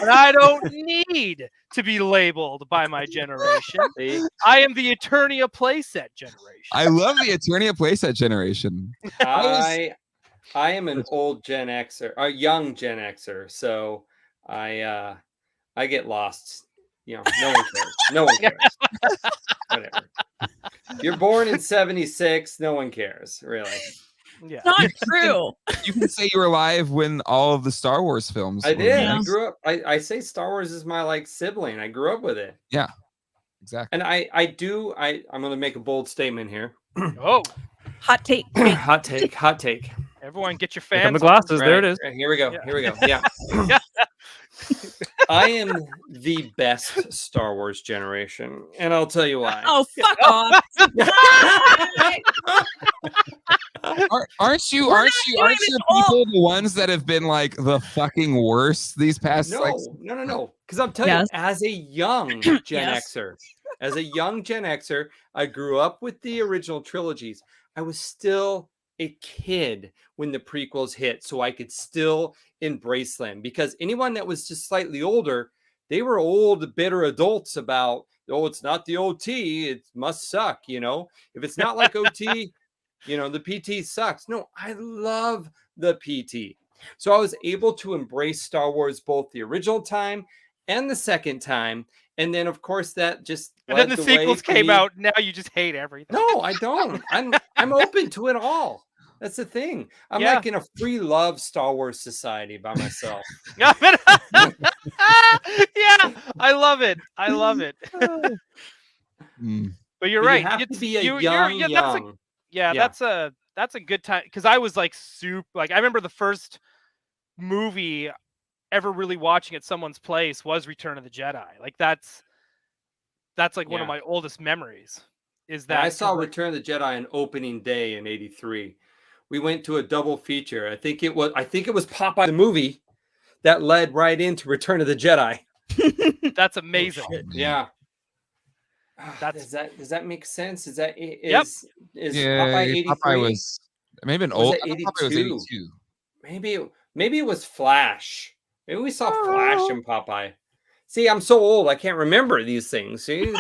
and I don't need to be labeled by my generation. I am the Eternia playset generation. I love the Eternia playset generation. I am an old Gen Xer, a young Gen Xer, so I get lost. You know, no one cares. No one cares. Whatever. You're born in '76. No one cares, really. Yeah. Not true. You can say you were alive when all of the Star Wars films. I were did. Yeah. I grew up. I say Star Wars is my like sibling. I grew up with it. Exactly. And I'm going to make a bold statement here. Oh, Hot take. Hot take. Hot take. everyone, get your Here come fans. the glasses. There it is. Right, here we go. Yeah. Here we go. Yeah. Yeah. I am the best Star Wars generation, and I'll tell you why. Oh, fuck off. Aren't you doing people the ones that have been like the fucking worst these past like No. Because I'm telling Yes. you, as a young Gen Yes. Xer, as a young Gen Xer, I grew up with the original trilogies. I was still a kid when the prequels hit so I could still embrace them, because anyone that was just slightly older, they were old, bitter adults about, oh, it's not the OT, it must suck, if it's not like OT, the PT sucks. No, I love the PT. So I was able to embrace Star Wars both the original time and the second time. And then, of course, that just And then the sequels came out. Now you just hate everything. No, I don't. I'm open to it all. That's the thing. I'm like in a free love Star Wars society by myself. Yeah, I love it. But you're right. You have to be a young. That's a good time, because I was like super. Like I remember the first movie ever really watching at someone's place was Return of the Jedi. Like that's like one of my oldest memories. Is that I saw Return of the Jedi on opening day in '83. We went to a double feature. I think it was Popeye the movie that led right into Return of the Jedi. That's amazing. Yeah. Does that make sense? Is Popeye 83? Popeye was maybe an old. Was it Popeye was 82. Maybe it was Flash. Maybe we saw Flash in Popeye. See, I'm so old, I can't remember these things. See,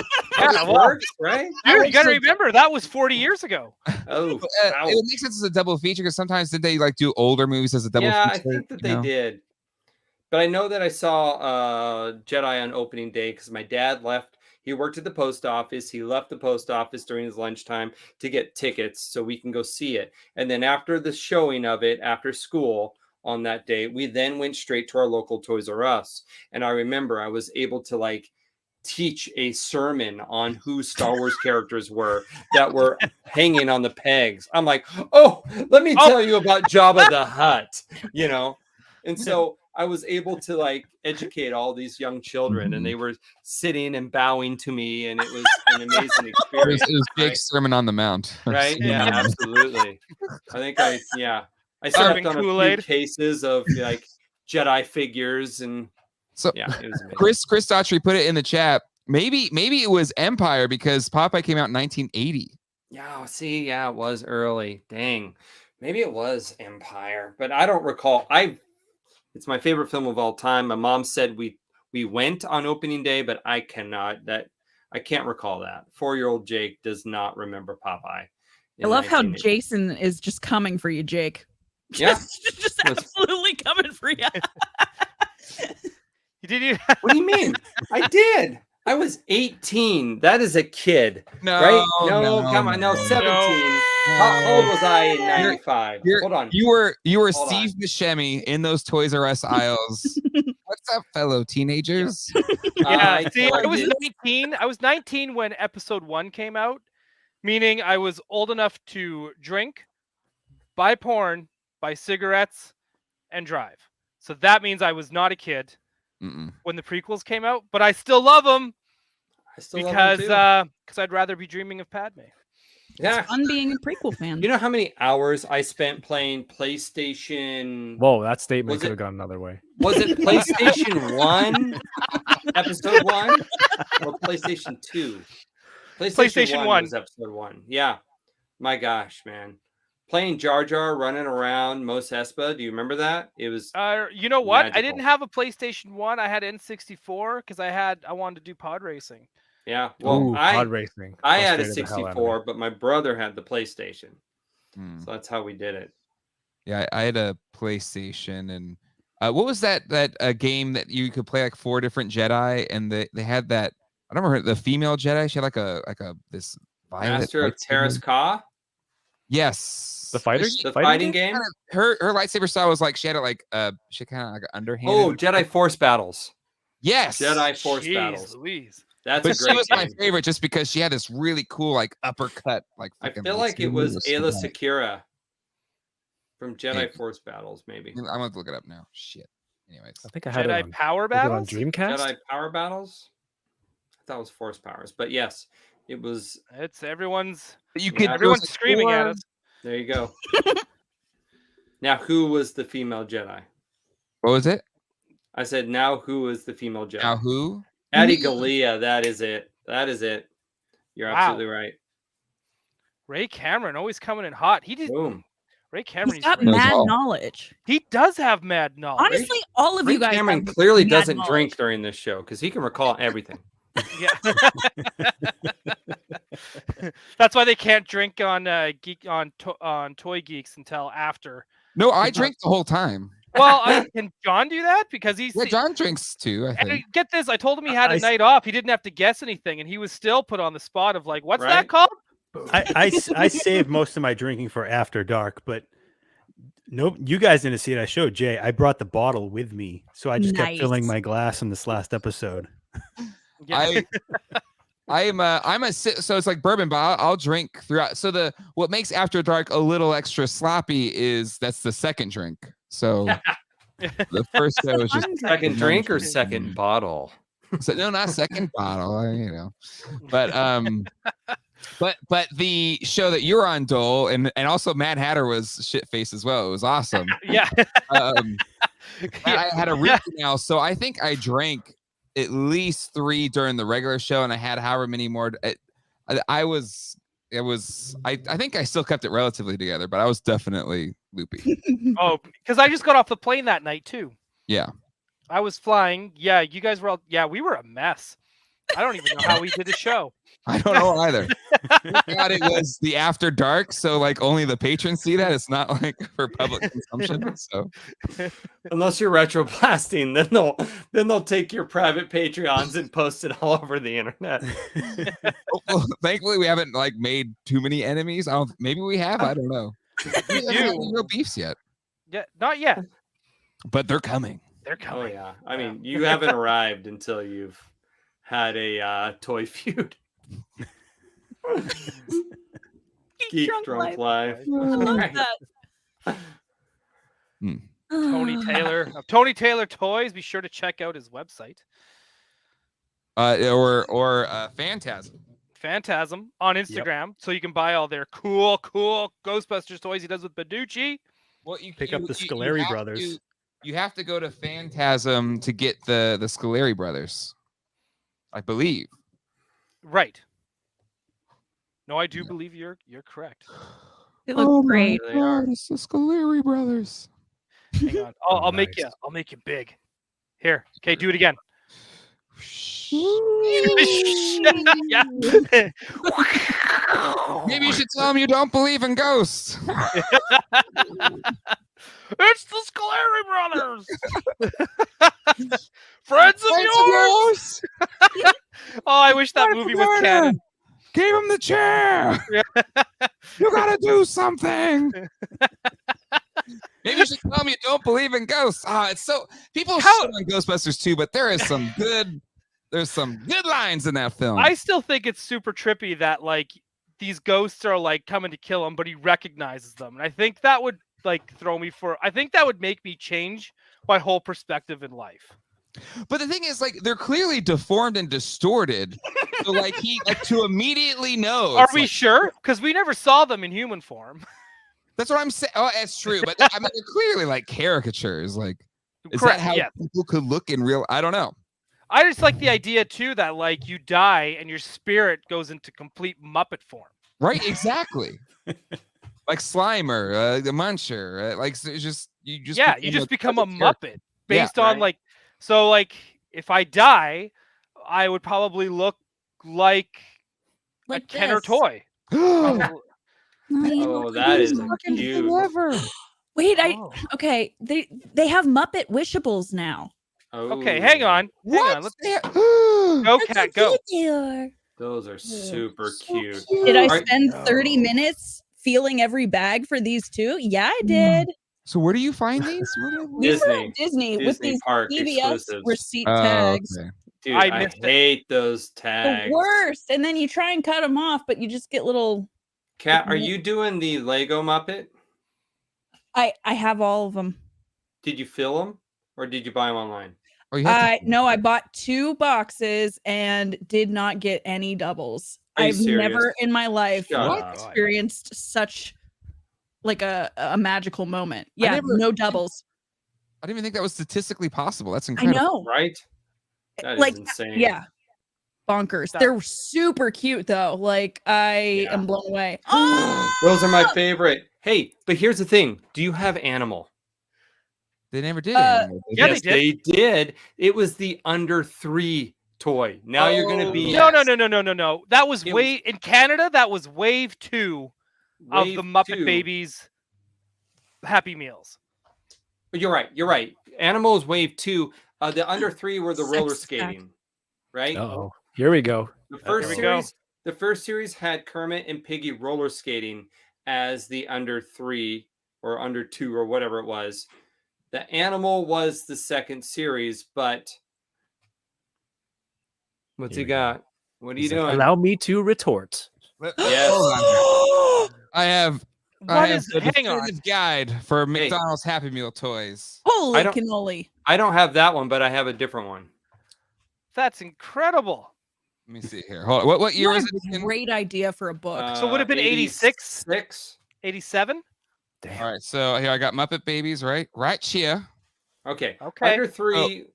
works, right? Dude, you got to remember that was 40 years ago. Oh, it makes sense as a double feature, because sometimes did they like do older movies as a double feature? Yeah, I think that they did. But I know that I saw Jedi on opening day because my dad left. He worked at the post office. He left the post office during his lunchtime to get tickets so we can go see it. And then after the showing of it, after school on that day, we then went straight to our local Toys R Us. And I remember I was able to teach a sermon on who Star Wars characters were that were hanging on the pegs. I'm like, oh, let me tell you about Jabba the Hutt, And so I was able to educate all these young children, and they were sitting and bowing to me, and it was an amazing experience. It was big Sermon on the Mount. Right? Yeah, absolutely. I think I served on a few cases of Jedi figures, and so it was amazing. Chris Daughtry put it in the chat. Maybe it was Empire, because Popeye came out in 1980. Yeah, see, it was early. Dang. Maybe it was Empire, but I don't recall. It's my favorite film of all time. My mom said we went on opening day, but I can't recall that. 4-year-old Jake does not remember Popeye. I love how Jason is just coming for you, Jake. Yeah. just absolutely coming for you. What do you mean? I did. I was 18. That is a kid. No, right? No, come on. No, 17. No. How old was I in 95? Hold on. You were Steve Buscemi in those Toys R Us aisles. What's up, fellow teenagers? I was 19. I was 19 when Episode 1 came out, meaning I was old enough to drink, buy porn, buy cigarettes, and drive. So that means I was not a kid when the prequels came out, but I still love them. Because I'd rather be dreaming of Padme. Yeah, it's fun being a prequel fan. You know how many hours I spent playing PlayStation? Whoa, that statement could have gone another way. Was it PlayStation 1, Episode 1, or PlayStation 2? PlayStation 1 was Episode 1. Yeah, my gosh, man. Playing Jar Jar, running around Mos Espa. Do you remember that? It was. You know what? magical. I didn't have a PlayStation 1. I had N64 because I wanted to do pod racing. Yeah, well, pod racing. I had a 64, but my brother had the PlayStation, so that's how we did it. Yeah, I had a PlayStation, and what was that game that you could play 4 different Jedi, and they had that. I don't remember the female Jedi. She had this violet Master of Terrace Ka. Yes, the fighting game. Her lightsaber style was she had it she kind of underhand. Oh, Jedi Force battles. Yes, Jedi Force battles. Louise. That's but a great she was game. my favorite just because she had this really cool uppercut. I feel like it was Ayla Secura from Jedi Force Battles, maybe. I'm gonna look it up now. Shit. Anyways, I think I had Jedi it on Power Battles on Dreamcast. Jedi Power Battles. I thought it was Force Powers, but yes, it was. It's everyone's. Everyone's screaming at us. There you go. Now, who was the female Jedi? What was it? I said, now who is the female Jedi? Now who? Addie Galea, that is it. That is it. You're absolutely right. Ray Cameron always coming in hot. Boom. Ray Cameron. He's got knows mad all. knowledge. He does have mad knowledge. Honestly, all of He does have mad knowledge. honestly, all of Ray you guys Cameron have clearly mad doesn't knowledge. drink during this show because he can recall everything. Yeah. That's why they can't drink on on Toy Geeks until after. No, I drink the whole time. Well, can John do that? Because he's Yeah, John drinks too, I and think. get this, I told him he had a I- night off. He didn't have to guess anything, and he was still put on the spot of like, what's that Right? called? I saved most of my drinking for after dark, but nope, you guys didn't see it. I showed Jay. I brought the bottle with me, so I just kept filling Nice. my glass in this last episode. Yeah. So it's like bourbon, but I'll drink throughout. So what makes after dark a little extra sloppy is that's the second drink. So the first show is just Second drink or second bottle? no, not second bottle, you know. But but the show that you're on, Doell, and also Mad Hatter was shit face as well. It was awesome. Yeah. I had a root canal, so I think I drank at least 3 during the regular show, and I had however many more. I think I still kept it relatively together, but I was definitely loopy. Oh, because I just got off the plane that night too. Yeah. I was flying. Yeah, you guys were all. Yeah, we were a mess. I don't even know how we did the show. I don't know either. Thank God it was the after dark, so like only the patrons see that. It's not like for public consumption. So Unless you're retroblasting, then they'll take your private Patreons and post it all over the internet. well, thankfully we haven't like made too many enemies. Maybe we have. I don't know. We haven't had any real beefs yet, Yeah, not yet. but they're coming. They're Oh coming. yeah, I mean you haven't arrived until you've had a toy feud. Geek drunk life. I love Right. that. Tony Taylor of Tony Taylor Toys. Be sure to check out his website. Or Phantasm. Phantasm on Instagram, so you can buy all their cool Ghostbusters toys he does with Beducci. Well, Pick up the Scoleri brothers. You have to go to Phantasm to get the Scoleri brothers, I believe. Right. No, I do believe you're correct. They look great. There they are. It's the Scoleri brothers. Hang on. I'll make you. I'll make you big. Here. Okay, do it again. Yeah. Maybe you should tell them you don't believe in ghosts. It's the Scoleri brothers. Friends of yours. Oh, I wish that movie was canon. Give him the chair. You gotta do something. Maybe you should tell them you don't believe in ghosts. It's so people shit on Ghostbusters too, but there's some good lines in that film. I still think it's super trippy that like these ghosts are like coming to kill him, but he recognizes them, and I think that would like throw me for. I think that would make me change my whole perspective in life. But the thing is, like, they're clearly deformed and distorted. So, like, he like to immediately know. Are it's we like- sure? Because we never saw them in human form. That's what I'm saying. Oh, that's true. But I mean, they're clearly like caricatures. Like, is Correct, that how yeah. people could look in real? I don't know. I just like the idea too that like you die and your spirit goes into complete Muppet form. Right? Exactly. Like Slimer, the Muncher. Like, so it's just you just become a character. Muppet based on right. like. So like, if I die, I would probably look like a Kenner this. toy. Probably. Oh, that is cute. Wait, Oh. okay. They have Muppet Wishables now. Okay, hang on. Hang on. Let's Go. go, cat, go. Those are super cute. Did I Are- spend 30 minutes feeling every bag for these two? Yeah, I did. So where do you find these? We were Disney. at Disney with Disney these park CVS exclusives. receipt Oh, tags. okay. Dude, I I missed it. hate those The tags. worst. And then you try and cut them off, but you just get little. Kat, are you doing the Lego Muppet? I have all of them. Did you fill them or did you buy them online? Oh, you have to- No, I bought 2 boxes and did not get any doubles. Are you I've serious? never in my life Shut up. experienced such like a magical moment. Yeah, never- no doubles. I didn't even think that was statistically possible. That's I incredible. know. Right? That is Like, insane. yeah. Bonkers. Stop. They're super cute though. Like I Yeah. am blown away. Oh, Those are my favorite. Hey, but here's the thing. Do you have Animal? They never did. Uh, Animal, did Yeah, they? Yes, they did. It was the under 3 toy. Now you're going to be No. That was It wave in Canada. That was wave 2 of Wave the Muppet 2. Babies Happy Meals. You're right. Animal is wave 2. The under 3 were the Sex roller stack. skating, right? Oh, here we go. The first Here we go. series, the first series had Kermit and Piggy roller skating as the under 3 or under 2 or whatever it was. The Animal was the second series, but what's Here he we go. got? What are you He's like, doing? allow me to retort. Yes. Hold on here. I have What is? the Hang on. definitive guide for McDonald's Happy Meal toys. Holy don't- cannoli. I don't have that one, but I have a different one. That's incredible. Let me see here. Hold on. What year What was a it again? great idea for a book. So would it have been 86? 86? 87? Damn. All right, so here I got Muppet Babies, right here. Okay. Okay. Under 3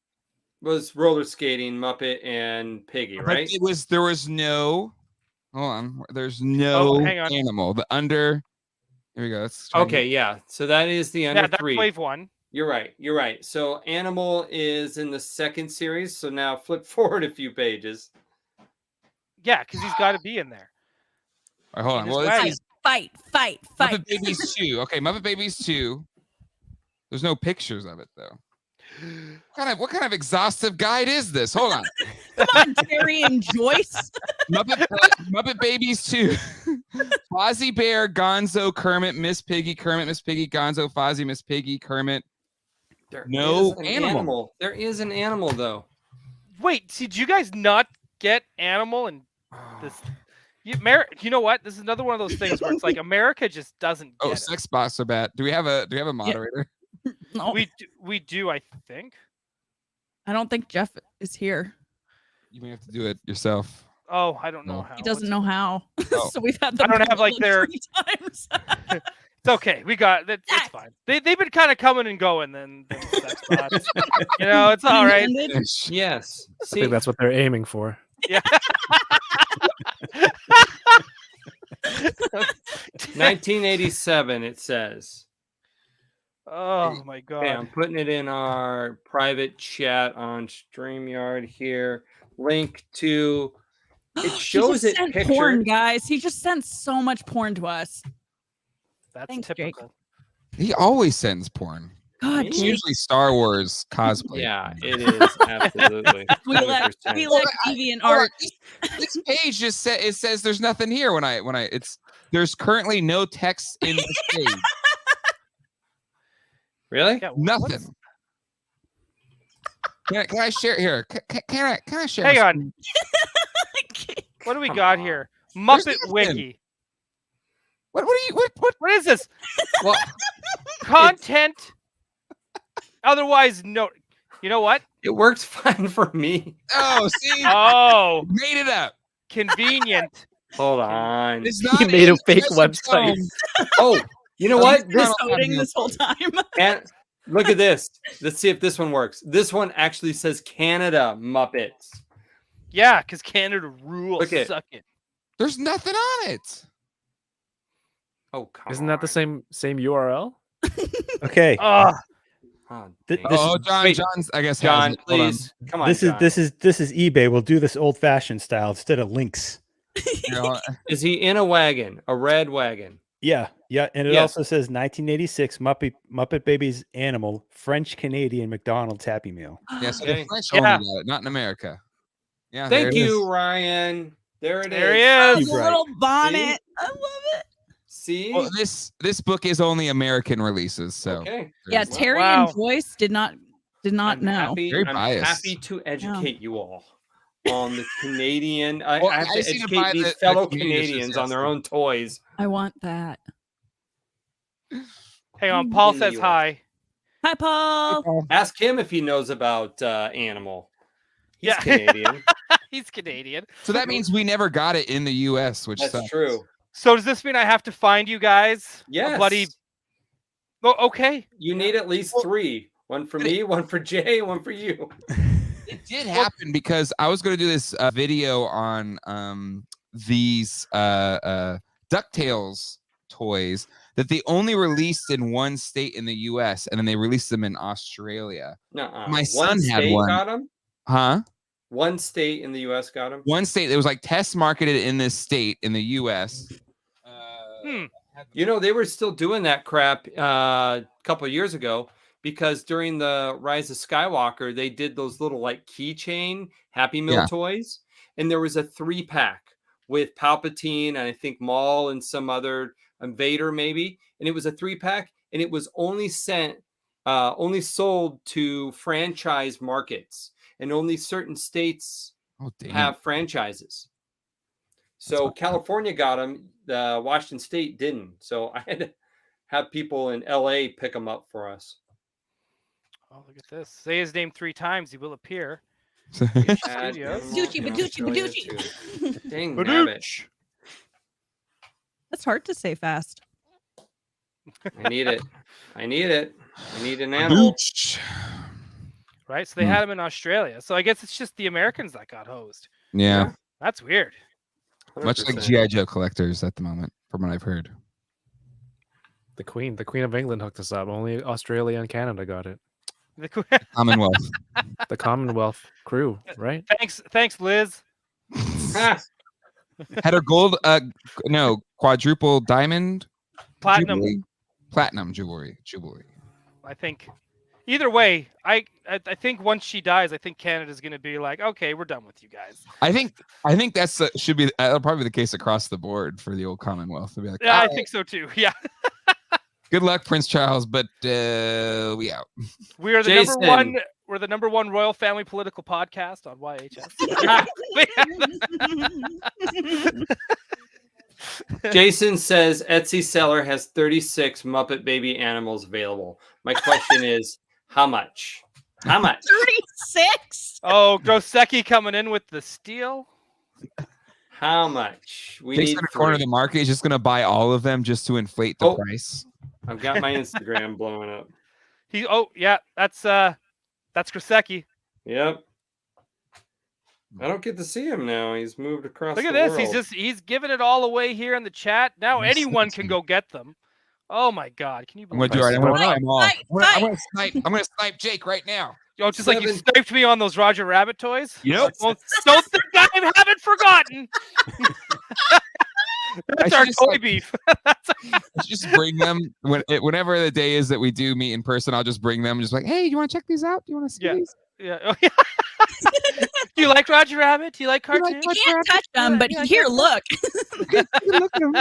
was roller skating, Muppet, and Piggy, But right? there was no. Hold on. There's no hang on. animal. The under. Here we go. Let's try and Okay, yeah. So that is the under Yeah, that's 3. wave 1. You're right. So Animal is in the second series. So now flip forward a few pages. Yeah, because he's got to be in there. All right, hold on. Just Well, wag this it. Fight. Muppet Babies 2. Okay, Muppet Babies 2. There's no pictures of it though. What kind of exhaustive guide is this? Hold on. Come on, Terry and Joyce. Muppet Babies 2. Fozzie Bear, Gonzo, Kermit, Miss Piggy, Gonzo, Fozzie, Miss Piggy, Kermit. There No is an animal. There is an animal though. Wait, did you guys not get Animal and this? You know what? This is another one of those things where it's like America just doesn't get Oh, it. sex bots are bad. Do we have a moderator? No, We do, I think. I don't think Jeff is here. You may have to do it yourself. Oh, I don't know No. how. He doesn't know how. Oh. So we've had I them don't have, like, like their- 3 times. It's okay. We got that. It's fine. They've been kind of coming and going. Then sex bots. You know, it's all right. Ended. Yes. I See, think that's what they're aiming for. Yeah. 1987. It says. Oh my god. Okay, I'm putting it in our private chat on StreamYard here. Link to. It He shows just it sent pictured. porn, guys. He just sent so much porn to us. That's Thanks, Jake. typical. He always sends porn. God, It's Jake. usually Star Wars cosplay. Yeah, it is absolutely. We like 100%. deviant Hold on, art. This page just says there's nothing here when I there's currently no text in this page. Really? Yeah, Nothing. Can I share here? Can I share? Hang my on. What do we Come got on. here? Muppet nothing. Wiki. What What is this? Well, Content. Otherwise, no. You know what? it works fine for me. Oh, see, Oh, made it up. convenient. Hold on. It's not made a in fake the website. tone. Oh, you know what? This Coding this whole time. and look at this. Let's see if this one works. This one actually says Canada Muppets. Yeah, because Canada rules. Look at- Suck it. There's nothing on it. Oh, come Isn't that the on. same URL? Okay. Oh, Oh, Th- dang. This Oh, is- John. wait. John's. I guess. has John, it. Hold on. please. Come on. This John. is eBay. We'll do this old fashioned style instead of links. Here, hold on. Is he in a wagon? A red wagon? Yeah, and it Yes. also says 1986 Muppet Babies Animal French Canadian McDonald's Happy Meal. Yeah, so Okay. the French Yeah. only got it, not in America. Yeah. there Thank it you, is. Ryan. There it is. there he is. He's The right. little bonnet. I love it. See? Well, this book is only American releases, so Okay. Yeah, there's- Terry Wow. and Joyce did not I'm know. happy, Very I'm biased. happy to educate you all on the Canadian. Well, I have I to just need to buy educate these the fellow Canadian Canadians on their Association. own toys. I want that. Hang on. Paul In the says US. hi. Hi, Paul. Ask him if he knows about Animal. He's Yeah. Canadian. He's Canadian. So that means we never got it in the U.S., which That's sucks. true. So does this mean I have to find you guys? Yes. A bloody. Oh, okay. You need at least 3. One for me, one for Jay, one for you. It did happen because I was going to do this video on these DuckTales toys that they only released in one state in the U.S. and then they released them in Australia. Nuh-uh. My One son had state one. got them? Huh? One state in the U.S. got them? One state that was like test marketed in this state in the U.S. You know, they were still doing that crap a couple of years ago because during the Rise of Skywalker, they did those little like keychain Happy Meal toys. And there was a 3-pack with Palpatine and I think Maul and some other Vader maybe. And it was a 3-pack and it was only sold to franchise markets and only certain states have franchises. So California got them. Washington State didn't. So I had to have people in LA pick them up for us. Oh, look at this. Say his name 3 times. He will appear. Baducci, Baducci. Dang nabbit. That's hard to say fast. I need it. I need an animal. Right? So they had him in Australia. So I guess it's just the Americans that got hosed. Yeah. That's weird. 100%. Much like G.I. Joe collectors at the moment, from what I've heard. The Queen of England hooked us up. Only Australia and Canada got it. The Commonwealth. The Commonwealth crew, right? Thanks, Liz. Had her gold, quadruple diamond, platinum jewelry. I think. Either way, I think once she dies, I think Canada's going to be like, okay, we're done with you guys. I think that's should be that'll probably be the case across the board for the old Commonwealth. They'll be like, yeah, I think so too. Yeah. Good luck, Prince Charles, but we out. We are the number one. We're the number one royal family political podcast on YHS. Jason says Etsy seller has 36 Muppet baby animals available. My question is, how much? How much? 36. Oh, Grosecki coming in with the steal. How much? We Jason need in the corner of the market is just going to buy all of them just to inflate the price. I've got my Instagram blowing up. That's Grosecki. Yep. I don't get to see him now. He's moved across. Look at the this. world. He's giving it all away here in the chat. Now anyone can go get them. Oh my God! Can you I'm believe going to do it. I'm going Fight. to snipe Jake right now. Yo, just like you sniped me on those Roger Rabbit toys. Yep. Don't think I haven't forgotten. That's our toy beef. Just bring them whenever the day is that we do meet in person. I'll just bring them. Just like, hey, do you want to check these out? Do you want to see these? Yeah. Oh, yeah. Do you like Roger Rabbit? Do you like cartoons? You can't touch them, but here, look. Look at them.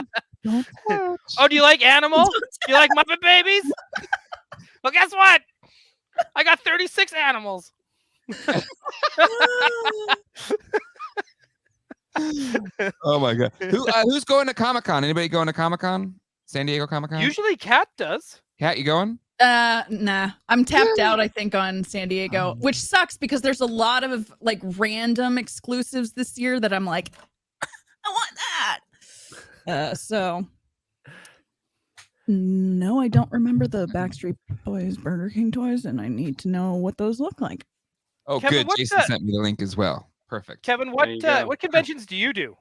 Don't touch. Oh, do you like Animal? Do you like Muppet Babies? Well, guess what? I got 36 animals. Oh my God. Who's going to Comic-Con? Anybody going to Comic-Con? San Diego Comic-Con? Usually Kat does. Kat, you going? Nah. I'm tapped out, I think, on San Diego, which sucks because there's a lot of like random exclusives this year that I'm like, I want that. So no, I don't remember the Backstreet Boys Burger King toys, and I need to know what those look like. Oh, Kevin, good. Jason sent me the link as well. Perfect. Kevin, what conventions do you do?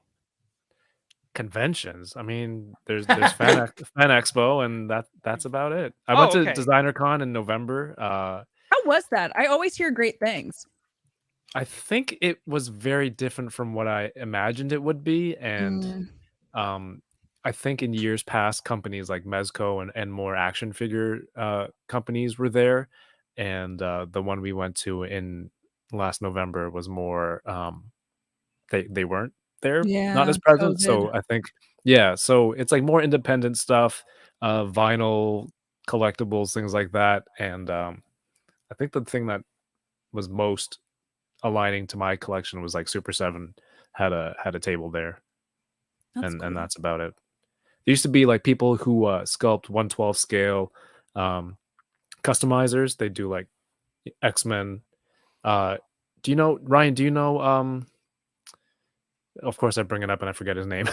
Conventions. I mean, there's Fan Expo, and that's about it. I went to Designer Con in November. How was that? I always hear great things. I think it was very different from what I imagined it would be, and I think in years past, companies like Mezco and more action figure companies were there, and the one we went to in last November was more they weren't there, not as present. So I think so it's like more independent stuff, vinyl collectibles, things like that. And I think the thing that was most aligning to my collection was like Super 7 had a table there. That's cool. And that's about it. There used to be like people who sculpt 1/12 scale customizers. They do like X-Men. Do you know, Ryan, do you know of course I bring it up and I forget his name,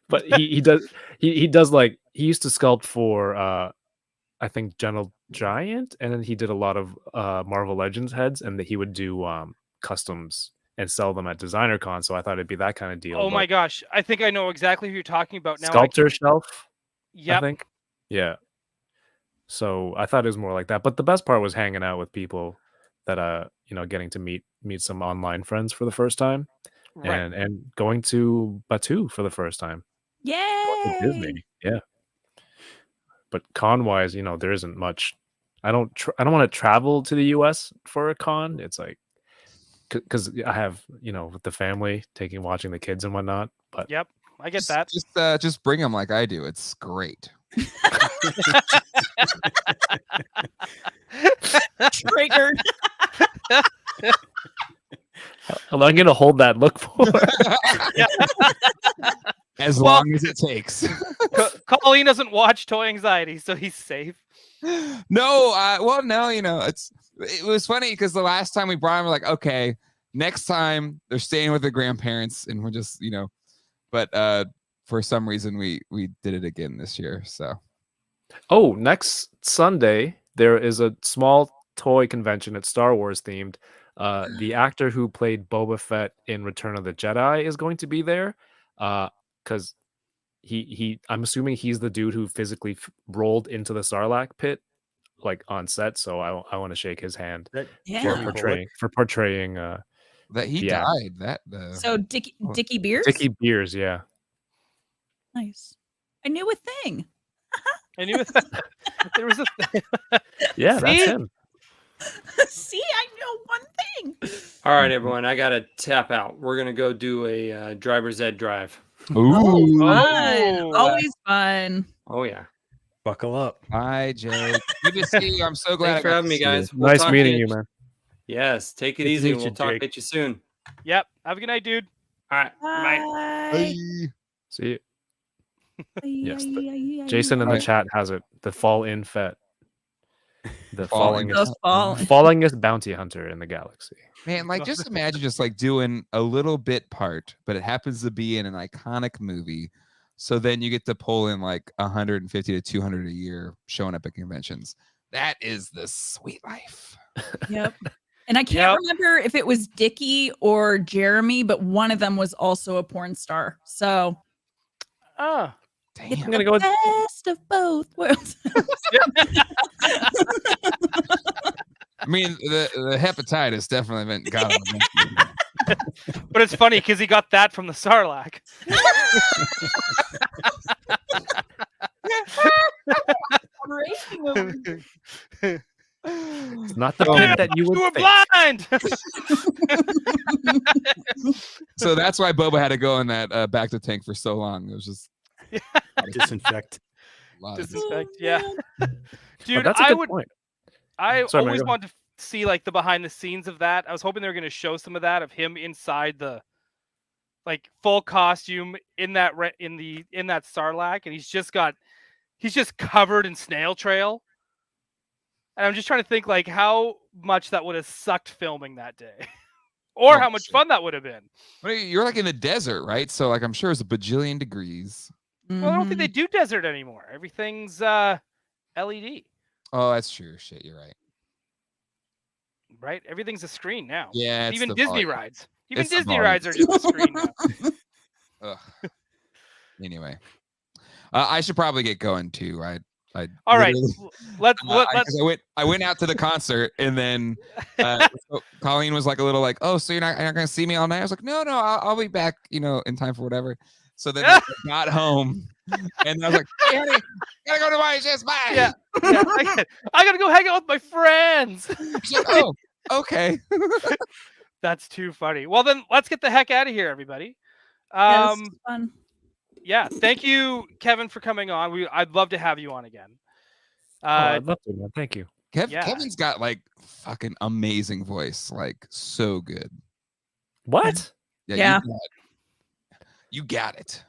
but he does like, he used to sculpt for I think Gentle Giant, and then he did a lot of Marvel Legends heads, and that he would do customs and sell them at Designer Con. So I thought it'd be that kind of deal. Oh my gosh, I think I know exactly who you're talking about now. Sculptor Shelf. Yeah, I think. Yeah. So I thought it was more like that. But the best part was hanging out with people that getting to meet some online friends for the first time, Right. and going to Batu for the first time. Going to Yay! Disney. Yeah. But con wise, there isn't much. I don't want to travel to the US for a con. It's like because I have, with the family watching the kids and whatnot. But Yep, I get that. Just bring them like I do. It's great. Triggered. how long am I gonna hold that look for? As long as it takes. Colleen doesn't watch Toy Anxiety, so he's safe. No, it was funny because the last time we brought him, we're like, okay, next time they're staying with their grandparents, and we're just, but for some reason we did it again this year. So, Oh, next Sunday there is a small toy convention. It's Star Wars themed. The actor who played Boba Fett in Return of the Jedi is going to be there. Because I'm assuming he's the dude who physically rolled into the Sarlacc pit, like on set. So I want to shake his hand Yeah. for portraying. that he Yeah. died. So Dickie Beers. Dickie Beers, yeah. Nice. I knew a thing. I knew there was a Yeah, that's See? him. See, I know one thing. All right, everyone. I gotta tap out. We're gonna go do a driver's ed drive. Ooh. Fun. Oh. Always fun. Oh yeah. Buckle up. Hi, Jake. Good to see you. I'm so glad. Thanks for having me, guys. We'll Nice talk meeting to you, man. Yes. Take it Good to easy. meet We'll you, talk Jake. at you soon. Yep. Have a good night, dude. All right. Bye. Bye. See you. Yes, Yes. Jason in the Right. chat has it. The fall in Fett. The Falling fallingest bounty hunter in the galaxy. Man, like just imagine just like doing a little bit part, but it happens to be in an iconic movie. So then you get to pull in like 150 to 200 a year showing up at conventions. That is the sweet life. Yep. And I can't remember if it was Dickie or Jeremy, but one of them was also a porn star. So Oh. it's I'm gonna the go with best of both worlds. I mean, the hepatitis definitely been got him. But it's funny because he got that from the Sarlacc. it's not the pit that you You were would think. blind. So that's why Boba had to go in that back to tank for so long. It was just Disinfect. a lot of Disinfect, yeah. But Dude, that's a good point. I Sorry, man, always go wanted to see like the behind the scenes of that. I was hoping they were going to show some of that of him inside the like full costume in that in that Sarlacc, and he's just covered in snail trail. And I'm just trying to think like how much that would have sucked filming that day, or Oh, how much shit. fun that would have been. Well, you're like in the desert, right? So like I'm sure it's a bajillion degrees. Well, I don't think they Mhm. do desert anymore. Everything's LED, Oh, that's true. Shit, you're right. right? Everything's a screen now. Yeah, it's Even the Disney volume. rides. Even It's the Disney volume. rides are just a screen now. Ugh. Anyway, I should probably get going too. I All right, literally- let's 'cause I went out to the concert and then so Colleen was like a little like, oh, so you're not gonna see me all night? I was like, no, I'll be back, in time for whatever. So then I got home and I was like, hey, honey, gotta go to YHS. Bye. Yeah. I gotta go hang out with my friends. She's like, oh, okay. That's too funny. Well, then let's get the heck out of here, everybody. Yeah, this is fun. Yeah, thank you, Kevin, for coming on. I'd love to have you on again. I'd love to, man. Thank you. Yeah. Kevin's got like fucking amazing voice, like so good. What? Yeah. You got it.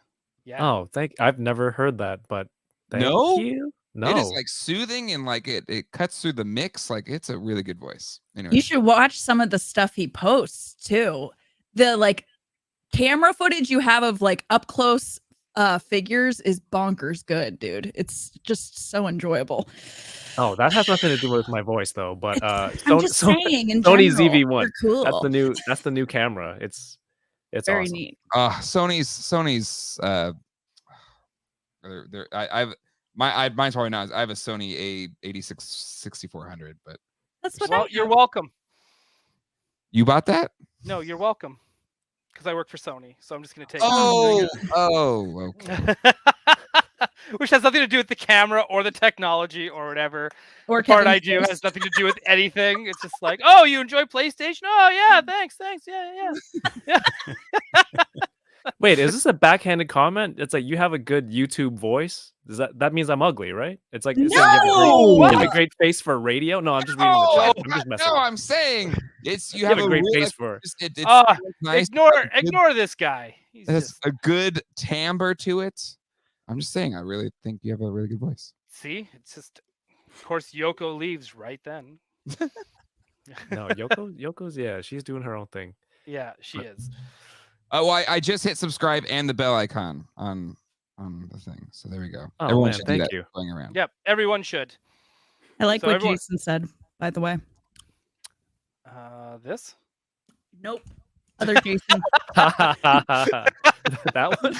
Yeah. Oh, I've never heard that, but thank No? you. No. It is like soothing and like it cuts through the mix. Like it's a really good voice. Anyway. You should watch some of the stuff he posts too. The like camera footage you have of like up close figures is bonkers good, dude. It's just so enjoyable. Oh, that has nothing to do with my voice though. But I'm just saying in Sony general, ZV-1. they're cool. That's the new camera. It's Very awesome. neat. Sony's Mine's probably not. I have a Sony A86 6400, but That's what Well, I you're have. welcome. you bought that? No, you're welcome. Because I work for Sony, so I'm just gonna take Oh, it. okay. Which has nothing to do with the camera or the technology or whatever. Or The part Kevin's I do voice. has nothing to do with anything. It's just like, oh, you enjoy PlayStation? Oh yeah, thanks, yeah. Wait, is this a backhanded comment? It's like you have a good YouTube voice. Does that means I'm ugly, right? It's like it's saying you have a great face for radio. No, I'm just reading the chat. I'm just messing. No, with I'm saying it's you you have have a great real, face like, for it. it's nice. Ignore this guy. He's It has just, a good timbre to it. I'm just saying, I really think you have a really good voice. see, it's just, of course, Yoko leaves right then. No, Yoko's yeah, she's doing her own thing. Yeah, she is. Oh, well, I just hit subscribe and the bell icon on the thing. So there we go. Oh, Everyone man, should do thank that you. going around. Yep, everyone should. I like So what everyone- Jason said, by the way. This? Nope. Other Jason. That one.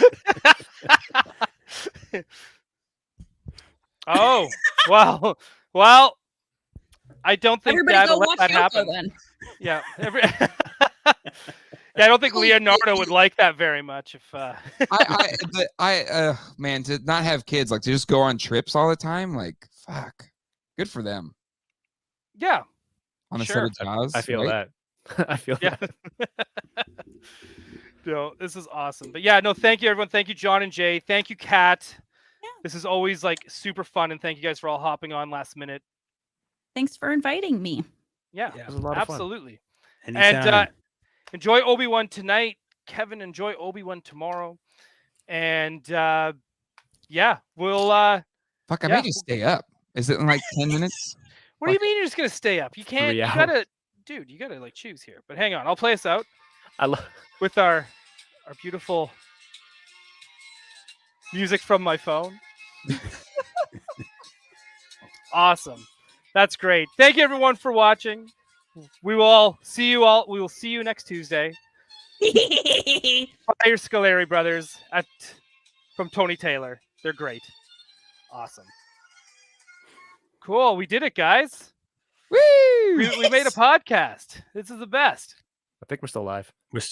Oh, well, I don't think Everybody Dad go will watch let that Yoko happen. then. Yeah, yeah, I don't think Leonardo would like that very much. If Man, to not have kids, like to just go on trips all the time, like fuck, good for them. yeah, On a Sure. set of Jaws, I feel right? that. I feel yeah. that. No, this is awesome. But yeah, no, thank you everyone. Thank you, John and Jay. Thank you, Kat. Yeah. This is always like super fun, and thank you guys for all hopping on last minute. Thanks for inviting me. Yeah, It was a lot of fun. absolutely. Anytime. And enjoy Obi-Wan tonight. Kevin, enjoy Obi-Wan tomorrow. And yeah, we'll Fuck, I yeah. may just stay up. Is it in like 10 minutes? what do you mean you're just gonna stay up? You can't 3 you hours. gotta dude, you gotta like choose here. But hang on, I'll play us out I love. with our beautiful music from my phone. Awesome. That's great. Thank you everyone for watching. We will see you next Tuesday. Buy your Scolari brothers from Tony Taylor. They're great. Awesome. Cool. We did it, guys. Woo! We made a podcast. This is the best. I think we're still live. We're still